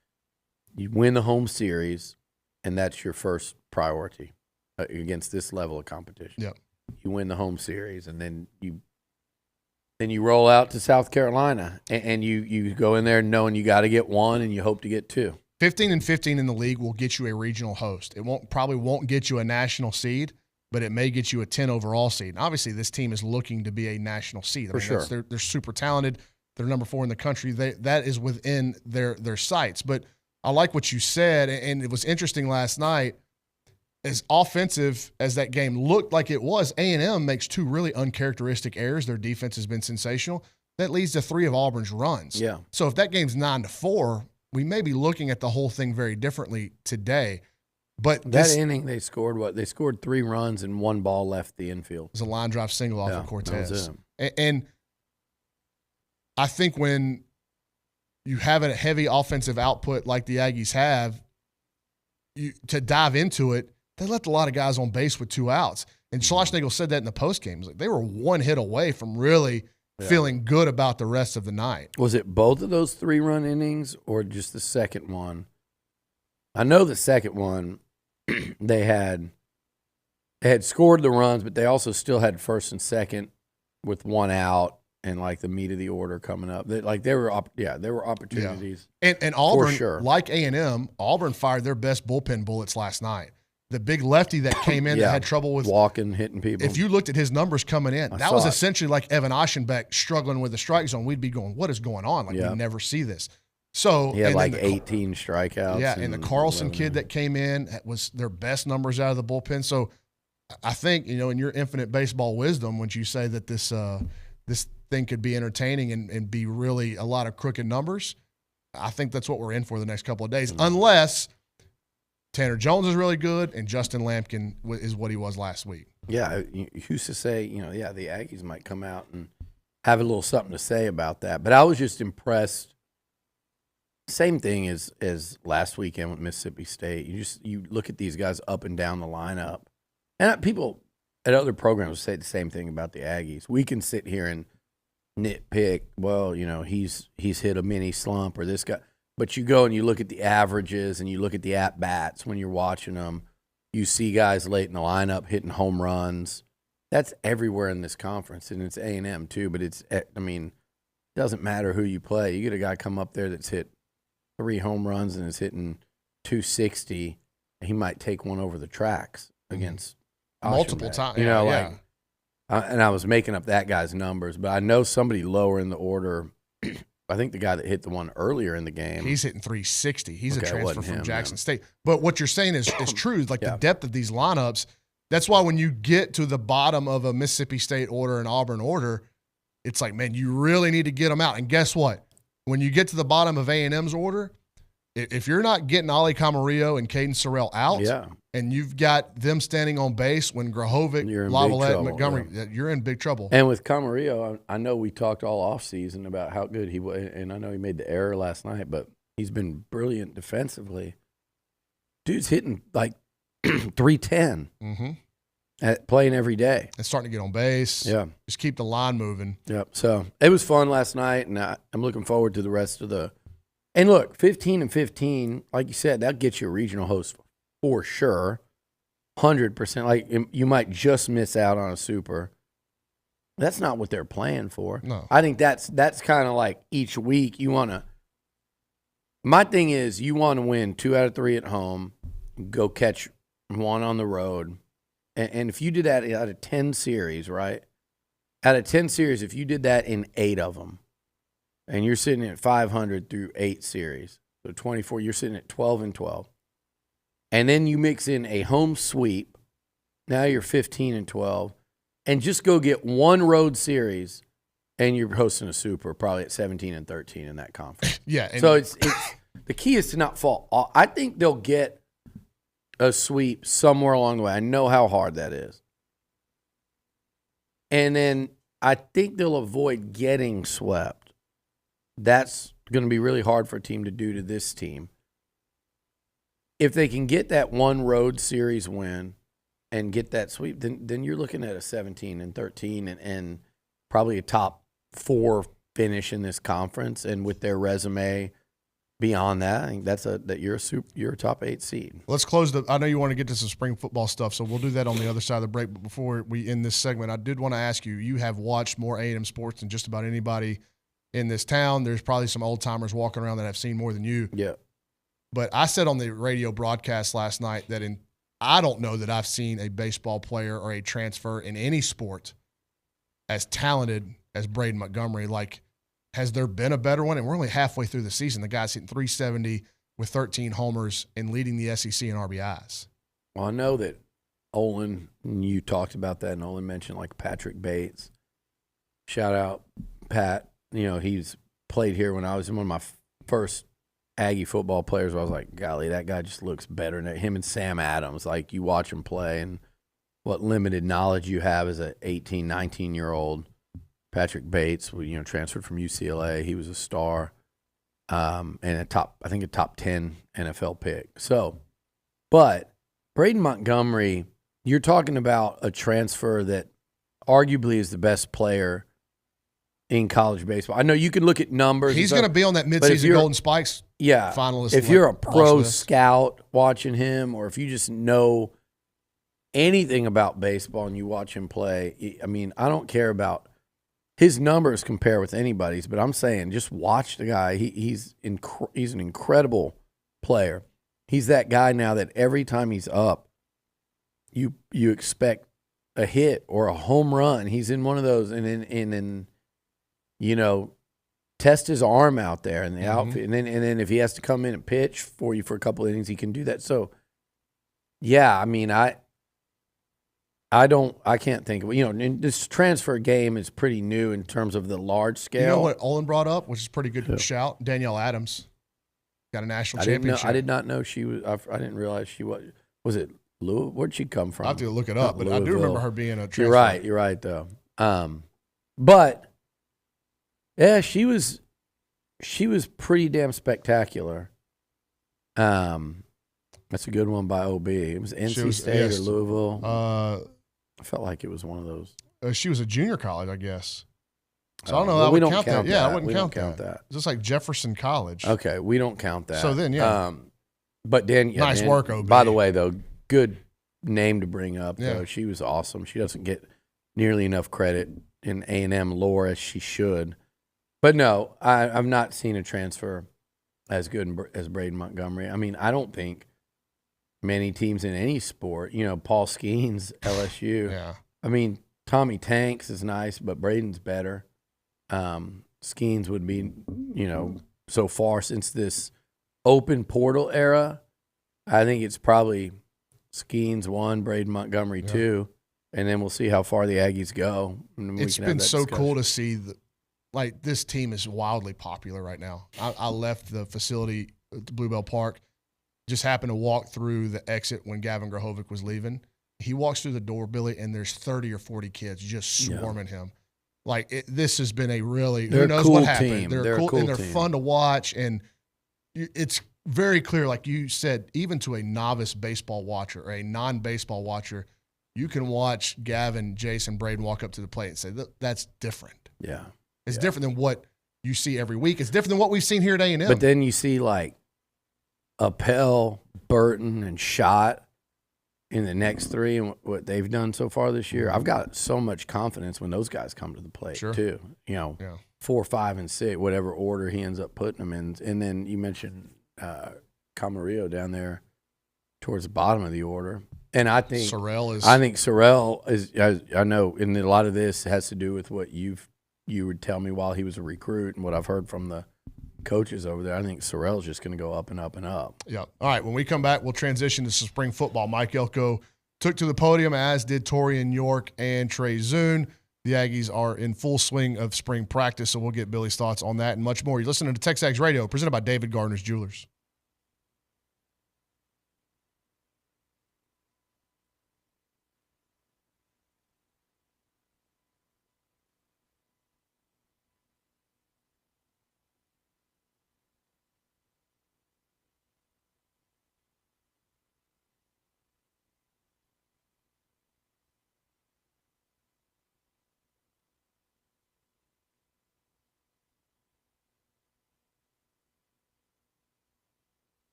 You win the home series, and that's your first priority against this level of competition. Yep. You win the home series, and then you roll out to South Carolina, and you go in there knowing you got to get 1, and you hope to get 2. 15-15 in the league will get you a regional host. It probably won't get you a national seed, but it may get you a 10 overall seed. And obviously, this team is looking to be a national seed. For sure. They're super talented. They're number 4 in the country. That is within their sights. But I like what you said, and it was interesting last night. As offensive as that game looked like it was, A&M makes 2 really uncharacteristic errors. Their defense has been sensational. That leads to 3 of Auburn's runs. Yeah. So if that game's 9-4, we may be looking at the whole thing very differently today. But that inning, they scored what? They scored 3 runs and 1 ball left the infield. It was a line drive single off of Cortez. That was it. And I think when you have a heavy offensive output like the Aggies have, to dive into it, they left a lot of guys on base with 2 outs. And Schlossnagle said that in the postgame. Like they were 1 hit away from really feeling good about the rest of the night. Was it both of those 3-run innings or just the second one? I know the second one, they had scored the runs, but they also still had first and second with 1 out. and like the meat of the order coming up. There were opportunities. Yeah. And Auburn, for sure. like A&M, Auburn fired their best bullpen bullets last night. The big lefty that came in that had trouble with walking, hitting people. If you looked at his numbers coming in, that was essentially like Evan Oschenbeck struggling with the strike zone. We'd be going, what is going on? Like, we never see this. So he had like 18 strikeouts. Yeah, and the Carlson kid that came in was their best numbers out of the bullpen. So I think, in your infinite baseball wisdom, when you say that this thing could be entertaining and be really a lot of crooked numbers, I think that's what we're in for the next couple of days, unless Tanner Jones is really good and Justin Lampkin is what he was last week. Yeah, you used to say, the Aggies might come out and have a little something to say about that. But I was just impressed. Same thing as last weekend with Mississippi State. You look at these guys up and down the lineup. And people at other programs say the same thing about the Aggies. We can sit here and nitpick, well, he's hit a mini slump or this guy. But you go and you look at the averages and you look at the at-bats when you're watching them. You see guys late in the lineup hitting home runs. That's everywhere in this conference, and it's A&M too. But it doesn't matter who you play. You get a guy come up there that's hit 3 home runs and is hitting 260, he might take one over the tracks against multiple times. And I was making up that guy's numbers, but I know somebody lower in the order. I think the guy that hit the one earlier in the game. He's hitting 360. He's a transfer from Jackson State. But what you're saying is true. Like the depth of these lineups, that's why when you get to the bottom of a Mississippi State order and Auburn order, it's like, man, you really need to get them out. And guess what? When you get to the bottom of A&M's order, if you're not getting Ali Camarillo and Caden Sorrell out, and you've got them standing on base when Grahovic, Lavalette, Montgomery, you're in big trouble. And with Camarillo, I know we talked all offseason about how good he was, and I know he made the error last night, but he's been brilliant defensively. Dude's hitting like 310 at playing every day. And starting to get on base. Yeah. Just keep the line moving. Yep. So it was fun last night, and I'm looking forward to the rest of the – and look, 15-15, like you said, that gets you a regional host for sure, 100%. Like, you might just miss out on a super. That's not what they're playing for. No. I think that's kind of like each week you want to – my thing is you want to win 2 out of 3 at home, go catch 1 on the road. And if you did that out of 10 series, right? Out of 10 series, if you did that in 8 of them, and you're sitting at 500 through 8 series, so 24, you're sitting at 12-12. And then you mix in a home sweep, now you're 15-12, and just go get 1 road series, and you're hosting a super, probably at 17-13 in that conference. Yeah. So it's the key is to not fall off. I think they'll get a sweep somewhere along the way. I know how hard that is. And then I think they'll avoid getting swept. That's going to be really hard for a team to do to this team. If they can get that 1 road series win and get that sweep, then you're looking at a 17-13 and probably a top 4 finish in this conference. And with their resume beyond that, I think you're a top 8 seed. Let's close I know you want to get to some spring football stuff, so we'll do that on the other side of the break. But before we end this segment, I did want to ask you, you have watched more A&M sports than just about anybody in this town. There's probably some old timers walking around that have seen more than you. Yeah. But I said on the radio broadcast last night that I don't know that I've seen a baseball player or a transfer in any sport as talented as Braden Montgomery. Like, has there been a better one? And we're only halfway through the season. The guy's hitting 370 with 13 homers and leading the SEC in RBIs. Well, I know that Olin, you talked about that, and Olin mentioned like Patrick Bates. Shout out, Pat. He's played here when I was one of my first Aggie football players where I was like, golly, that guy just looks better than him and Sam Adams. Like, you watch him play and what limited knowledge you have as an 18, 19-year-old. Patrick Bates, transferred from UCLA. He was a star and a top 10 NFL pick. So, but Braden Montgomery, you're talking about a transfer that arguably is the best player in college baseball. I know you can look at numbers. He's going to be on that midseason Golden Spikes finalist. If you're a pro scout watching him, or if you just know anything about baseball and you watch him play, I mean, I don't care about his numbers compare with anybody's, but I'm saying just watch the guy. He's an incredible player. He's that guy now that every time he's up, you expect a hit or a home run. He's in one of those, and then test his arm out there in the outfit, and then if he has to come in and pitch for you for a couple of innings, he can do that. So, yeah, I mean, I can't think of this transfer game is pretty new in terms of the large scale. You know what Olin brought up, which is a pretty good shout? Danielle Adams got a national championship. I did not know she was. I didn't realize she was. Was it Louisville? Where'd she come from? I have to look it up, but I do remember her being a transfer. You're right though. But yeah, she was pretty damn spectacular. That's a good one by OB. It was NC State or Louisville. I felt like it was one of those. She was a junior college, I guess. So I don't know. I wouldn't count that. Yeah, I wouldn't count that. It's just like Jefferson College. Okay, we don't count that. So then, yeah. But nice work, OB. By the way, though, good name to bring up. Yeah. Though. She was awesome. She doesn't get nearly enough credit in A&M lore as she should. But no, I've not seen a transfer as good as Braden Montgomery. I mean, I don't think many teams in any sport, Paul Skeens, LSU. Yeah. I mean, Tommy Tanks is nice, but Braden's better. Skeens would be, so far since this open portal era, I think it's probably Skeens 1, Braden Montgomery 2, and then we'll see how far the Aggies go. It's been so cool to see this team is wildly popular right now. I left the facility at the Bluebell Park, just happened to walk through the exit when Gavin Grahovic was leaving. He walks through the door, Billy, and there's 30 or 40 kids just swarming him. This has been a really, who knows what happened. Team. They're cool, and they're team. fun to watch, and it's very clear, like you said, even to a novice baseball watcher or a non-baseball watcher, you can watch Gavin, Jason, Braden walk up to the plate and say, that's different. Yeah. It's different than what you see every week. It's different than what we've seen here at A&M. But then you see Appel, Burton, and Schott in the next three and what they've done so far this year. I've got so much confidence when those guys come to the plate too. 4, 5, and 6, whatever order he ends up putting them in. And then you mentioned Camarillo down there towards the bottom of the order. And I think Sorrell is. I know, and a lot of this has to do with what you would tell me while he was a recruit and what I've heard from the coaches over there. I think Sorrell's just going to go up and up and up. Yeah. All right. When we come back, we'll transition to some spring football. Mike Elko took to the podium, as did Torian York and Trey Zune. The Aggies are in full swing of spring practice, so we'll get Billy's thoughts on that and much more. You're listening to TexAgs Radio, presented by David Gardner's Jewelers.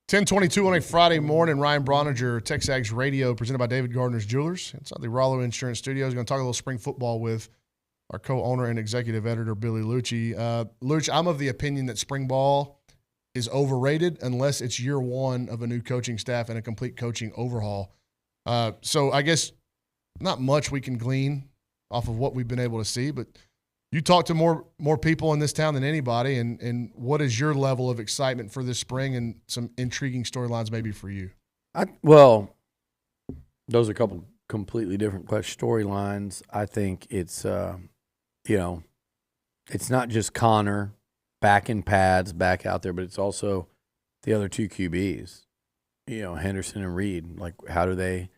10:22 on a Friday morning. Ryan Brauninger, TexAgs Radio, presented by David Gardner's Jewelers. Inside the Rollo Insurance Studios. Going to talk a little spring football with our co-owner and executive editor, Billy Liucci. Liucci, I'm of the opinion that spring ball is overrated unless it's year one of a new coaching staff and a complete coaching overhaul. So I guess not much we can glean off of what we've been able to see, but you talk to more people in this town than anybody, and what is your level of excitement for this spring and some intriguing storylines maybe for you? Well, those are a couple completely different storylines. I think it's, it's not just Connor back in pads, back out there, but it's also the other two QBs, Henderson and Reed. Like, how are they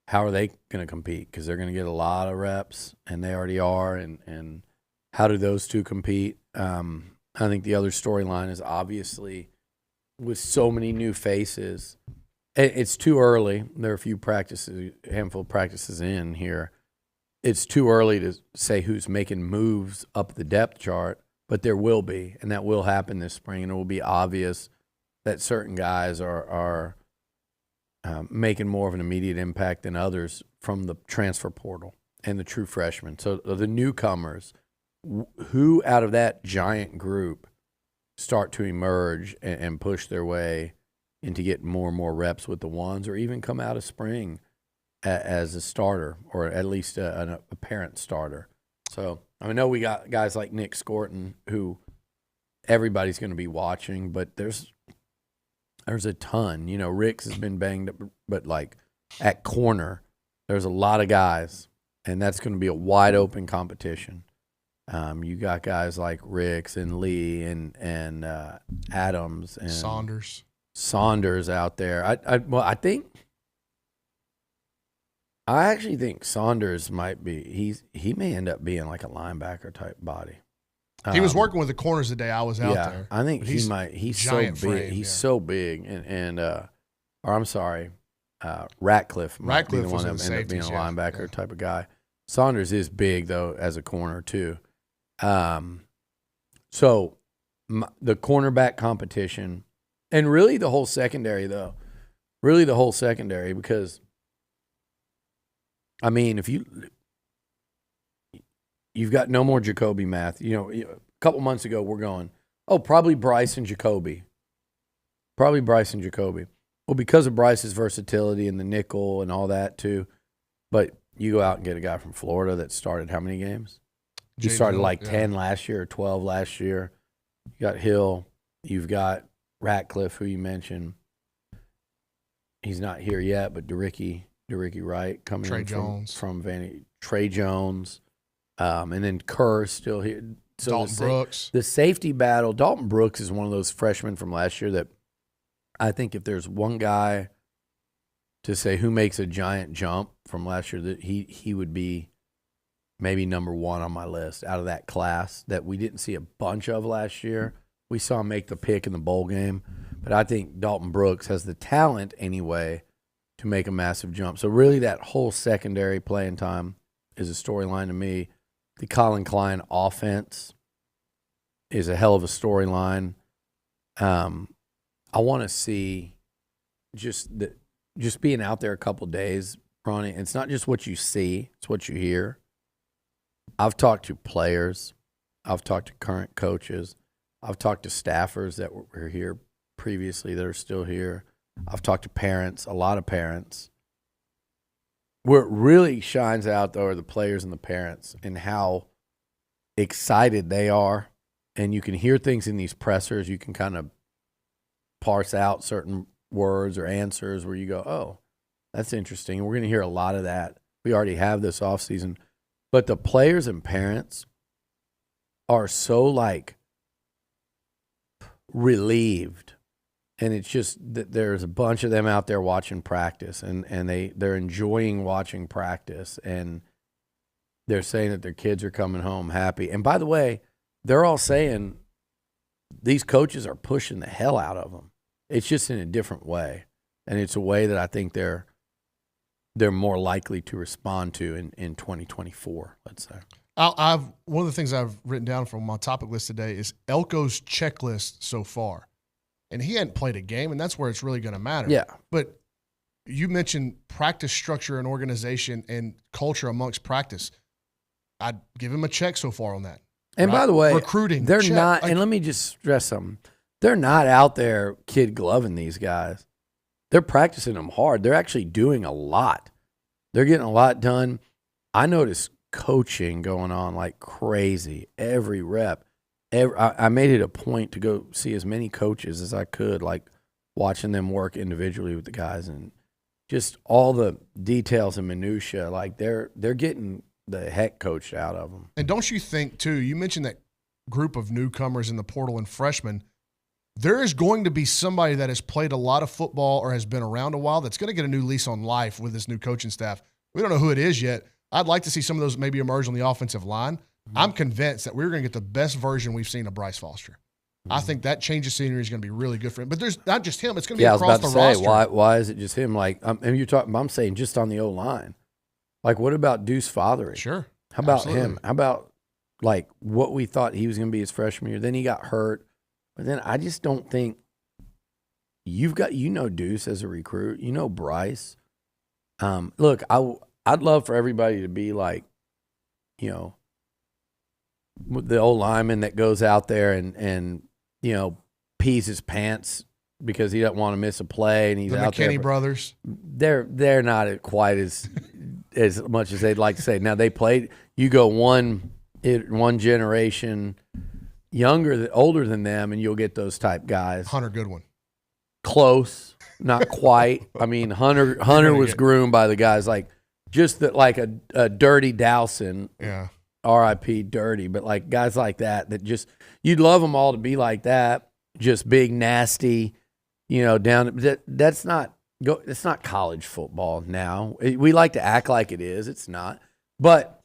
going to compete? Because they're going to get a lot of reps, and they already are, and how do those two compete? I think the other storyline is obviously with so many new faces, it's too early. There are a handful of practices in here. It's too early to say who's making moves up the depth chart, but there will be, and that will happen this spring, and it will be obvious that certain guys are making more of an immediate impact than others from the transfer portal and the true freshmen. So the newcomers, who out of that giant group start to emerge and push their way into getting more and more reps with the ones, or even come out of spring as a starter, or at least an apparent starter. So I know we got guys like Nick Scorton, who everybody's going to be watching, but there's a ton. Ricks has been banged up, but like at corner, there's a lot of guys, and that's going to be a wide open competition. You got guys like Ricks and Lee and Adams and Saunders out there. I actually think Saunders might be. He may end up being like a linebacker type body. He was working with the corners the day I was out there. I think he might. He's so big. Frame, he's so big, or I'm sorry, Ratcliffe might be the one that ended up being a linebacker type of guy. Saunders is big though as a corner too. So the cornerback competition, and really the whole secondary though, because I mean, if you've got no more Jacoby Math, a couple months ago we're going, probably Bryce and Jacoby. Well, because of Bryce's versatility and the nickel and all that too, but you go out and get a guy from Florida that started how many games? He started 10 last year or 12 last year. You got Hill. You've got Ratcliffe, who you mentioned. He's not here yet, but DeRicky Wright coming Trey in Jones. from Vandy. Trey Jones. And then Kerr still here. So Dalton Brooks. The safety battle. Dalton Brooks is one of those freshmen from last year that I think if there's one guy to say who makes a giant jump from last year, that he would be maybe number one on my list out of that class that we didn't see a bunch of last year. We saw him make the pick in the bowl game, but I think Dalton Brooks has the talent anyway to make a massive jump. So really that whole secondary playing time is a storyline to me. The Colin Klein offense is a hell of a storyline. I want to see just being out there a couple of days, Ronnie. It's not just what you see, it's what you hear. I've talked to players. I've talked to current coaches. I've talked to staffers that were here previously that are still here. I've talked to parents, a lot of parents. Where it really shines out, though, are the players and the parents and how excited they are. And you can hear things in these pressers. You can kind of parse out certain words or answers where you go, oh, that's interesting. And we're going to hear a lot of that. We already have this offseason. But the players and parents are so, relieved. And it's just that there's a bunch of them out there watching practice, and they're enjoying watching practice, and they're saying that their kids are coming home happy. And by the way, they're all saying these coaches are pushing the hell out of them. It's just in a different way, and it's a way that I think they're more likely to respond to in 2024, let's say. One of the things I've written down from my topic list today is Elko's checklist so far. and he hadn't played a game, and that's where it's really going to matter. Yeah. But you mentioned practice structure and organization and culture amongst practice. I'd give him a check so far on that. And right? by the way, recruiting, they're check. not, and let me just stress something. They're not out there kid gloving these guys. They're practicing them hard. They're actually doing a lot. They're getting a lot done. I noticed coaching going on like crazy every rep. I made it a point to go see as many coaches as I could, like watching them work individually with the guys and just all the details and minutia. Like they're getting the heck coached out of them. And don't you think, too, you mentioned that group of newcomers in the portal and freshmen, there is going to be somebody that has played a lot of football or has been around a while that's going to get a new lease on life with this new coaching staff. We don't know who it is yet. I'd like to see some of those maybe emerge on the offensive line. Mm-hmm. I'm convinced that we're going to get the best version we've seen of Bryce Foster. Mm-hmm. I think that change of scenery is going to be really good for him. But there's not just him. It's going to be across the roster. I was about to say, why is it just him? Like, and you're talking, I'm saying just on the O-line. Like, what about Deuce Fothery? Sure. How about Absolutely. him? How about, like, what we thought he was going to be his freshman year? Then he got hurt. But then I just don't think you've got, Deuce as a recruit. Bryce. Look, I'd love for everybody to be like, the old lineman that goes out there and pees his pants because he doesn't want to miss a play, and he's out there. The McKinney brothers. They're not quite as much as they'd like to say. Now they played. You go one generation older than them, and you'll get those type guys. Hunter Goodwin. Close, not quite. I mean, Hunter was groomed by the guys like a Dirty Dowson. Yeah. R.I.P. Dirty, but like guys like that just you'd love them all to be like that, just big, nasty, down. It's not college football now. We like to act like it is. It's not, but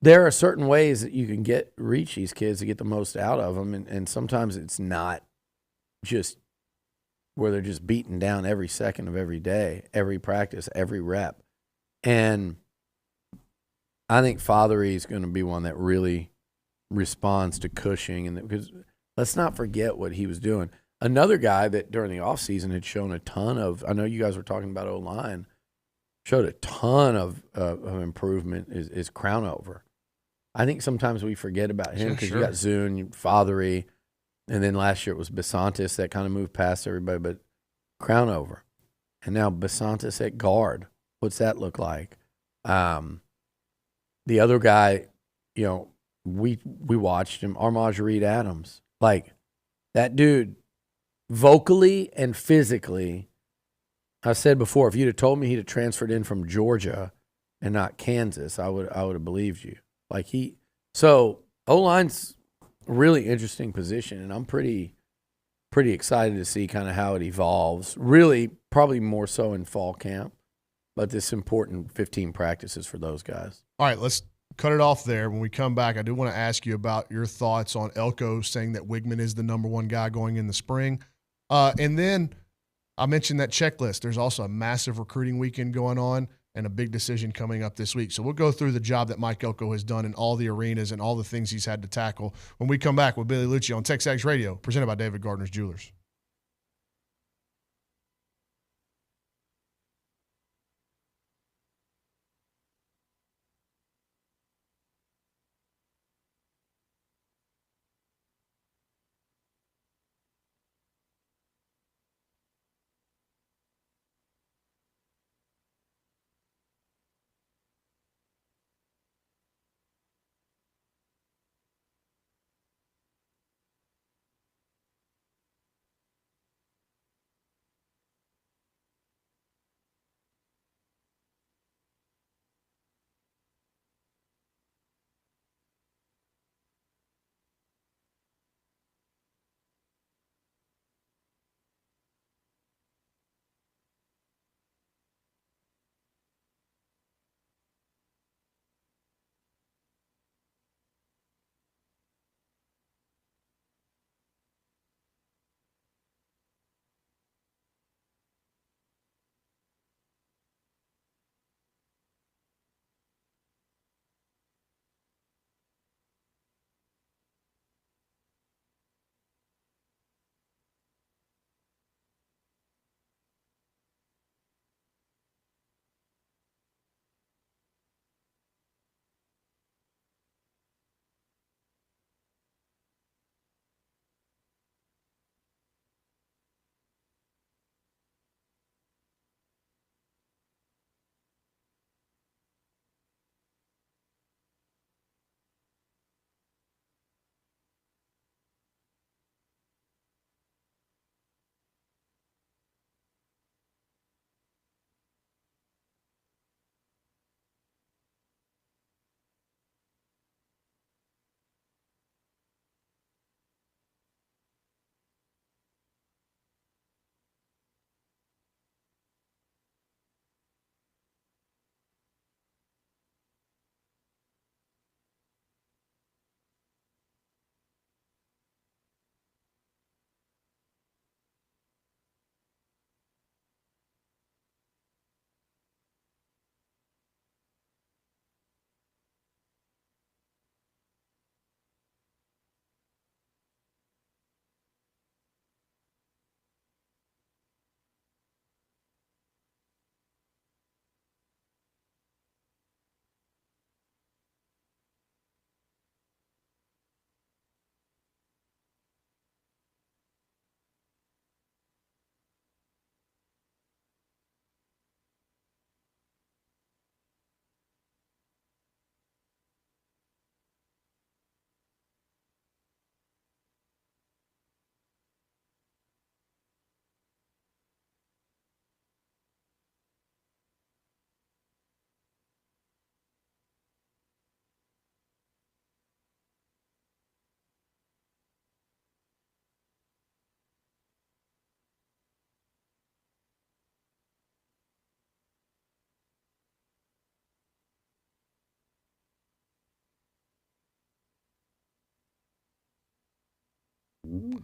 there are certain ways that you can reach these kids to get the most out of them, and sometimes it's not just where they're just beaten down every second of every day, every practice, every rep, and I think Fothery is going to be one that really responds to Cushing, and because let's not forget what he was doing. Another guy that during the offseason had shown a ton of, I know you guys were talking about O-line, showed a ton of improvement is Crownover. I think sometimes we forget about him because you got Zune, Fothery, and then last year it was Besantis that kind of moved past everybody, but Crownover. And now Besantis at guard. What's that look like? The other guy, we watched him, Armaj Reed Adams. Like, that dude, vocally and physically, I said before, if you'd have told me he'd have transferred in from Georgia and not Kansas, I would have believed you. So O-line's a really interesting position, and I'm pretty excited to see kind of how it evolves. Really, probably more so in fall camp, but this important 15 practices for those guys. All right, let's cut it off there. When we come back, I do want to ask you about your thoughts on Elko saying that Wigman is the number one guy going in the spring. And then I mentioned that checklist. There's also a massive recruiting weekend going on and a big decision coming up this week. So we'll go through the job that Mike Elko has done in all the arenas and all the things he's had to tackle when we come back with Billy Liucci on TexAgs Radio, presented by David Gardner's Jewelers. All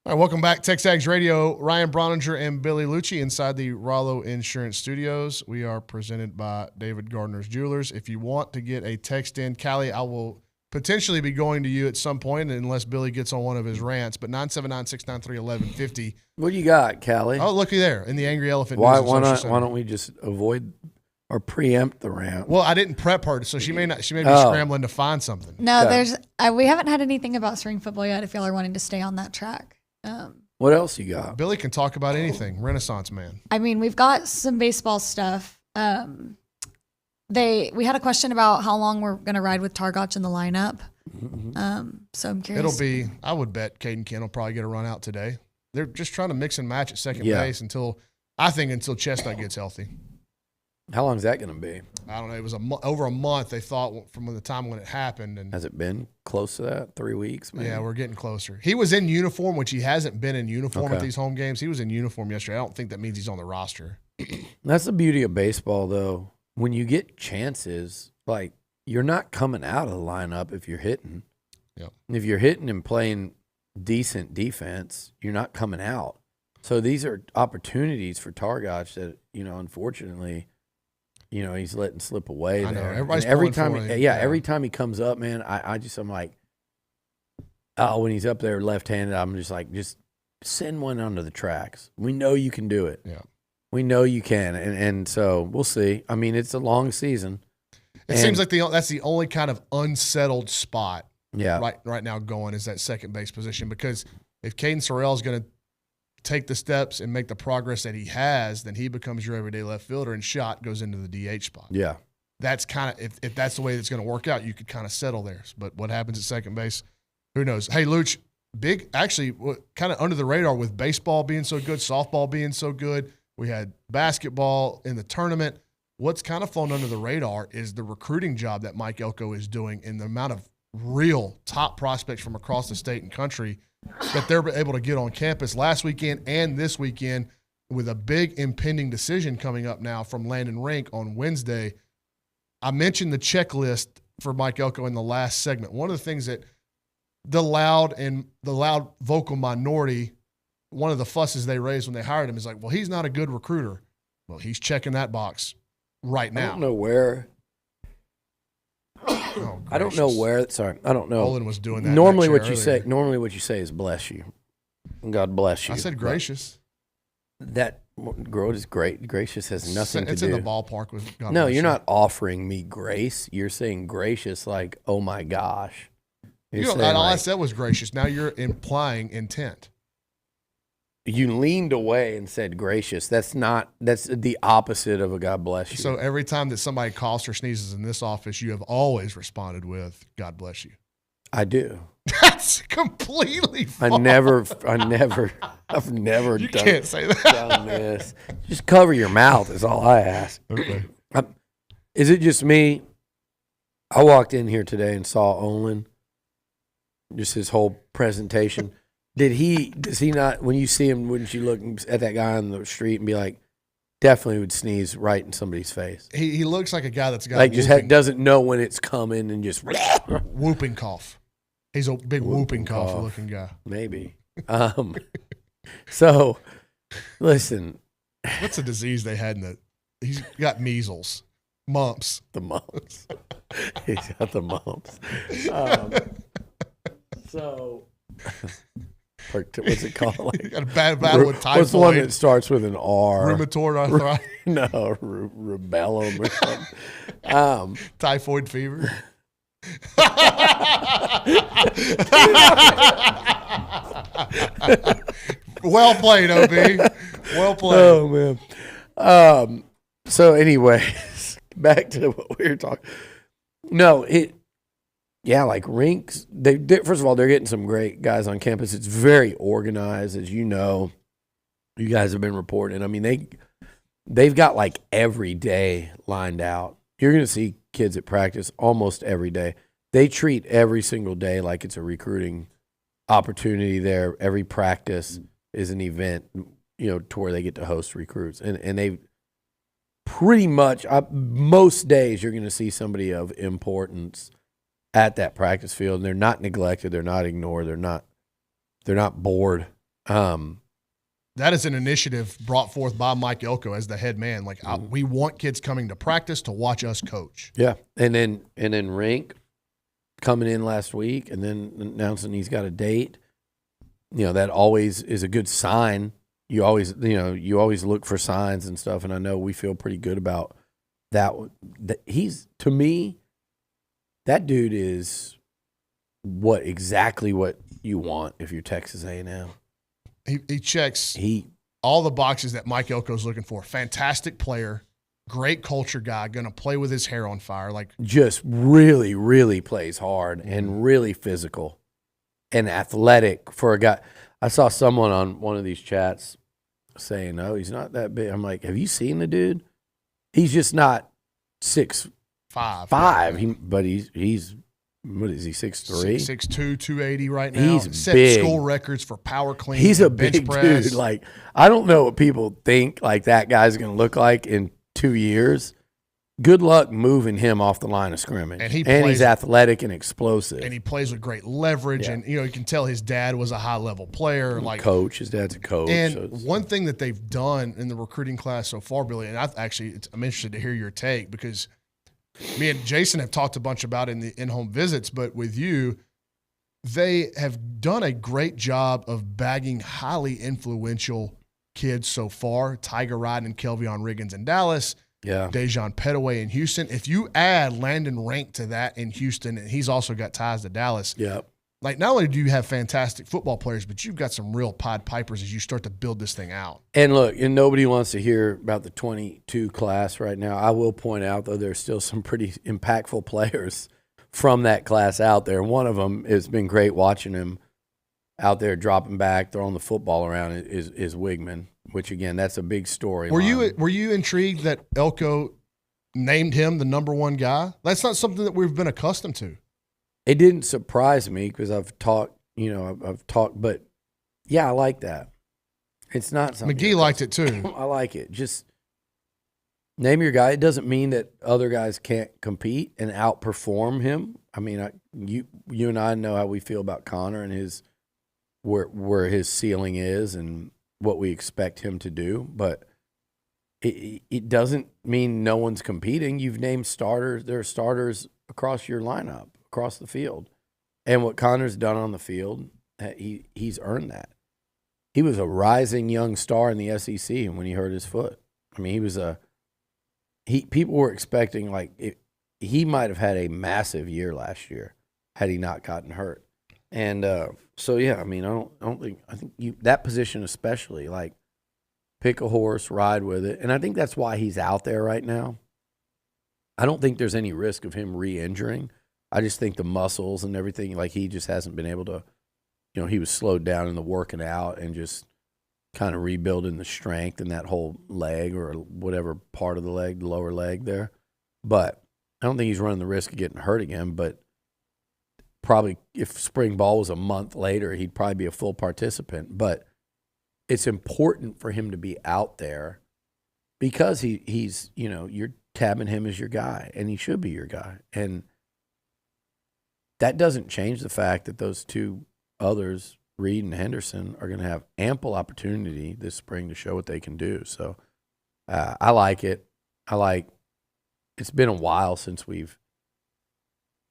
right, welcome back, TexAgs Radio. Ryan Brauninger and Billy Liucci inside the Rollo Insurance Studios. We are presented by David Gardner's Jewelers. If you want to get a text in, Callie, I will potentially be going to you at some point unless Billy gets on one of his rants, but 979-693-1150. What do you got, Callie? Oh, looky there in the Angry Elephant. Why News don't we just avoid or preempt the rant? Well, I didn't prep her, so she may be scrambling to find something. No, we haven't had anything about spring football yet. If y'all are wanting to stay on that track. What else you got? Billy can talk about anything. Renaissance man. I mean, we've got some baseball stuff. We had a question about how long we're going to ride with Targac in the lineup. So I'm curious. I would bet Caden Kent will probably get a run out today. They're just trying to mix and match at second base until Chestnut gets healthy. How long is that going to be? I don't know. It was over a month, they thought, from the time when it happened. And has it been close to that? 3 weeks, maybe? Yeah, we're getting closer. He was in uniform, which he hasn't been in uniform at these home games. He was in uniform yesterday. I don't think that means he's on the roster. That's the beauty of baseball, though. When you get chances, like, you're not coming out of the lineup if you're hitting. Yep. If you're hitting and playing decent defense, you're not coming out. So these are opportunities for Targac that, unfortunately – he's letting slip away. I know. There. Everybody's every pulling time, for him. every time he comes up, man, I'm like, when he's up there left-handed, I'm just like, just send one under the tracks. We know you can do it. Yeah, we know you can, and so we'll see. I mean, it's a long season. It seems like that's the only kind of unsettled spot. Yeah. Right now going is that second base position, because if Caden Sorrell is going to take the steps and make the progress that he has, then he becomes your everyday left fielder, and Schott goes into the DH spot. Yeah. That's kind of, if that's the way that's going to work out, you could kind of settle there. But what happens at second base, who knows? Hey, Luch, kind of under the radar with baseball being so good, softball being so good. We had basketball in the tournament. What's kind of flown under the radar is the recruiting job that Mike Elko is doing, and the amount of real top prospects from across the state and country that they're able to get on campus last weekend and this weekend, with a big impending decision coming up now from Landon Rink on Wednesday. I mentioned the checklist for Mike Elko in the last segment. One of the things that the loud vocal minority, one of the fusses they raised when they hired him is like, well, he's not a good recruiter. Well, he's checking that box right now. I don't know where. I don't know where. Sorry, I don't know. Olin was doing that. Normally, what you say is "bless you," God bless you. I said gracious. That growth is great. Gracious has nothing to do. It's in the ballpark with God. No, you're not offering me grace. You're saying gracious, like, oh my gosh. I said was gracious. Now you're implying intent. You leaned away and said gracious. That's the opposite of a God bless you. So every time that somebody coughs or sneezes in this office, you have always responded with God bless you. I do. That's completely false. I've never You can't say that. done this. Just cover your mouth is all I ask. Okay. Is it just me? I walked in here today and saw Olin, just his whole presentation. Does he not, when you see him, wouldn't you look at that guy on the street and be like, definitely would sneeze right in somebody's face? He looks like a guy that's got like just doesn't know when it's coming and just whooping cough. He's a big whooping cough looking guy. Maybe. So, listen. What's the disease they had he's got measles, mumps. The mumps. He's got the mumps. So, what's it called? Like, got a bad battle with typhoid. What's the one that starts with an R? Rheumatoid arthritis. No, rubellum or something. Typhoid fever. Well played, OB. Well played. Oh man. So, anyways, back to what we were talking. No, like rinks. First of all, they're getting some great guys on campus. It's very organized, as you know. You guys have been reporting. I mean, they've got like every day lined out. You're going to see kids at practice almost every day. They treat every single day like it's a recruiting opportunity there. Every practice is an event, to where they get to host recruits. And they pretty much, most days you're going to see somebody of importance at that practice field. And they're not neglected. They're not ignored. They're not They're not bored. That is an initiative brought forth by Mike Elko as the head man. Like, we want kids coming to practice to watch us coach. Yeah, and then Rink coming in last week and then announcing he's got a date. That always is a good sign. You always look for signs and stuff, and I know we feel pretty good about that. He's, to me, that dude is exactly what you want if you're Texas A&M. He checks all the boxes that Mike Elko's looking for. Fantastic player, great culture guy, going to play with his hair on fire. Like, just really, really plays hard and really physical and athletic for a guy. I saw someone on one of these chats saying, "No, he's not that big." I'm like, "Have you seen the dude? He's just not 6'5". But he's what is he, 6'3"? 6'2", 280 right now. He's set big. School records for power clean. He's a bench big press. dude. Like, I don't know what people think like that guy's going to look like in 2 years. Good luck moving him off the line of scrimmage. And he's athletic and explosive. And he plays with great leverage. Yeah. And, you can tell his dad was a high-level player. His dad's a coach. And one thing that they've done in the recruiting class so far, Billy, and I'm interested to hear your take because me and Jason have talked a bunch about it in the in-home visits, but with you, they have done a great job of bagging highly influential kids so far. Tiger Ryden and Kelvion Riggins in Dallas. Yeah. Dejon Petaway in Houston. If you add Landon Rank to that in Houston, and he's also got ties to Dallas. Yep. Like, not only do you have fantastic football players, but you've got some real Pied Pipers as you start to build this thing out. And look, and nobody wants to hear about the 22 class right now. I will point out, though, there's still some pretty impactful players from that class out there. One of them has been great watching him out there dropping back, throwing the football around is Wigman, which, again, that's a big story. Were you intrigued that Elko named him the number one guy? That's not something that we've been accustomed to. It didn't surprise me because I've talked, but yeah, I like that. It's not something. McGee liked it too. I like it. Just name your guy. It doesn't mean that other guys can't compete and outperform him. I mean, you and I know how we feel about Connor and his where his ceiling is and what we expect him to do, but it doesn't mean no one's competing. You've named starters. There are starters across your lineup, across the field. And what Connor's done on the field, he's earned that. He was a rising young star in the SEC when he hurt his foot. I mean, people were expecting he might have had a massive year last year had he not gotten hurt. And so yeah, I mean, I think that position especially, like, pick a horse, ride with it. And I think that's why he's out there right now. I don't think there's any risk of him re-injuring. I just think the muscles and everything, like, he just hasn't been able to, he was slowed down in the working out and just kind of rebuilding the strength in that whole leg or whatever part of the leg, the lower leg there. But I don't think he's running the risk of getting hurt again. But probably if spring ball was a month later, he'd probably be a full participant. But it's important for him to be out there because he's you're tabbing him as your guy, and he should be your guy. And that doesn't change the fact that those two others, Reed and Henderson, are going to have ample opportunity this spring to show what they can do. So I like it. It's been a while since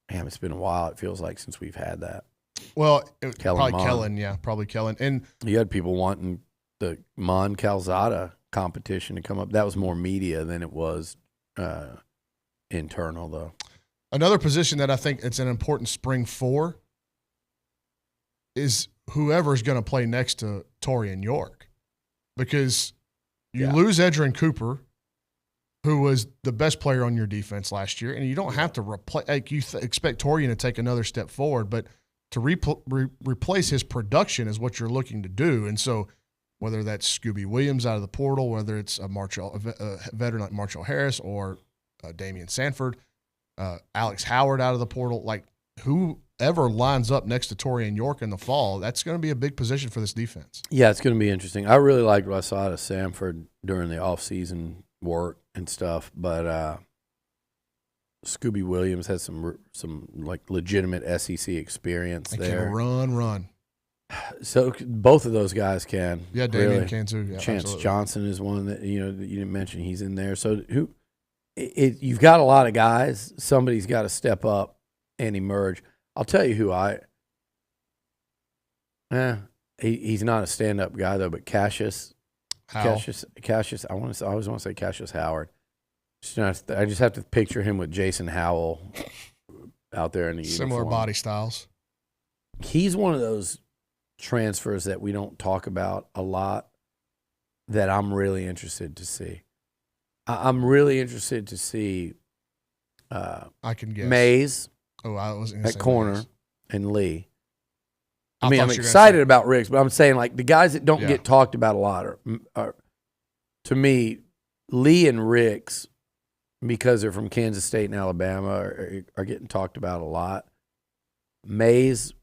it's been a while, it feels like, since we've had that. Well, probably Kellen. And you had people wanting the Mon Calzada competition to come up. That was more media than it was internal, though. Another position that I think it's an important spring for is whoever's going to play next to Torian York, because you lose Edrin Cooper, who was the best player on your defense last year, and you don't have to replace. Expect Torian to take another step forward, but to replace his production is what you're looking to do. And so, whether that's Scooby Williams out of the portal, whether it's a veteran like Marshall Harris or Damian Sanford, Alex Howard out of the portal, like, whoever lines up next to Torian York in the fall, that's going to be a big position for this defense. Yeah, it's going to be interesting. I really liked what I saw out of Sanford during the offseason work and stuff, but Scooby Williams has some like legitimate SEC experience there. Can run. So both of those guys can. Yeah, Damian really. can too. Yeah, Chance absolutely. Johnson is one that that you didn't mention. He's in there. So you've got a lot of guys. Somebody's got to step up and emerge. I'll tell you who he's not a stand-up guy though, but Cassius. Cassius. I always want to say Cassius Howard. I just have to picture him with Jason Howell out there in the similar uniform. body styles. He's one of those transfers that we don't talk about a lot that I'm really interested to see. I'm really interested to see I can guess. Mays I was at corner Mays. and Lee. I I mean, thought I'm you were gonna excited say- about Riggs, but I'm saying like the guys that don't Yeah. get talked about a lot are to me, Lee and Riggs, because they're from Kansas State and Alabama, are getting talked about a lot. Mays,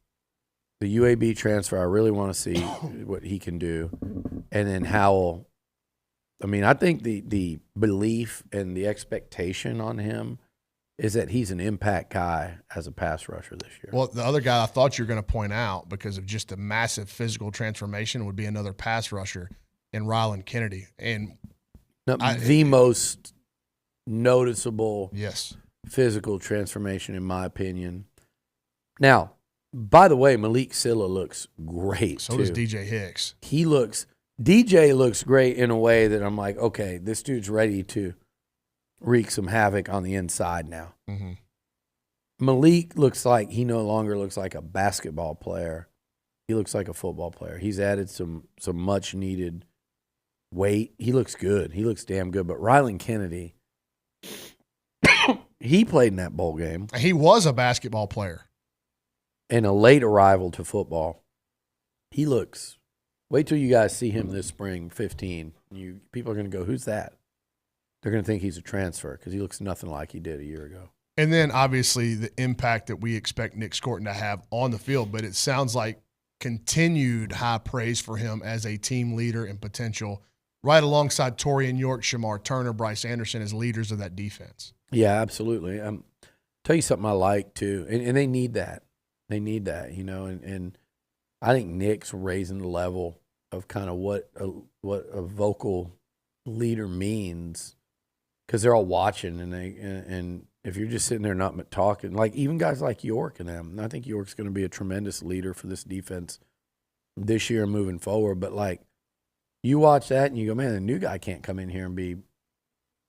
the UAB transfer, I really want to see what he can do. And then Howell, I mean, I think the belief and the expectation on him is that he's an impact guy as a pass rusher this year. Well, the other guy I thought you were going to point out because of just a massive physical transformation would be another pass rusher in Ryan Kennedy. And the most noticeable yes physical transformation, in my opinion. Now, by the way, Malik Silla looks great, So too. does DJ Hicks. DJ looks great in a way that I'm like, okay, this dude's ready to wreak some havoc on the inside now. Mm-hmm. Malik looks like he no longer looks like a basketball player. He looks like a football player. He's added some much needed weight. He looks good. He looks damn good. But Rylan Kennedy, he played in that bowl game. He was a basketball player. And a late arrival to football. He looks, wait till you guys see him this spring, 15. People are going to go, who's that? They're going to think he's a transfer because he looks nothing like he did a year ago. And then obviously the impact that we expect Nick Scorton to have on the field, but it sounds like continued high praise for him as a team leader and potential right alongside Torian York, Shamar Turner, Bryce Anderson as leaders of that defense. Yeah, absolutely. Tell you something I like too, and they need that. They need that, and I think Nick's raising the level of kind of what a vocal leader means because they're all watching, and if you're just sitting there not talking, like even guys like York and them, and I think York's going to be a tremendous leader for this defense this year and moving forward. But like you watch that and you go, man, the new guy can't come in here and be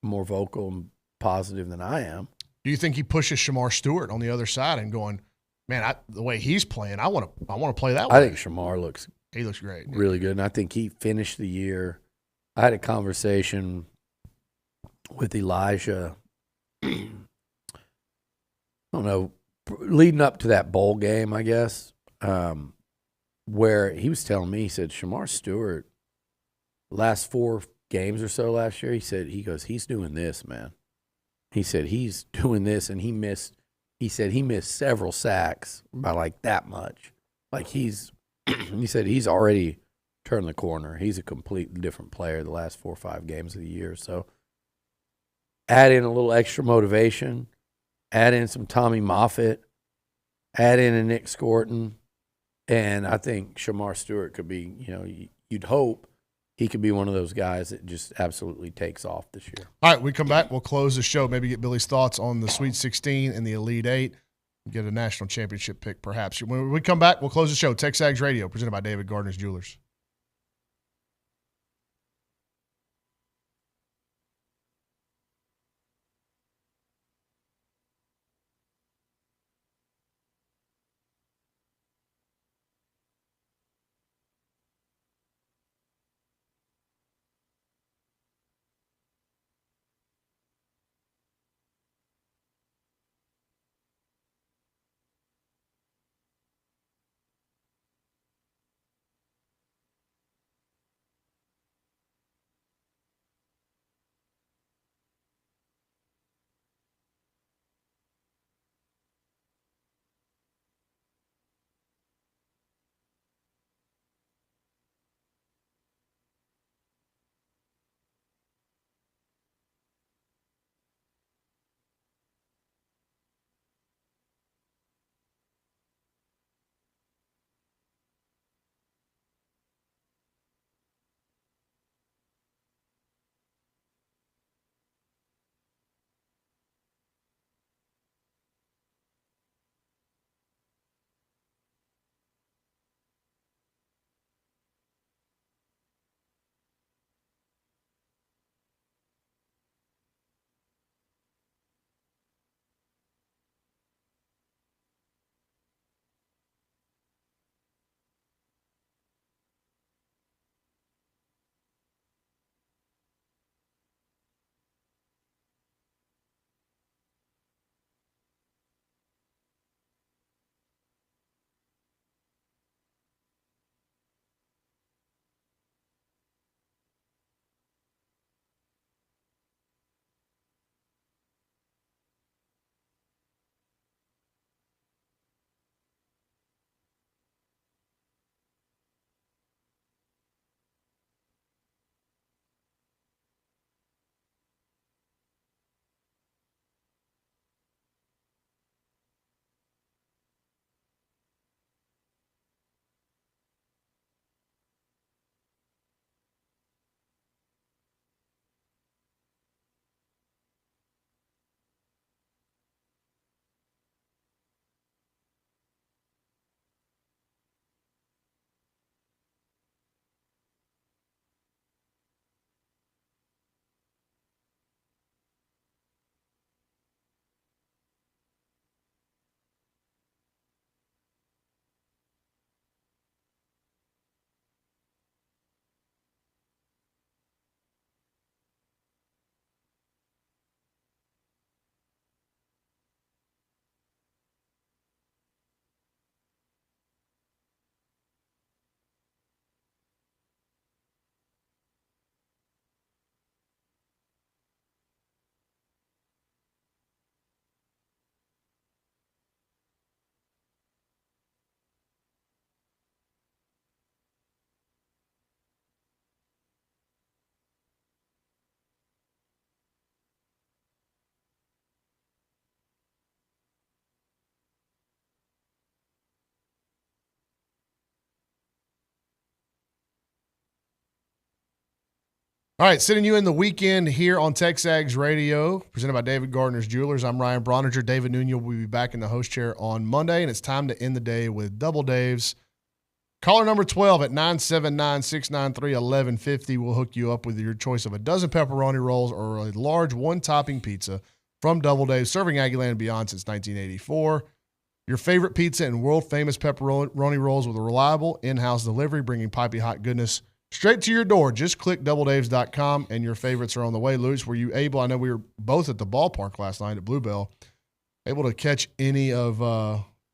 more vocal and positive than I am. Do you think he pushes Shamar Stewart on the other side and going, man, the way he's playing, I want to play that way. I think Shamar looks great, really good, and I think he finished the year. I had a conversation with Elijah. I don't know, leading up to that bowl game, I guess, where he was telling me, he said Shamar Stewart, last 4 games or so last year, he goes, he's doing this, man. He said he's doing this, and he said he missed several sacks by like that much. Like he said he's already turned the corner. He's a completely different player the last 4 or 5 games of the year. So add in a little extra motivation, add in some Tommy Moffitt, add in a Nick Scorton, and I think Shamar Stewart could be, you'd hope he could be one of those guys that just absolutely takes off this year. All right, we come back. We'll close the show. Maybe get Billy's thoughts on the Sweet 16 and the Elite 8. Get a national championship pick, perhaps. When we come back, we'll close the show. TexAgs Radio, presented by David Gardner's Jewelers. All right, sitting you in the weekend here on TexAgs Radio, presented by David Gardner's Jewelers. I'm Ryan Brauninger. David Nunia will be back in the host chair on Monday, and it's time to end the day with Double Dave's. Caller number 12 at 979-693-1150 will hook you up with your choice of a dozen pepperoni rolls or a large one-topping pizza from Double Dave's, serving Aggieland and beyond since 1984. Your favorite pizza and world-famous pepperoni rolls with a reliable in-house delivery, bringing pipey hot goodness straight to your door. Just click doubledaves.com, and your favorites are on the way. Luce, were you able, I know we were both at the ballpark last night at Bluebell, able to catch any of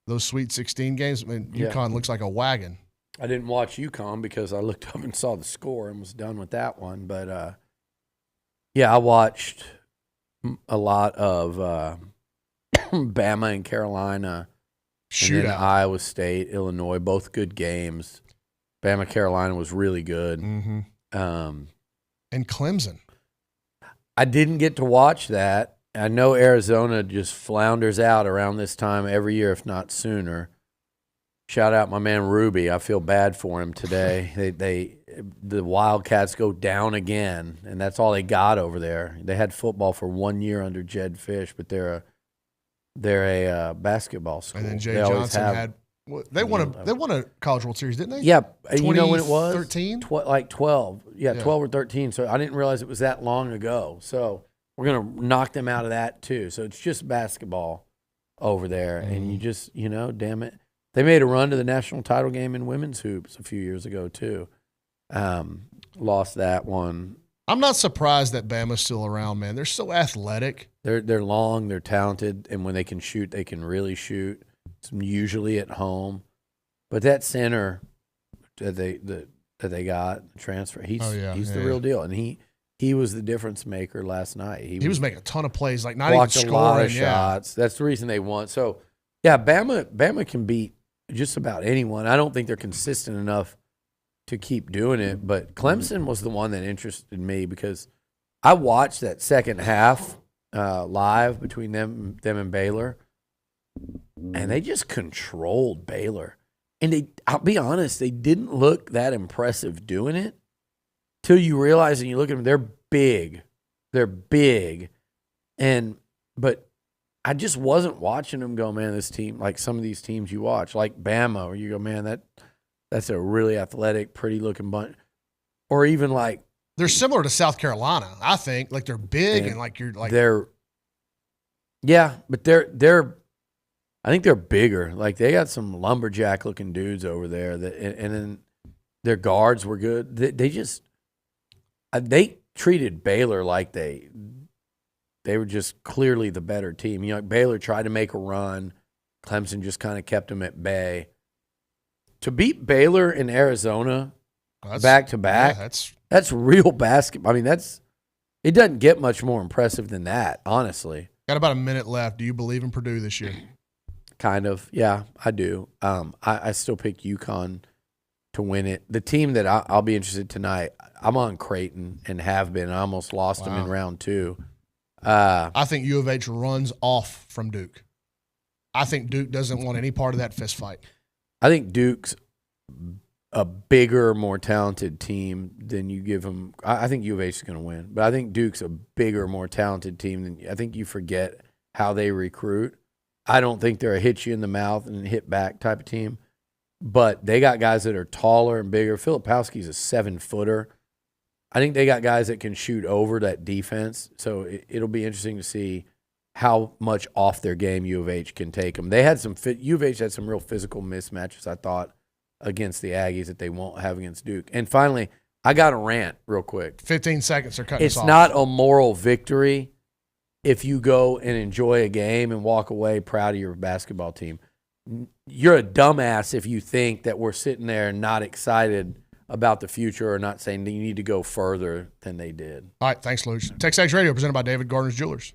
those Sweet 16 games? I mean, UConn looks like a wagon. I didn't watch UConn because I looked up and saw the score and was done with that one. But, I watched a lot of Bama and Carolina. Shootout. And then Iowa State, Illinois, both good games. Bama, Carolina was really good. Mm-hmm. And Clemson. I didn't get to watch that. I know Arizona just flounders out around this time every year, if not sooner. Shout out my man Ruby. I feel bad for him today. The Wildcats go down again, and that's all they got over there. They had football for 1 year under Jed Fish, but they're a basketball school. And then Jay Johnson had. They won a College World Series, didn't they? Yeah. You know when it was? 13? Like 12. Yeah, 12 or 13. So I didn't realize it was that long ago. So we're going to knock them out of that too. So it's just basketball over there. Mm-hmm. And you just, damn it. They made a run to the national title game in women's hoops a few years ago too. Lost that one. I'm not surprised that Bama's still around, man. They're so athletic. They're long, they're talented, and when they can shoot, they can really shoot. It's usually at home. But that center that they got, transfer, he's the real deal. And he was the difference maker last night. He was making a ton of plays, like not even scoring. A lot of shots. That's the reason they won. So, yeah, Bama can beat just about anyone. I don't think they're consistent enough to keep doing it. But Clemson was the one that interested me because I watched that second half live between them and Baylor, and they just controlled Baylor. And I'll be honest, they didn't look that impressive doing it till you realize and you look at them, they're big. They're big. But I just wasn't watching them go, man, this team, like some of these teams you watch, like Bama, where you go, man, that's a really athletic, pretty-looking bunch. Or even like they're similar to South Carolina, I think. Like they're big and like you're like they're I think they're bigger. Like they got some lumberjack-looking dudes over there and then their guards were good. They treated Baylor like they were just clearly the better team. Like Baylor tried to make a run. Clemson just kind of kept them at bay. To beat Baylor in Arizona back to back, that's real basketball. I mean, it doesn't get much more impressive than that, honestly. Got about a minute left. Do you believe in Purdue this year? Kind of, yeah, I do. I still pick UConn to win it. The team that I'll be interested tonight, I'm on Creighton and have been. I almost lost them in round 2. I think U of H runs off from Duke. I think Duke doesn't want any part of that fist fight. I think Duke's a bigger, more talented team than you give them. I think U of H is going to win, but I think Duke's a bigger, more talented team than I think you forget how they recruit. I don't think they're a hit you in the mouth and hit back type of team, but they got guys that are taller and bigger. Filipowski's a 7-footer. I think they got guys that can shoot over that defense, so it'll be interesting to see how much off their game U of H can take them. They had U of H had some real physical mismatches, I thought, against the Aggies that they won't have against Duke. And finally, I got a rant real quick. 15 seconds are cutting us off. It's not a moral victory if you go and enjoy a game and walk away proud of your basketball team. You're a dumbass if you think that we're sitting there not excited about the future or not saying that you need to go further than they did. All right, thanks, Luce. TexAgs Radio presented by David Gardner's Jewelers.